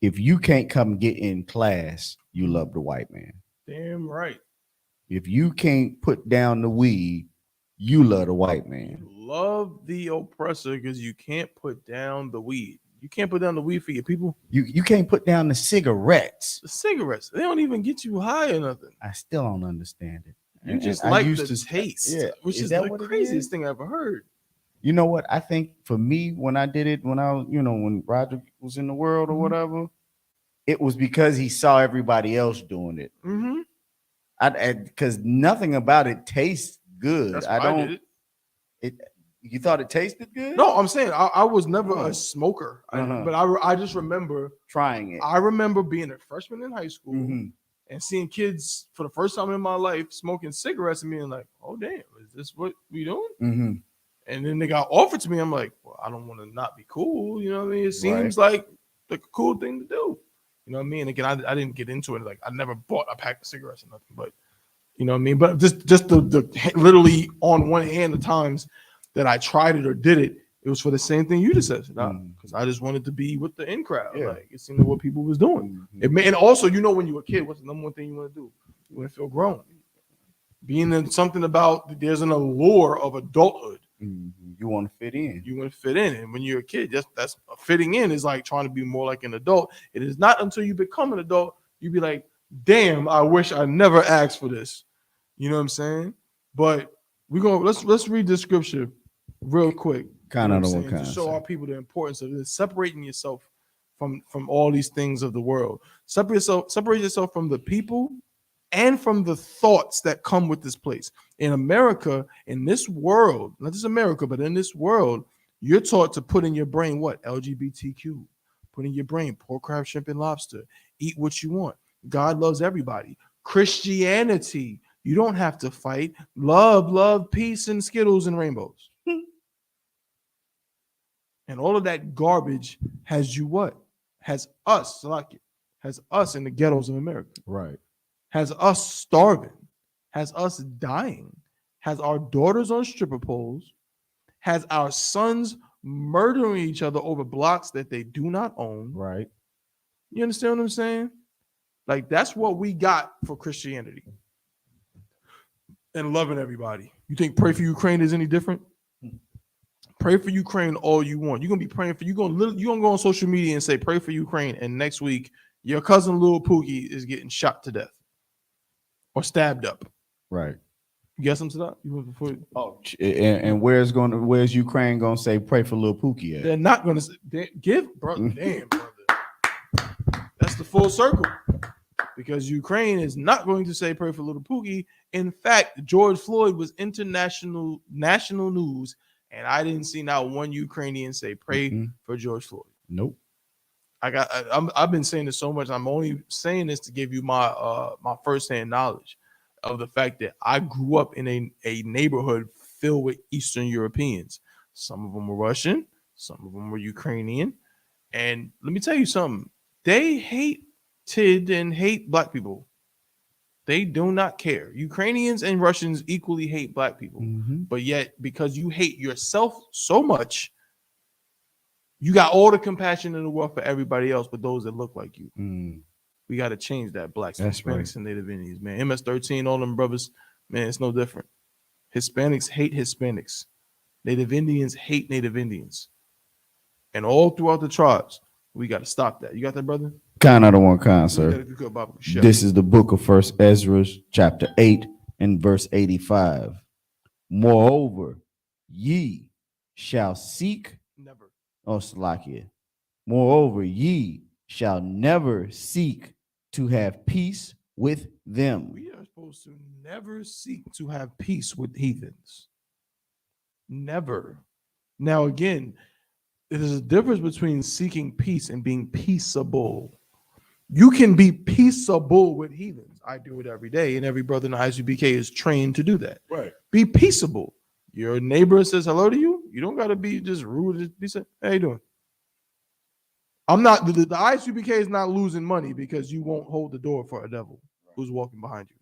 if you can't come get in class, you love the white man. Damn right. If you can't put down the weed, you love the white man. You love the oppressor because you can't put down the weed. You can't put down the weed for your people. You can't put down the cigarettes. The cigarettes, they don't even get you high or nothing. I still don't understand it. You just like the taste, which is the craziest thing I ever heard. You know what? I think for me, when I did it, when I was, when Roger was in the world or whatever, it was because he saw everybody else doing it. Mm-hmm. Because nothing about it tastes good. That's why I did it. You thought it tasted good? No, I'm saying I was never a smoker, but I just remember trying it. I remember being a freshman in high school and seeing kids for the first time in my life smoking cigarettes and being like, "Oh damn, is this what we doing?" Mm-hmm. And then they got offered to me. I'm like, "Well, I don't want to not be cool." You know what I mean? It seems like a cool thing to do. You know what I mean? Again, I didn't get into it. Like I never bought a pack of cigarettes or nothing, but you know what I mean? But just the literally on one hand, the times that I tried it or did it, it was for the same thing you just said. Mhm. Because I just wanted to be with the in crowd. Yeah. Like it seemed like what people was doing. Mhm. And also, when you were a kid, what's the number one thing you want to do? You want to feel grown. Being in something about there's an allure of adulthood. Mhm. You want to fit in. You want to fit in, and when you're a kid, that's fitting in is like trying to be more like an adult. It is not until you become an adult you be like, damn, I wish I never asked for this. You know what I'm saying? But let's read this scripture real quick. Kind of the one to kind. show our people the importance of this, separating yourself from all these things of the world. Separate yourself from the people and from the thoughts that come with this place. In America, in this world, not just America, but in this world, you're taught to put in your brain what? LGBTQ. Put in your brain pork, crab, shrimp, and lobster. Eat what you want. God loves everybody. Christianity, you don't have to fight. Love, peace, and Skittles and rainbows. And all of that garbage has you what? Has us in the ghettos of America. Right. Has us starving, has us dying, has our daughters on stripper poles, has our sons murdering each other over blocks that they do not own. Right. You understand what I'm saying? Like that's what we got for Christianity and loving everybody. You think pray for Ukraine is any different? Pray for Ukraine all you want. You're gonna be praying for you're gonna go on social media and say pray for Ukraine, and next week your cousin Lil Pookie is getting shot to death. Or stabbed up. Right. You got something to that? You want before? Oh, and where's Ukraine gonna say pray for little Pookie at? They're not gonna give, brother. Damn, brother. That's the full circle. Because Ukraine is not going to say pray for little Pookie. In fact, George Floyd was national news, and I didn't see not one Ukrainian say pray for George Floyd. Nope. I've been saying this so much. I'm only saying this to give you my my firsthand knowledge of the fact that I grew up in a neighborhood filled with Eastern Europeans. Some of them were Russian, some of them were Ukrainian, and let me tell you something. They hated and hate black people. They do not care. Ukrainians and Russians equally hate black people, but yet because you hate yourself so much, you got all the compassion in the world for everybody else, but those that look like you. We got to change that. Blacks, That's Hispanics, right. and Native Indians, man. MS-13, all them brothers, man, it's no different. Hispanics hate Hispanics. Native Indians hate Native Indians. And all throughout the tribes, we got to stop that. You got that, brother? Kind of the one kind, sir. If you could, Bob, shut This is the book of First Ezra, chapter 8 and verse 85. Moreover, ye shall seek. never. Oh, Salakia. Moreover, ye shall never seek to have peace with them. We are supposed to never seek to have peace with heathens. Never. Now, again, there's a difference between seeking peace and being peaceable. You can be peaceable with heathens. I do it every day, and every brother in the Isupk is trained to do that. Right. Be peaceable. Your neighbor says hello to you. You don't got to be just rude. Just be saying, "How you doing?" I'm not. The Isupk is not losing money because you won't hold the door for a devil who's walking behind you.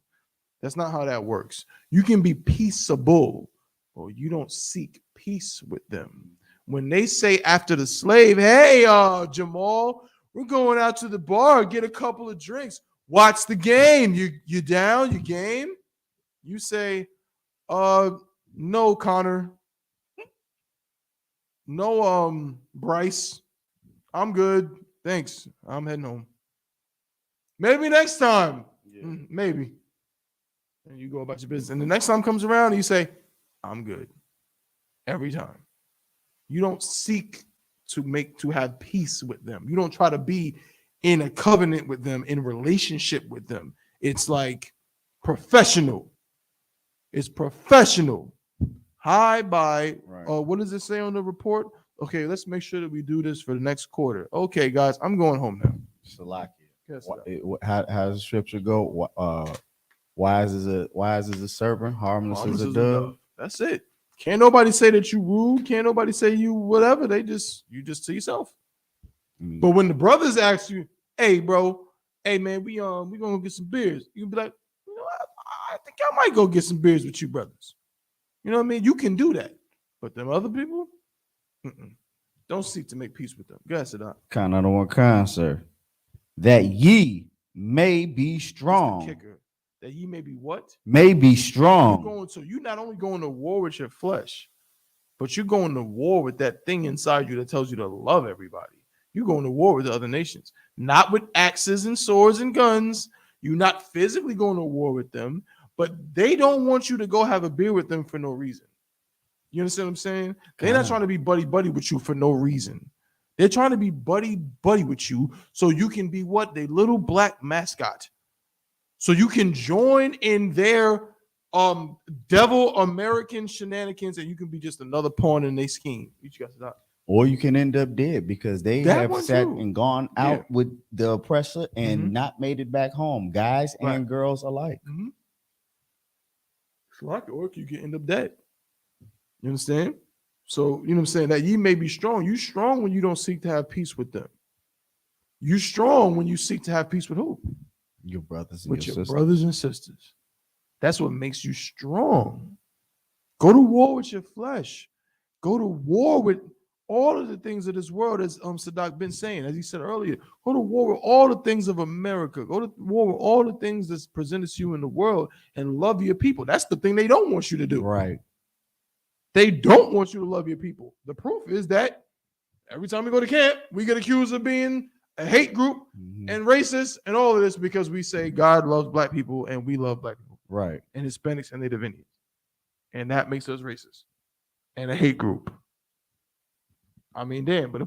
That's not how that works. You can be peaceable, or you don't seek peace with them. When they say after the slave, "Hey, Jamal, we're going out to the bar, get a couple of drinks, watch the game. You down? You game?" You say, "No, Connor. No, Bryce. I'm good. Thanks. I'm heading home. Maybe next time. Maybe." And you go about your business. And the next time comes around and you say, "I'm good." Every time. You don't seek to have peace with them. You don't try to be in a covenant with them, in relationship with them. It's like professional. It's professional. Hi, bye. Right. What does it say on the report? Okay, let's make sure that we do this for the next quarter. Okay, guys, I'm going home now. Salakia. Yes, How does the scripture go? Wise as a serpent, harmless as a dove. That's it. Can't nobody say that you rude. Can't nobody say you whatever. You just to yourself. But when the brothers ask you, "Hey, bro, hey man, we gonna go get some beers," you be like, "You know, I think I might go get some beers with you brothers." You know what I mean? You can do that. But them other people, don't seek to make peace with them. Go ahead, Sadat. Kind of the one kind, sir. That ye may be What's the strong. kicker? That ye may be what? May be You're strong. you're not only going to war with your flesh, but you're going to war with that thing inside you that tells you to love everybody. You're going to war with the other nations, not with axes and swords and guns. You're not physically going to war with them, but they don't want you to go have a beer with them for no reason. You understand what I'm saying? They're not trying to be buddy with you for no reason. They're trying to be buddy with you so you can be what? They little black mascot. So you can join in their devil American shenanigans and you can be just another pawn in their scheme. You guys are not. Or you can end up dead because they That have one sat too. and gone out with the oppressor and not made it back home, guys Right. and girls alike. It's like or you can end up dead. You understand? So, you know what I'm saying? That ye may be strong. You strong when you don't seek to have peace with them. You strong when you seek to have peace with who? Your brothers and With your your sisters. brothers and sisters. That's what makes you strong. Go to war with your flesh. Go to war with all of the things of this world, as Sadak been saying, as he said earlier. Go to war with all the things of America. Go to war with all the things that's presented to you in the world and love your people. That's the thing they don't want you to do. Right. They don't want you to love your people. The proof is that every time we go to camp, we get accused of being a hate group and racist and all of this because we say God loves black people and we love black people. Right. And Hispanics and Native Indians. And that makes us racist and a hate group. I mean, damn, but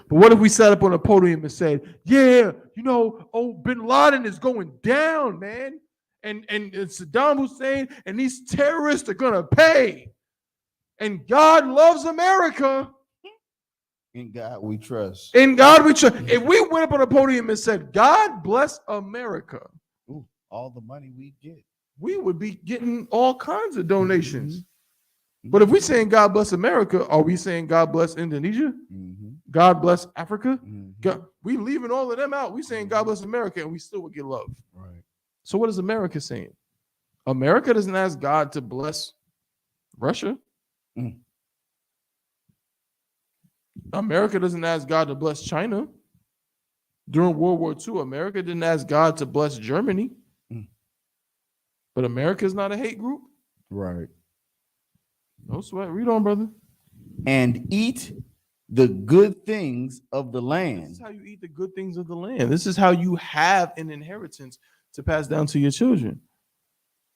what if we sat up on a podium and said, yeah, bin Laden is going down, man. And Saddam Hussein and these terrorists are gonna pay. And God loves America. In God we trust. In God we trust. If we went up on a podium and said, God bless America, All the money we get. we would be getting all kinds of donations. But if we're saying God bless America, are we saying God bless Indonesia? God bless Africa? God, we leaving all of them out. We saying God bless America and we still would get love. Right. So what is America saying? America doesn't ask God to bless Russia. America doesn't ask God to bless China. During World War II, America didn't ask God to bless Germany. But America is not a hate group. Right. No sweat. Read on, brother. And eat the good things of the land. This is how you eat the good things of the land. This is how you have an inheritance to pass down to your children.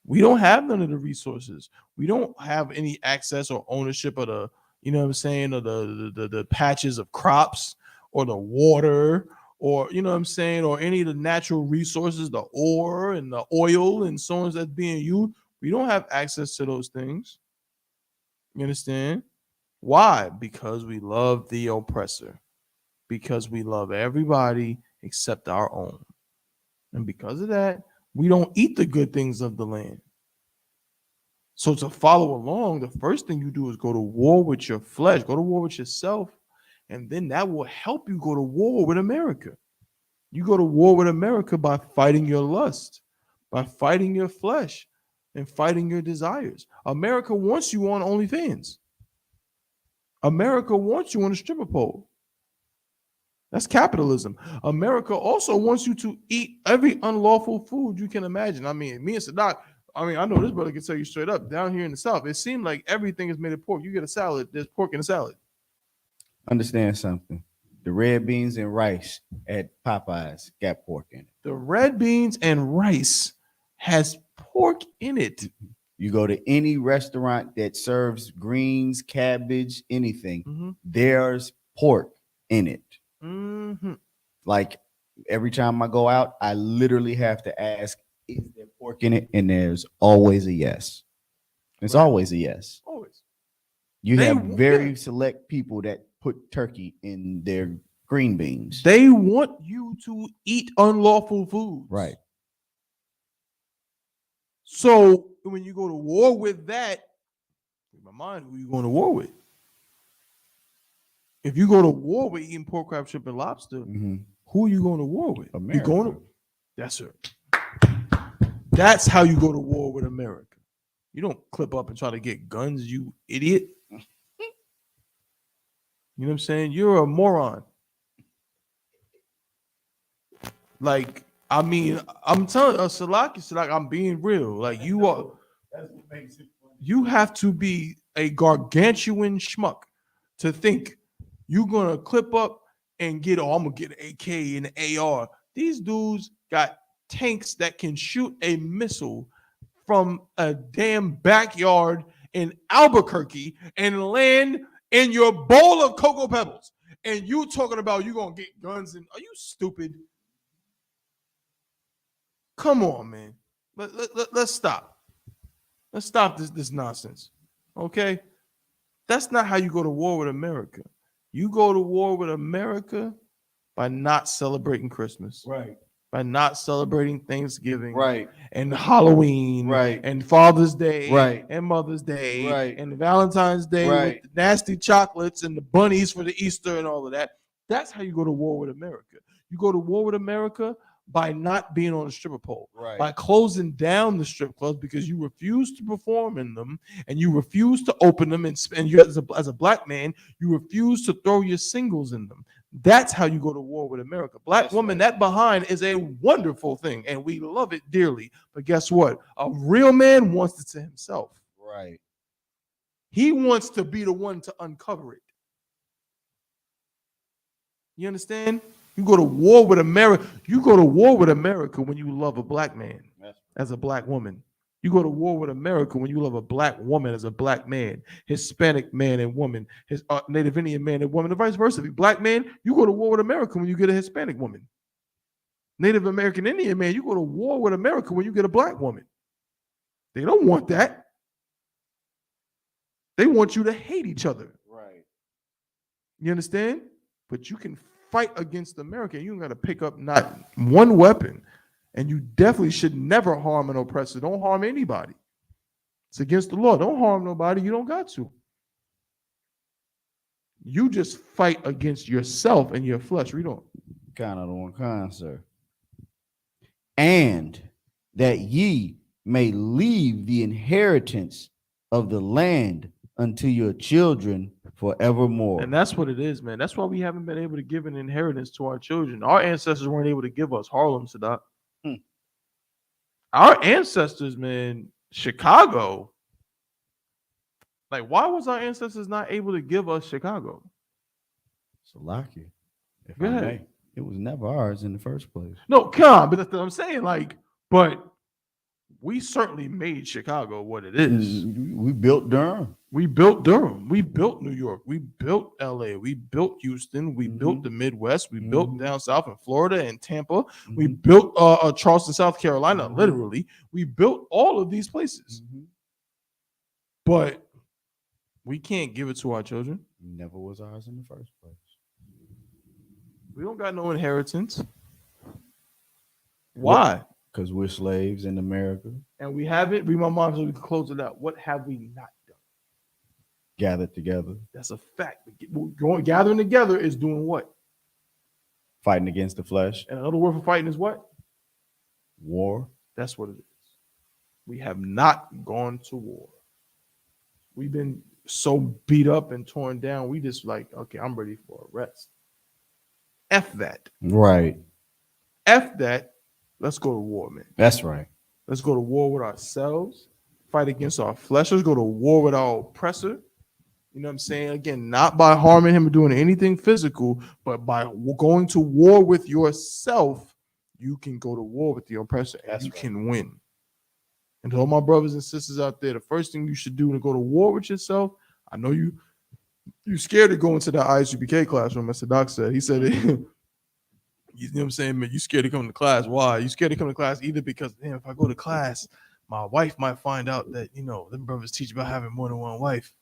We don't have none of the resources. We don't have any access or ownership of the, you know what I'm saying, or the patches of crops or the water or, you know what I'm saying, or any of the natural resources, the ore and the oil and so on that's being used. We don't have access to those things. You understand? Why? Because we love the oppressor. Because we love everybody except our own. And because of that, we don't eat the good things of the land. So to follow along, the first thing you do is go to war with your flesh, go to war with yourself, and then that will help you go to war with America. You go to war with America by fighting your lust, by fighting your flesh, and fighting your desires. America wants you on OnlyFans. America wants you on a stripper pole. That's capitalism. America also wants you to eat every unlawful food you can imagine. I mean, me and Sadat, I know this brother can tell you straight up, down here in the South, it seemed like everything is made of pork. You get a salad, there's pork in a salad. Understand something. The red beans and rice at Popeyes got pork in it. The red beans and rice has pork in it. You go to any restaurant that serves greens, cabbage, anything, there's pork in it. Like every time I go out, I literally have to ask, is there pork in it? And there's always a yes. It's always a yes. Always. You have very select people that put turkey in their green beans. They want you to eat unlawful foods. Right. So when you go to war with that, keep in mind who you're going to war with. If you go to war with eating pork, crab, shrimp, and lobster, who are you going to war with? America. You're going to. That's it. That's how you go to war with America. You don't clip up and try to get guns, you idiot. You know what I'm saying? You're a moron. Like, I mean, I'm telling Salaki, I'm being real. Like, you are, you have to be a gargantuan schmuck to think you're gonna clip up and get, oh, I'm gonna get an AK and an AR. These dudes got tanks that can shoot a missile from a damn backyard in Albuquerque and land in your bowl of Cocoa Pebbles. And you talking about you gonna get guns and, are you stupid? Come on, man. Let's stop. Let's stop this nonsense. Okay? That's not how you go to war with America. You go to war with America by not celebrating Christmas. Right. By not celebrating Thanksgiving. Right. And Halloween. Right. And Father's Day. Right. And Mother's Day. Right. And Valentine's Day Right. with the nasty chocolates and the bunnies for the Easter and all of that. That's how you go to war with America. You go to war with America by not being on the stripper pole, Right. by closing down the strip clubs because you refuse to perform in them and you refuse to open them, and you as a black man, you refuse to throw your singles in them. That's how you go to war with America. Black That's woman, right. that behind is a wonderful thing, and we love it dearly. But guess what? A real man wants it to himself. Right. He wants to be the one to uncover it. You understand? You go to war with America. You go to war with America when you love a black man as a black woman. You go to war with America when you love a black woman as a black man, Hispanic man and woman, his Native Indian man and woman, and vice versa. If you're black man, you go to war with America when you get a Hispanic woman. Native American Indian man, you go to war with America when you get a black woman. They don't want that. They want you to hate each other. Right. You understand? But you can fight against America. You don't got to pick up not one weapon. And you definitely should never harm an oppressor. Don't harm anybody. It's against the law. Don't harm nobody. You don't got to. You just fight against yourself and your flesh. Read on. Kind of the one kind, sir. And that ye may leave the inheritance of the land unto your children forevermore. And that's what it is, man. That's why we haven't been able to give an inheritance to our children. Our ancestors weren't able to give us Harlem, Sadat. Our ancestors, man, Chicago. Like, why was our ancestors not able to give us Chicago? Salakia. If Go I ahead. may, it was never ours in the first place. No, come on, but that's what I'm saying. Like, but we certainly made Chicago what it is. We built Durham. We built Durham. We built New York. We built LA. We built Houston. We built the Midwest. We built down south in Florida and Tampa. We built Charleston, South Carolina, literally. We built all of these places. But we can't give it to our children. Never was ours in the first place. We don't got no inheritance. Why? Because we're slaves in America. And we haven't. Read my mom so we can close it out. What have we not done? Gathered together. That's a fact. Gathering together is doing what? Fighting against the flesh. And another word for fighting is what? War. That's what it is. We have not gone to war. We've been so beat up and torn down. We just like, okay, I'm ready for a rest. F that. Right. F that. Let's go to war, man. That's right. Let's go to war with ourselves. Fight against our flesh. Let's go to war with our oppressor. You know what I'm saying? Again, not by harming him or doing anything physical, but by going to war with yourself, you can go to war with the oppressor and you can win. And to all my brothers and sisters out there, the first thing you should do to go to war with yourself, I know you're scared to go into the ISUPK classroom, as the doc said. He said, you know what I'm saying, man, you scared to come to class. Why? You scared to come to class either because, damn, if I go to class, my wife might find out that, you know, them brothers teach about having more than one wife.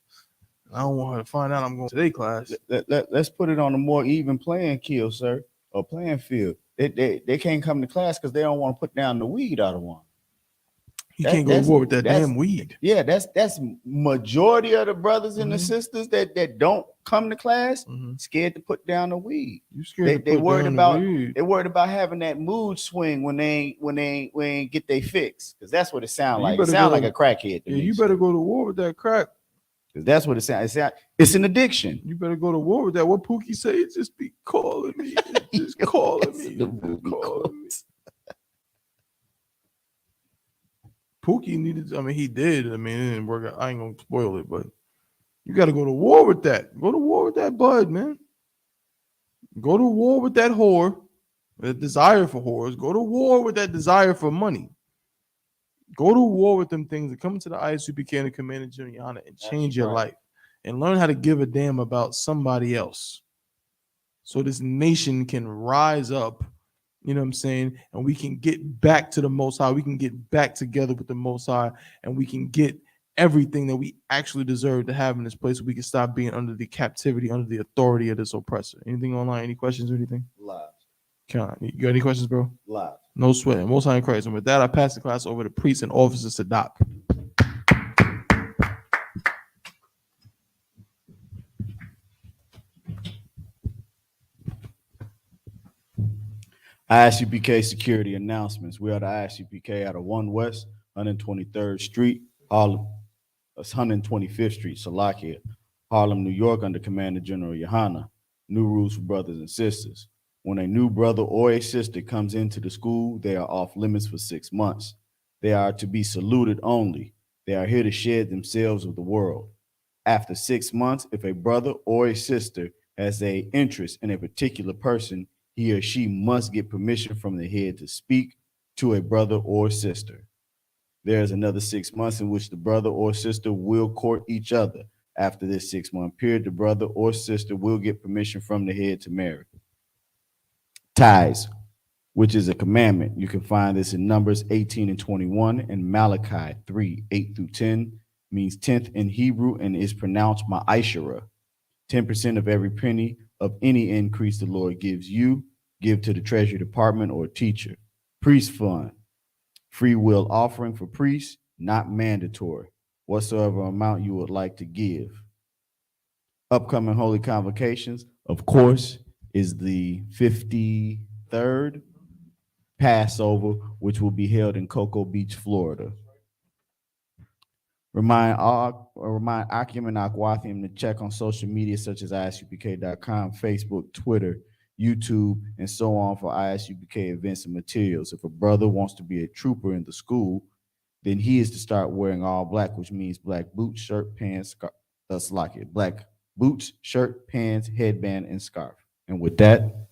I don't want her to find out I'm going to their class. Let's put it on a more even playing field, sir, or playing field. They can't come to class because they don't want to put down the weed out of one. You can't go to war with that damn weed. Yeah, that's majority of the brothers and the sisters that don't come to class scared to put down the weed. You scared They worried about having that mood swing when they ain't get their fix, because that's what it sounds like. It sounds like a crackhead to me. You better go to war with that crack. 'Cause that's what it sounds. It's an addiction. You better go to war with that. What Pookie say? It just be calling me. It just calling me. The It just movie calling me. Pookie needed. I mean, he did. I mean, it didn't work out. I ain't gonna spoil it, but you got to go to war with that. Go to war with that bud, man. Go to war with that whore, the desire for whores. Go to war with that desire for money. Go to war with them things that come into the ISUPK and the Commander General and change your life and learn how to give a damn about somebody else. So this nation can rise up, you know what I'm saying? And we can get back to the Most High. We can get back together with the Most High, and we can get everything that we actually deserve to have in this place. So we can stop being under the captivity, under the authority of this oppressor. Anything online? Any questions or anything? Live. You got any questions, bro? Live. No sweat. Most High in Christ. And with that, I pass the class over to priests and officers to Doc. ISUPK security announcements. We are the ISUPK out of 1 West, 123rd Street, Harlem. That's 125th Street, Salakia, Harlem, New York, under Commander General Yohana. New rules for brothers and sisters. When a new brother or a sister comes into the school, they are off limits for 6 months. They are to be saluted only. They are here to shed themselves with the world. After 6 months, if a brother or a sister has an interest in a particular person, he or she must get permission from the head to speak to a brother or sister. There is another 6 months in which the brother or sister will court each other. After this 6-month period, the brother or sister will get permission from the head to marry. Tithes, which is a commandment. You can find this in Numbers 18 and 21 and Malachi 3, 8 through 10, means 10th in Hebrew and is pronounced ma'ashara. 10% of every penny of any increase the Lord gives you, give to the Treasury Department or teacher. Priest fund, free will offering for priests, not mandatory. Whatsoever amount you would like to give. Upcoming holy convocations, of course, is the 53rd Passover, which will be held in Cocoa Beach, Florida. Remind Akim and Akwathim to check on social media such as isupk.com, Facebook, Twitter, YouTube, and so on for ISUPK events and materials. If a brother wants to be a trooper in the school, then he is to start wearing all black, which means black boots, shirt, pants, black boots, shirt, pants, headband, and scarf. And with that,